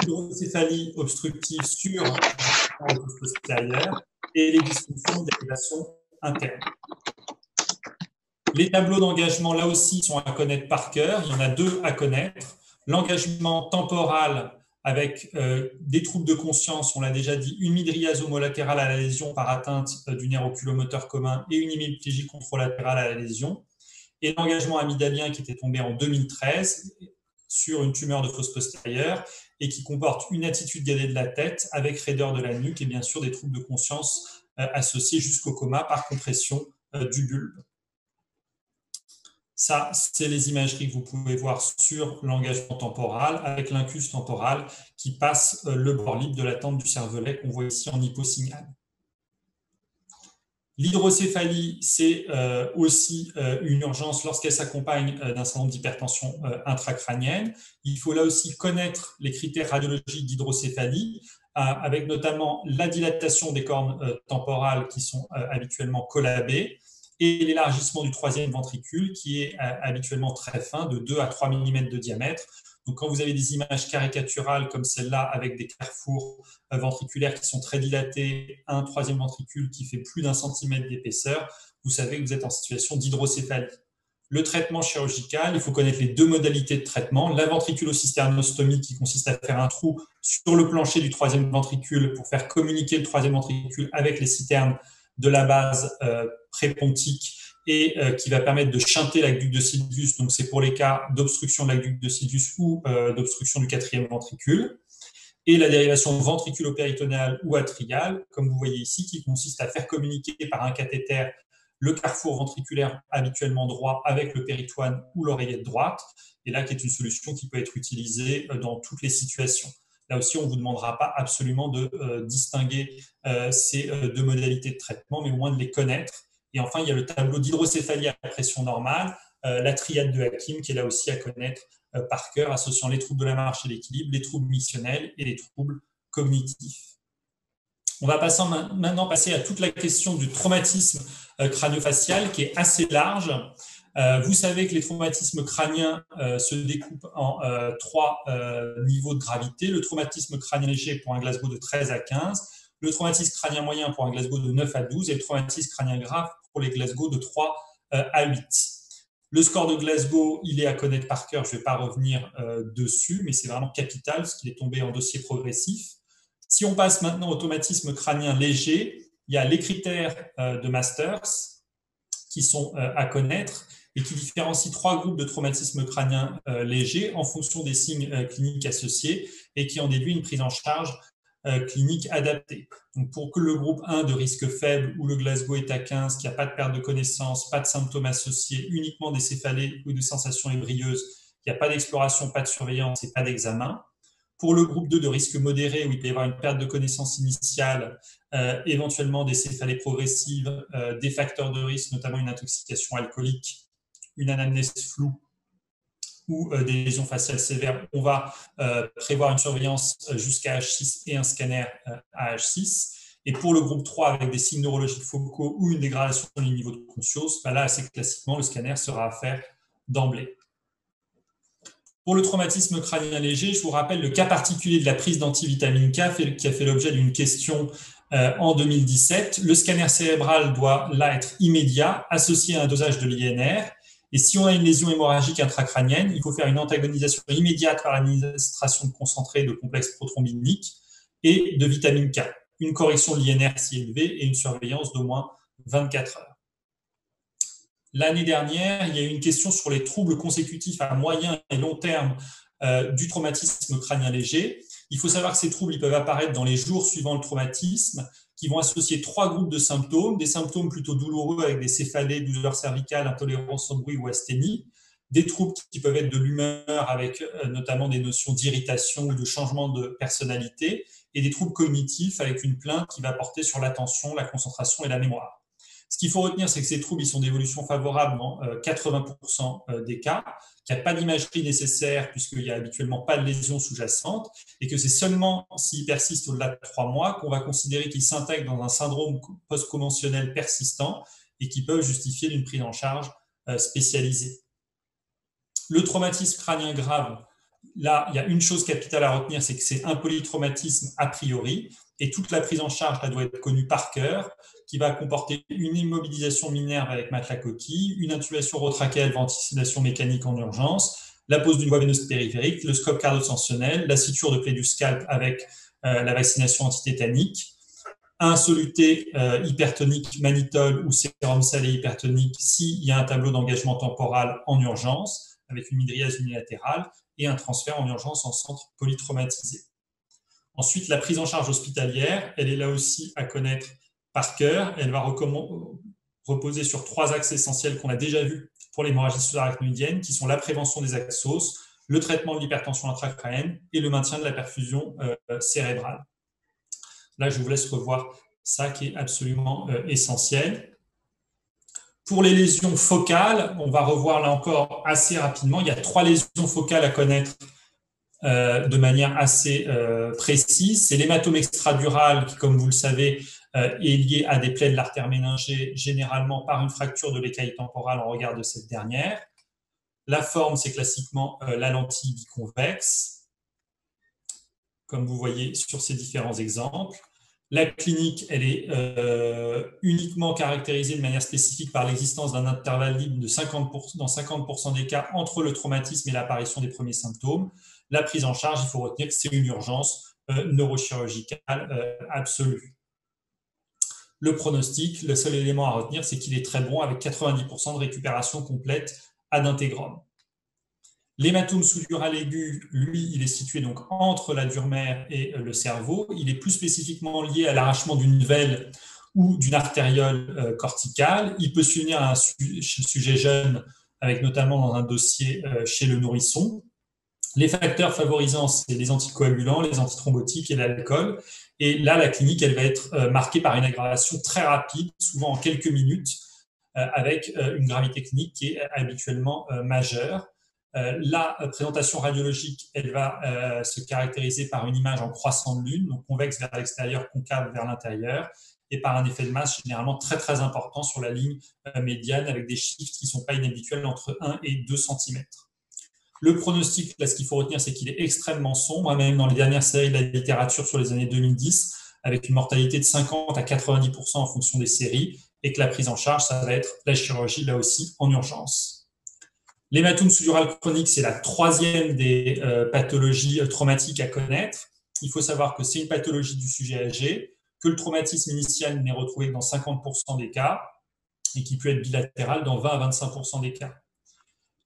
l'hydrocéphalie obstructive sur le postérieur et les dysfonctions d'élévation interne. Les tableaux d'engagement, là aussi, sont à connaître par cœur. Il y en a 2 à connaître. L'engagement temporal avec des troubles de conscience, on l'a déjà dit, une mydriase homolatérale à la lésion par atteinte du nerf oculomoteur commun et une hémiplégie contralatérale à la lésion, et l'engagement amygdalien qui était tombé en 2013 sur une tumeur de fosse postérieure et qui comporte une attitude gadée de la tête avec raideur de la nuque et bien sûr des troubles de conscience associés jusqu'au coma par compression du bulbe. Ça, c'est les imageries que vous pouvez voir sur l'engagement temporal avec l'incus temporal qui passe le bord libre de la tente du cervelet qu'on voit ici en hyposignal. L'hydrocéphalie, c'est aussi une urgence lorsqu'elle s'accompagne d'un certain nombre d'hypertensions intracrâniennes. Il faut là aussi connaître les critères radiologiques d'hydrocéphalie, avec notamment la dilatation des cornes temporales qui sont habituellement collabées et l'élargissement du troisième ventricule qui est habituellement très fin, de 2 à 3 mm de diamètre. Donc, quand vous avez des images caricaturales comme celle-là avec des carrefours ventriculaires qui sont très dilatés, un troisième ventricule qui fait plus d'1 centimètre d'épaisseur, vous savez que vous êtes en situation d'hydrocéphalie. Le traitement chirurgical, il faut connaître les deux modalités de traitement. La ventriculocysternostomie qui consiste à faire un trou sur le plancher du troisième ventricule pour faire communiquer le troisième ventricule avec les citernes de la base prépontique et qui va permettre de shunter l'aqueduc de Sylvius. Donc, c'est pour les cas d'obstruction de l'aqueduc de Sylvius ou d'obstruction du quatrième ventricule. Et la dérivation ventriculo-péritonéale ou atriale, comme vous voyez ici, qui consiste à faire communiquer par un cathéter le carrefour ventriculaire habituellement droit avec le péritoine ou l'oreillette droite. Et là, qui est une solution qui peut être utilisée dans toutes les situations. Là aussi, on ne vous demandera pas absolument de distinguer ces deux modalités de traitement, mais au moins de les connaître. Et enfin, il y a le tableau d'hydrocéphalie à pression normale, la triade de Hakim, qui est là aussi à connaître par cœur, associant les troubles de la marche et l'équilibre, les troubles missionnels et les troubles cognitifs. On va maintenant passer à toute la question du traumatisme crânio-facial, qui est assez large. Vous savez que les traumatismes crâniens se découpent en 3 niveaux de gravité. Le traumatisme crânien léger pour un Glasgow de 13 à 15, le traumatisme crânien moyen pour un Glasgow de 9 à 12 et le traumatisme crânien grave pour les Glasgow de 3 à 8. Le score de Glasgow, il est à connaître par cœur, je ne vais pas revenir dessus, mais c'est vraiment capital parce qu'il est tombé en dossier progressif. Si on passe maintenant au traumatisme crânien léger, il y a les critères de Masters qui sont à connaître et qui différencient 3 groupes de traumatisme crânien léger en fonction des signes cliniques associés et qui en déduit une prise en charge clinique adaptée. Donc pour que le groupe 1 de risque faible où le Glasgow est à 15, qu'il n'y a pas de perte de connaissance, pas de symptômes associés, uniquement des céphalées ou de sensations ébrieuses, il n'y a pas d'exploration, pas de surveillance et pas d'examen. Pour le groupe 2 de risque modéré, où il peut y avoir une perte de connaissance initiale, éventuellement des céphalées progressives, des facteurs de risque, notamment une intoxication alcoolique, une anamnèse floue ou des lésions faciales sévères, on va prévoir une surveillance jusqu'à H6 et un scanner à H6. Et pour le groupe 3, avec des signes neurologiques focaux ou une dégradation du niveau de conscience, là, assez classiquement, le scanner sera à faire d'emblée. Pour le traumatisme crânien léger, je vous rappelle le cas particulier de la prise d'antivitamine K qui a fait l'objet d'une question en 2017. Le scanner cérébral doit là être immédiat, associé à un dosage de l'INR. Et si on a une lésion hémorragique intracrânienne, il faut faire une antagonisation immédiate par l'administration de concentré de complexe prothrombinique et de vitamine K. Une correction de l'INR si élevée et une surveillance d'au moins 24 heures. L'année dernière, il y a eu une question sur les troubles consécutifs à moyen et long terme du traumatisme crânien léger. Il faut savoir que ces troubles ils peuvent apparaître dans les jours suivant le traumatisme, qui vont associer 3 groupes de symptômes, des symptômes plutôt douloureux avec des céphalées, douleurs cervicales, intolérance au bruit ou asthénie, des troubles qui peuvent être de l'humeur avec notamment des notions d'irritation ou de changement de personnalité, et des troubles cognitifs avec une plainte qui va porter sur l'attention, la concentration et la mémoire. Ce qu'il faut retenir, c'est que ces troubles ils sont d'évolution favorable dans 80% des cas, qu'il n'y a pas d'imagerie nécessaire puisqu'il n'y a habituellement pas de lésion sous-jacente et que c'est seulement s'ils persistent au-delà de 3 mois qu'on va considérer qu'ils s'intègrent dans un syndrome post-conventionnel persistant et qui peuvent justifier d'une prise en charge spécialisée. Le traumatisme crânien grave, là, il y a une chose capitale à retenir, c'est que c'est un polytraumatisme a priori et toute la prise en charge là, doit être connue par cœur, qui va comporter une immobilisation minerve avec matelas coquille, une intubation retrachéale, ventilation mécanique en urgence, la pose d'une voie veineuse périphérique, le scope cardio-tensionnel, la suture de plaie du scalp avec la vaccination antitétanique, un soluté hypertonique mannitol ou sérum salé hypertonique s'il y a un tableau d'engagement temporal en urgence avec une mydriase unilatérale et un transfert en urgence en centre polytraumatisé. Ensuite, la prise en charge hospitalière, elle est là aussi à connaître par cœur. Elle va reposer sur 3 axes essentiels qu'on a déjà vus pour l'hémorragie sous-arachnoïdienne, qui sont la prévention des axos, le traitement de l'hypertension intracrânienne et le maintien de la perfusion cérébrale. Là, je vous laisse revoir ça qui est absolument essentiel. Pour les lésions focales, on va revoir là encore assez rapidement. Il y a 3 lésions focales à connaître de manière assez précise. C'est l'hématome extradural qui, comme vous le savez, est lié à des plaies de l'artère méningée, généralement par une fracture de l'écaille temporale en regard de cette dernière. La forme, c'est classiquement la lentille biconvexe, comme vous voyez sur ces différents exemples. La clinique, elle est uniquement caractérisée de manière spécifique par l'existence d'un intervalle libre de 50%, dans 50% des cas entre le traumatisme et l'apparition des premiers symptômes. La prise en charge, il faut retenir que c'est une urgence neurochirurgicale absolue. Le pronostic, le seul élément à retenir, c'est qu'il est très bon avec 90% de récupération complète ad intégrum. L'hématome sous-dural aigu, lui, il est situé donc entre la dure mère et le cerveau. Il est plus spécifiquement lié à l'arrachement d'une vèle ou d'une artériole corticale. Il peut s'unir à un sujet jeune, avec notamment dans un dossier chez le nourrisson. Les facteurs favorisants, c'est les anticoagulants, les antithrombotiques et l'alcool. Et là, la clinique, elle va être marquée par une aggravation très rapide, souvent en quelques minutes, avec une gravité clinique qui est habituellement majeure. La présentation radiologique, elle va se caractériser par une image en croissant de lune, donc convexe vers l'extérieur, concave vers l'intérieur, et par un effet de masse généralement très très important sur la ligne médiane, avec des chiffres qui ne sont pas inhabituels entre 1 et 2 cm. Le pronostic, là, ce qu'il faut retenir, c'est qu'il est extrêmement sombre, même dans les dernières séries de la littérature sur les années 2010, avec une mortalité de 50 à 90% en fonction des séries, et que la prise en charge, ça va être la chirurgie, là aussi, en urgence. L'hématome sous-dural chronique, c'est la 3e des pathologies traumatiques à connaître. Il faut savoir que c'est une pathologie du sujet âgé, que le traumatisme initial n'est retrouvé que dans 50% des cas, et qui peut être bilatéral dans 20 à 25% des cas.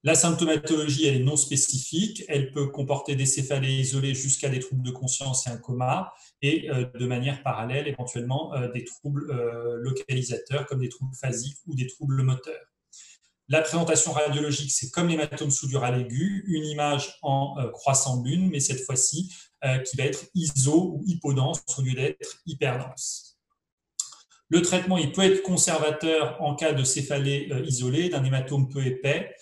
La symptomatologie, elle est non spécifique. Elle peut comporter des céphalées isolées jusqu'à des troubles de conscience et un coma, et de manière parallèle, éventuellement, des troubles localisateurs comme des troubles phasiques ou des troubles moteurs. La présentation radiologique, c'est comme l'hématome sous-dural aigu, une image en croissant de lune, mais cette fois-ci, qui va être iso ou hypodense au lieu d'être hyperdense. Le traitement, il peut être conservateur en cas de céphalée isolée, d'un hématome peu épais,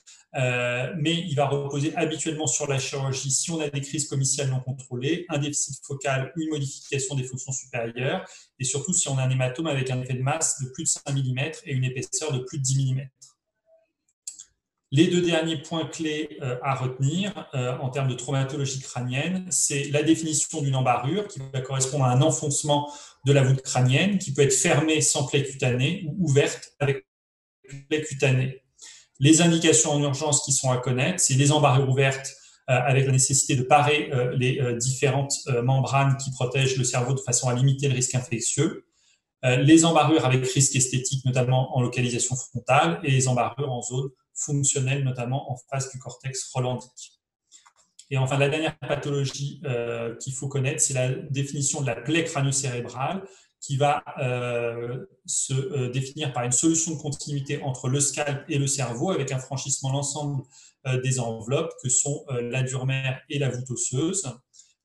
mais il va reposer habituellement sur la chirurgie si on a des crises comiciales non contrôlées, un déficit focal, une modification des fonctions supérieures, et surtout si on a un hématome avec un effet de masse de plus de 5 mm et une épaisseur de plus de 10 mm. Les 2 derniers points clés à retenir en termes de traumatologie crânienne, c'est la définition d'une embarrure qui va correspondre à un enfoncement de la voûte crânienne qui peut être fermée sans plaie cutanée ou ouverte avec plaie cutanée. Les indications en urgence qui sont à connaître, c'est les embarrures ouvertes avec la nécessité de parer les différentes membranes qui protègent le cerveau de façon à limiter le risque infectieux, les embarrures avec risque esthétique, notamment en localisation frontale, et les embarrures en zone fonctionnelle, notamment en face du cortex rolandique. Et enfin, la dernière pathologie qu'il faut connaître, c'est la définition de la plaie crânio-cérébrale qui va se définir par une solution de continuité entre le scalp et le cerveau avec un franchissement de l'ensemble des enveloppes que sont la dure mère et la voûte osseuse.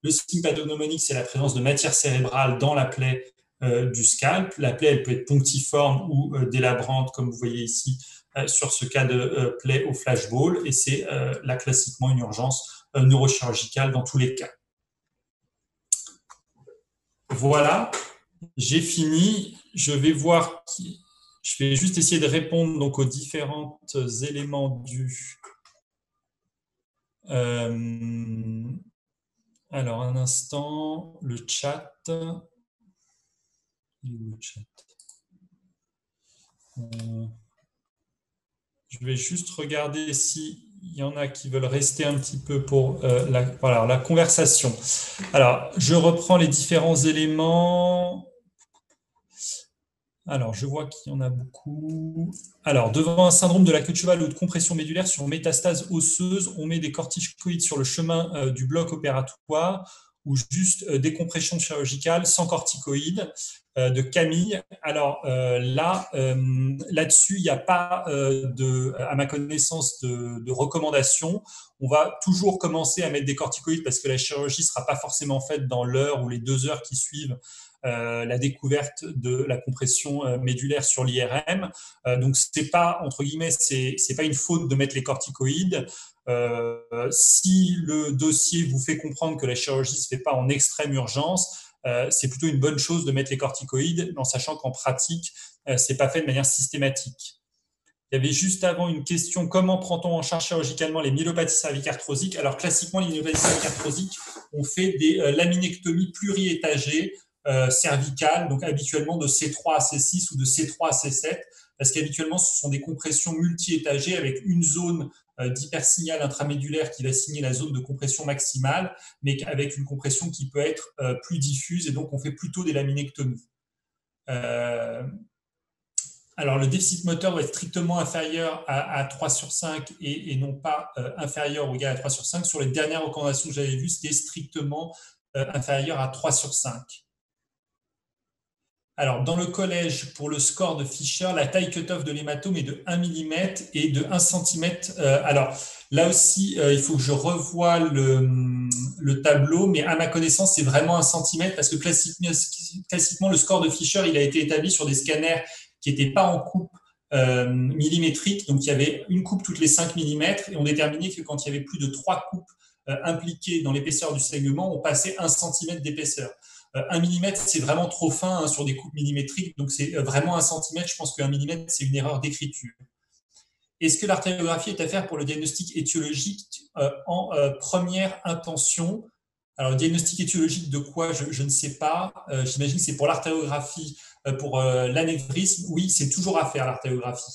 Le signe pathognomonique, c'est la présence de matière cérébrale dans la plaie du scalp. La plaie, elle peut être punctiforme ou délabrante, comme vous voyez ici, sur ce cas de plaie au flashball, et c'est là classiquement une urgence neurochirurgicale dans tous les cas. Voilà, j'ai fini. Je vais juste essayer de répondre donc aux différents éléments du. Alors, un instant, le chat. Je vais juste regarder si il y en a qui veulent rester un petit peu pour voilà, la conversation. Alors, je reprends les différents éléments. Alors, je vois qu'il y en a beaucoup. Alors, devant un syndrome de la queue de cheval ou de compression médulaire sur métastase osseuse, on met des corticoïdes sur le chemin du bloc opératoire ou juste décompression chirurgicale sans corticoïdes de Camille. Alors là-dessus, il n'y a pas à ma connaissance, de recommandation. On va toujours commencer à mettre des corticoïdes parce que la chirurgie ne sera pas forcément faite dans l'heure ou les 2 heures qui suivent la découverte de la compression médulaire sur l'IRM. Donc c'est pas, entre guillemets, c'est pas une faute de mettre les corticoïdes. Si le dossier vous fait comprendre que la chirurgie se fait pas en extrême urgence, c'est plutôt une bonne chose de mettre les corticoïdes, en sachant qu'en pratique, c'est pas fait de manière systématique. Il y avait juste avant une question, comment prend-on en charge chirurgicalement les myélopathies cervicarthrosiques? Alors classiquement, les myélopathies cervicarthrosiques, on fait des laminectomies pluriétagées cervicales, donc habituellement de C3 à C6 ou de C3 à C7, parce qu'habituellement, ce sont des compressions multi-étagées avec une zone d'hypersignal intramédulaire qui va signer la zone de compression maximale, mais avec une compression qui peut être plus diffuse, et donc on fait plutôt des laminectomies. Alors, le déficit moteur doit être strictement inférieur à 3 sur 5 et non pas inférieur ou égal à 3 sur 5. Sur les dernières recommandations que j'avais vues, c'était strictement inférieur à 3 sur 5. Alors, dans le collège, pour le score de Fischer, la taille cutoff de l'hématome est de 1 mm et de 1 cm. Alors, là aussi, il faut que je revoie le tableau, mais à ma connaissance, c'est vraiment 1 cm parce que classiquement, le score de Fischer, il a été établi sur des scanners qui n'étaient pas en coupe millimétrique. Donc, il y avait une coupe toutes les 5 mm et on déterminait que quand il y avait plus de 3 coupes impliquées dans l'épaisseur du saignement, on passait 1 cm d'épaisseur. 1 mm, c'est vraiment trop fin sur des coupes millimétriques, donc c'est vraiment 1 cm. Je pense qu'1 mm, c'est une erreur d'écriture. Est-ce que l'artériographie est à faire pour le diagnostic étiologique en première intention? Alors, le diagnostic étiologique de quoi, je ne sais pas. J'imagine que c'est pour l'artériographie, pour l'anévrisme. Oui, c'est toujours à faire, l'artériographie.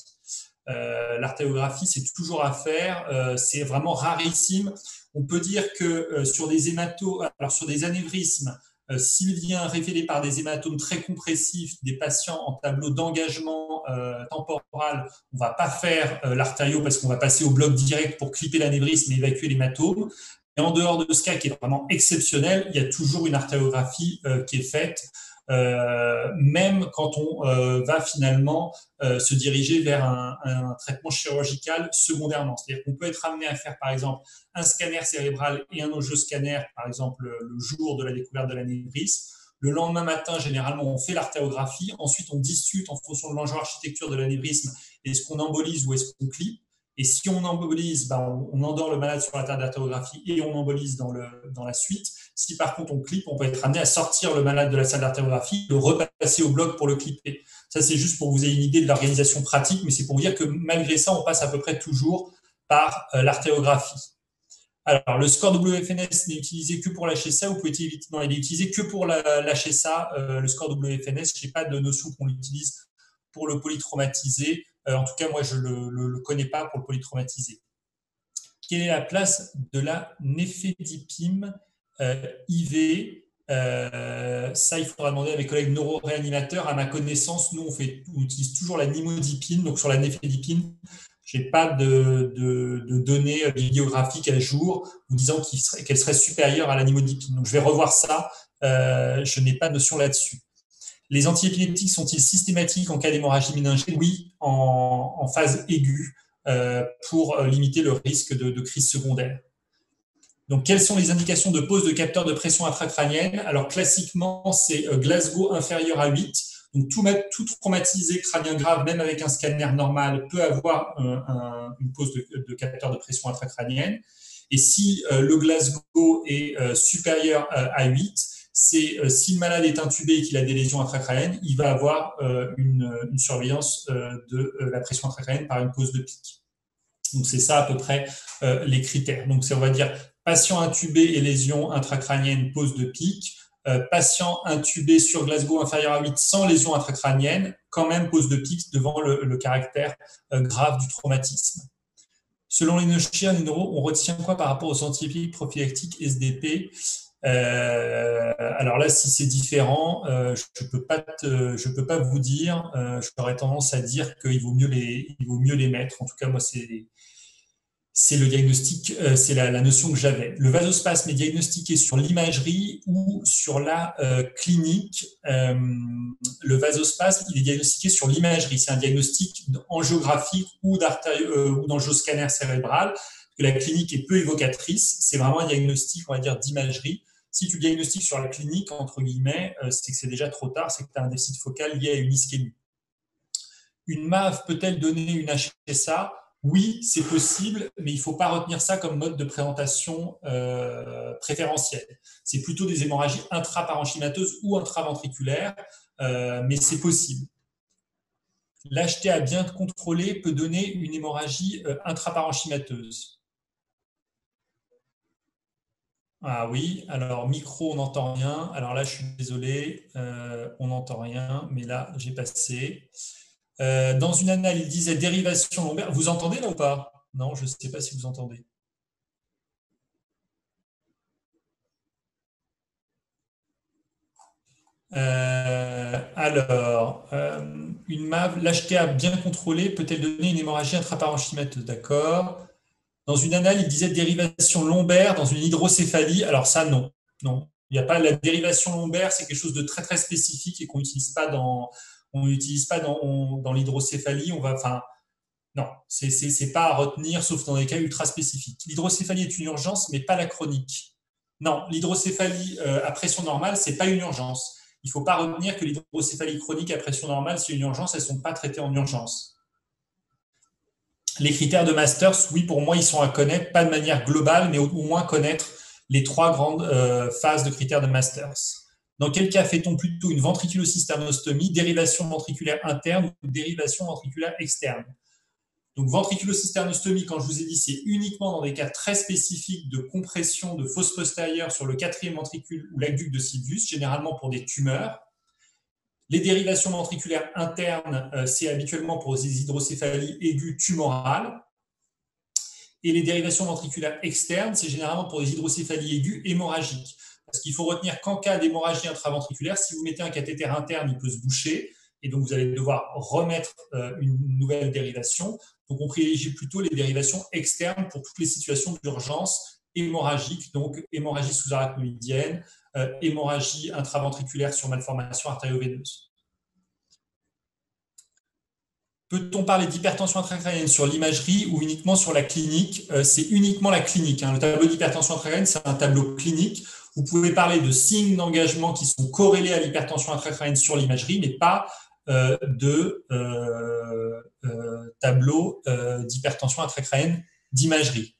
L'artériographie, c'est toujours à faire. C'est vraiment rarissime. On peut dire que sur des hématomes, alors sur des anévrismes, s'il vient révélé par des hématomes très compressifs, des patients en tableau d'engagement temporal, on ne va pas faire l'artério parce qu'on va passer au bloc direct pour clipper l'anévrisme et évacuer l'hématome. Et en dehors de ce cas qui est vraiment exceptionnel, il y a toujours une artériographie qui est faite, même quand on va finalement se diriger vers un traitement chirurgical secondairement. C'est-à-dire qu'on peut être amené à faire, par exemple, un scanner cérébral et un angioscanner, par exemple, le jour de la découverte de l'anévrisme. Le lendemain matin, généralement, on fait l'artériographie. Ensuite, on discute en fonction de l'angio-architecture de l'anévrisme. Est-ce qu'on embolise ou est-ce qu'on clip? Et si on embolise, on endort le malade sur la table d'artériographie et on embolise dans la suite. Si par contre on clip, on peut être amené à sortir le malade de la salle d'artériographie, le repasser au bloc pour le clipper. Ça, c'est juste pour que vous ayez une idée de l'organisation pratique, mais c'est pour vous dire que malgré ça, on passe à peu près toujours par l'artériographie. Alors, le score WFNS n'est utilisé que pour l'HSA, vous pouvez éviter, non, il est utilisé que pour l'HSA, le score WFNS. Je n'ai pas de notion qu'on l'utilise pour le polytraumatisé. En tout cas, moi, je ne le connais pas pour le polytraumatisé. Quelle est la place de la néphedipine IV? Ça, il faudra demander à mes collègues neuroréanimateurs. À ma connaissance, nous, on utilise toujours la nimodipine. Donc, sur la néphedipine, je n'ai pas de données bibliographiques à jour vous disant qu'elle serait supérieure à la nimodipine. Donc, je vais revoir ça. Je n'ai pas de notion là-dessus. Les antiépileptiques sont-ils systématiques en cas d'hémorragie méningée? Oui, en phase aiguë, pour limiter le risque de crise secondaire. Donc, quelles sont les indications de pose de capteur de pression intracrânienne? Alors, classiquement, c'est Glasgow inférieur à 8. Donc, tout traumatisé crânien grave, même avec un scanner normal, peut avoir une pose de capteur de pression intracrânienne. Et si le Glasgow est supérieur à 8, c'est si le malade est intubé et qu'il a des lésions intracrâniennes, il va avoir une surveillance de la pression intracrânienne par une pose de pic. Donc, c'est ça à peu près les critères. Donc, c'est, on va dire, patient intubé et lésion intracrânienne, pose de pic. Patient intubé sur Glasgow inférieur à 8 sans lésion intracrânienne, quand même pose de pic devant le caractère grave du traumatisme. Selon les neuro, on retient quoi par rapport aux antiépileptiques prophylactiques SDP? Alors là, si c'est différent, je peux pas vous dire. J'aurais tendance à dire qu'il vaut mieux les mettre. En tout cas, moi, c'est le diagnostic, c'est la notion que j'avais. Le vasospasme est diagnostiqué sur l'imagerie ou sur la clinique. Le vasospasme, il est diagnostiqué sur l'imagerie. C'est un diagnostic angiographique ou d'angioscanner cérébral, que la clinique est peu évocatrice. C'est vraiment un diagnostic, on va dire, d'imagerie. Si tu diagnostiques sur la clinique, entre guillemets, c'est que c'est déjà trop tard, c'est que tu as un déficit focal lié à une ischémie. Une MAV peut-elle donner une HSA? Oui, c'est possible, mais il ne faut pas retenir ça comme mode de présentation préférentiel. C'est plutôt des hémorragies intraparenchymateuses ou intraventriculaires, mais c'est possible. L'HTA bien contrôlée peut donner une hémorragie intraparenchymateuse. Ah oui, alors micro, on n'entend rien. Alors là, je suis désolé, on n'entend rien, mais là, j'ai passé. Dans une annale, il disait dérivation lombaire. Vous entendez là ou pas? Non, je ne sais pas si vous entendez. Une MAV, l'HTA bien contrôlée peut-elle donner une hémorragie intraparenchymateuse? D'accord. Dans une annale, il disait dérivation lombaire dans une hydrocéphalie. Alors ça, non. Non. Il n'y a pas la dérivation lombaire, c'est quelque chose de très très spécifique et qu'on n'utilise pas dans l'hydrocéphalie. Non, c'est pas à retenir, sauf dans des cas ultra spécifiques. L'hydrocéphalie est une urgence, mais pas la chronique. Non, l'hydrocéphalie à pression normale, c'est pas une urgence. Il ne faut pas retenir que l'hydrocéphalie chronique à pression normale, c'est une urgence, elles ne sont pas traitées en urgence. Les critères de Masters, oui, pour moi, ils sont à connaître, pas de manière globale, mais au moins connaître les 3 grandes phases de critères de Masters. Dans quel cas fait-on plutôt une ventriculocysternoctomie, dérivation ventriculaire interne ou dérivation ventriculaire externe? Donc, ventriculocysternoctomie, quand je vous ai dit, c'est uniquement dans des cas très spécifiques de compression de fosse postérieure sur le 4e ventricule ou l'aqueduc de Sylvius, généralement pour des tumeurs. Les dérivations ventriculaires internes, c'est habituellement pour des hydrocéphalies aiguës tumorales. Et les dérivations ventriculaires externes, c'est généralement pour des hydrocéphalies aiguës hémorragiques. Parce qu'il faut retenir qu'en cas d'hémorragie intraventriculaire, si vous mettez un cathéter interne, il peut se boucher. Et donc, vous allez devoir remettre une nouvelle dérivation. Donc, on privilégie plutôt les dérivations externes pour toutes les situations d'urgence hémorragique, donc hémorragie sous-arachnoïdienne, hémorragie intraventriculaire sur malformation artério-veineuse. Peut-on parler d'hypertension intracrânienne sur l'imagerie ou uniquement sur la clinique? C'est uniquement la clinique. Le tableau d'hypertension intracrânienne, c'est un tableau clinique. Vous pouvez parler de signes d'engagement qui sont corrélés à l'hypertension intracrânienne sur l'imagerie, mais pas de tableau d'hypertension intracrânienne d'imagerie.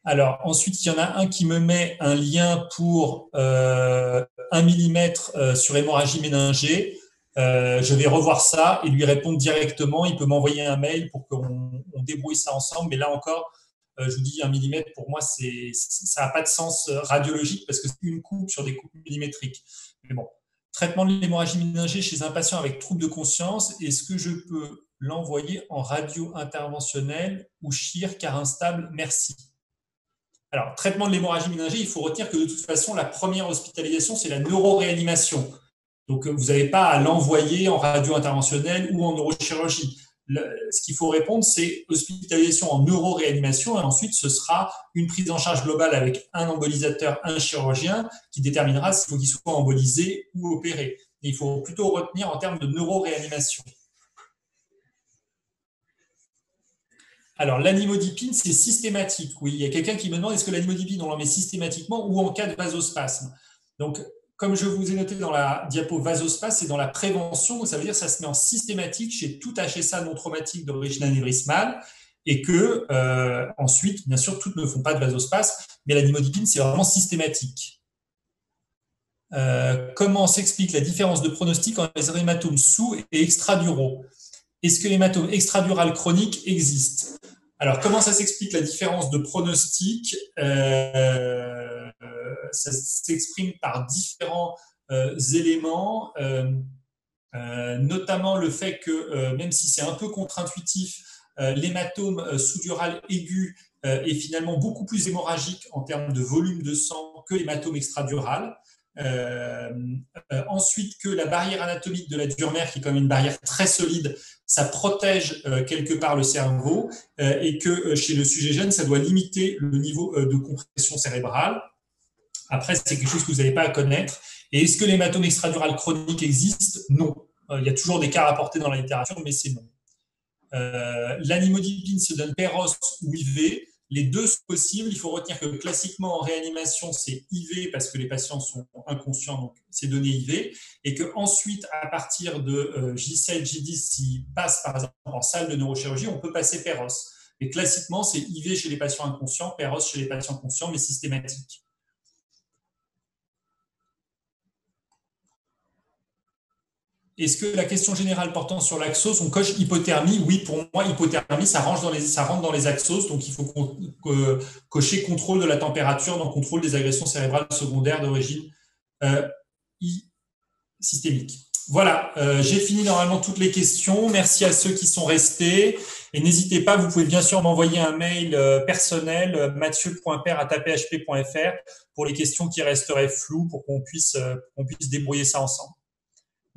Alors, ensuite, il y en a un qui me met un lien pour 1 mm sur hémorragie méningée. Je vais revoir ça et lui répondre directement. Il peut m'envoyer un mail pour qu'on débrouille ça ensemble. Mais là encore, je vous dis 1 mm, pour moi, ça n'a pas de sens radiologique parce que c'est une coupe sur des coupes millimétriques. Mais bon, traitement de l'hémorragie méningée chez un patient avec trouble de conscience, est-ce que je peux l'envoyer en radio interventionnelle ou chir car instable? Merci. Alors, traitement de l'hémorragie méningée, il faut retenir que de toute façon, la première hospitalisation, c'est la neuroréanimation. Donc, vous n'avez pas à l'envoyer en radio interventionnelle ou en neurochirurgie. Ce qu'il faut répondre, c'est hospitalisation en neuroréanimation et ensuite, ce sera une prise en charge globale avec un embolisateur, un chirurgien qui déterminera s'il faut qu'il soit embolisé ou opéré. Et il faut plutôt retenir en termes de neuroréanimation. Alors, l'animodipine, c'est systématique. Oui, il y a quelqu'un qui me demande est-ce que l'animodipine, on l'en met systématiquement ou en cas de vasospasme? Donc, comme je vous ai noté dans la diapo vasospasme, c'est dans la prévention. Donc ça veut dire que ça se met en systématique chez tout HSA non traumatique d'origine anévrismale et que ensuite, bien sûr, toutes ne font pas de vasospasme, mais l'animodipine, c'est vraiment systématique. Comment s'explique la différence de pronostic entre les hématomes sous et extraduraux? Est-ce que l'hématome extradural chronique existe? Alors, comment ça s'explique la différence de pronostic? Ça s'exprime par différents éléments, notamment le fait que, même si c'est un peu contre-intuitif, l'hématome sous-dural aigu est finalement beaucoup plus hémorragique en termes de volume de sang que l'hématome extradural. Ensuite, que la barrière anatomique de la dure-mère, qui est quand même une barrière très solide, ça protège quelque part le cerveau, et que chez le sujet jeune, ça doit limiter le niveau de compression cérébrale. Après, c'est quelque chose que vous n'avez pas à connaître. Et est-ce que l'hématome extradural chronique existe? Non. Il y a toujours des cas rapportés dans la littérature, mais c'est non. L'animodipine se donne Péros ou IV. Les deux sont possibles. Il faut retenir que classiquement en réanimation, c'est IV parce que les patients sont inconscients, donc c'est donné IV. Et qu'ensuite, à partir de J7, J10, s'ils passent par exemple en salle de neurochirurgie, on peut passer Péros. Mais classiquement, c'est IV chez les patients inconscients, Péros chez les patients conscients, mais systématique. Est-ce que la question générale portant sur l'axos, on coche hypothermie? Oui, pour moi, hypothermie, ça rentre dans les axos, donc il faut cocher contrôle de la température, donc contrôle des agressions cérébrales secondaires d'origine systémique. Voilà, j'ai fini normalement toutes les questions. Merci à ceux qui sont restés. Et n'hésitez pas, vous pouvez bien sûr m'envoyer un mail personnel, mathieu.père@aphp.fr, pour les questions qui resteraient floues, pour qu'on puisse débrouiller ça ensemble.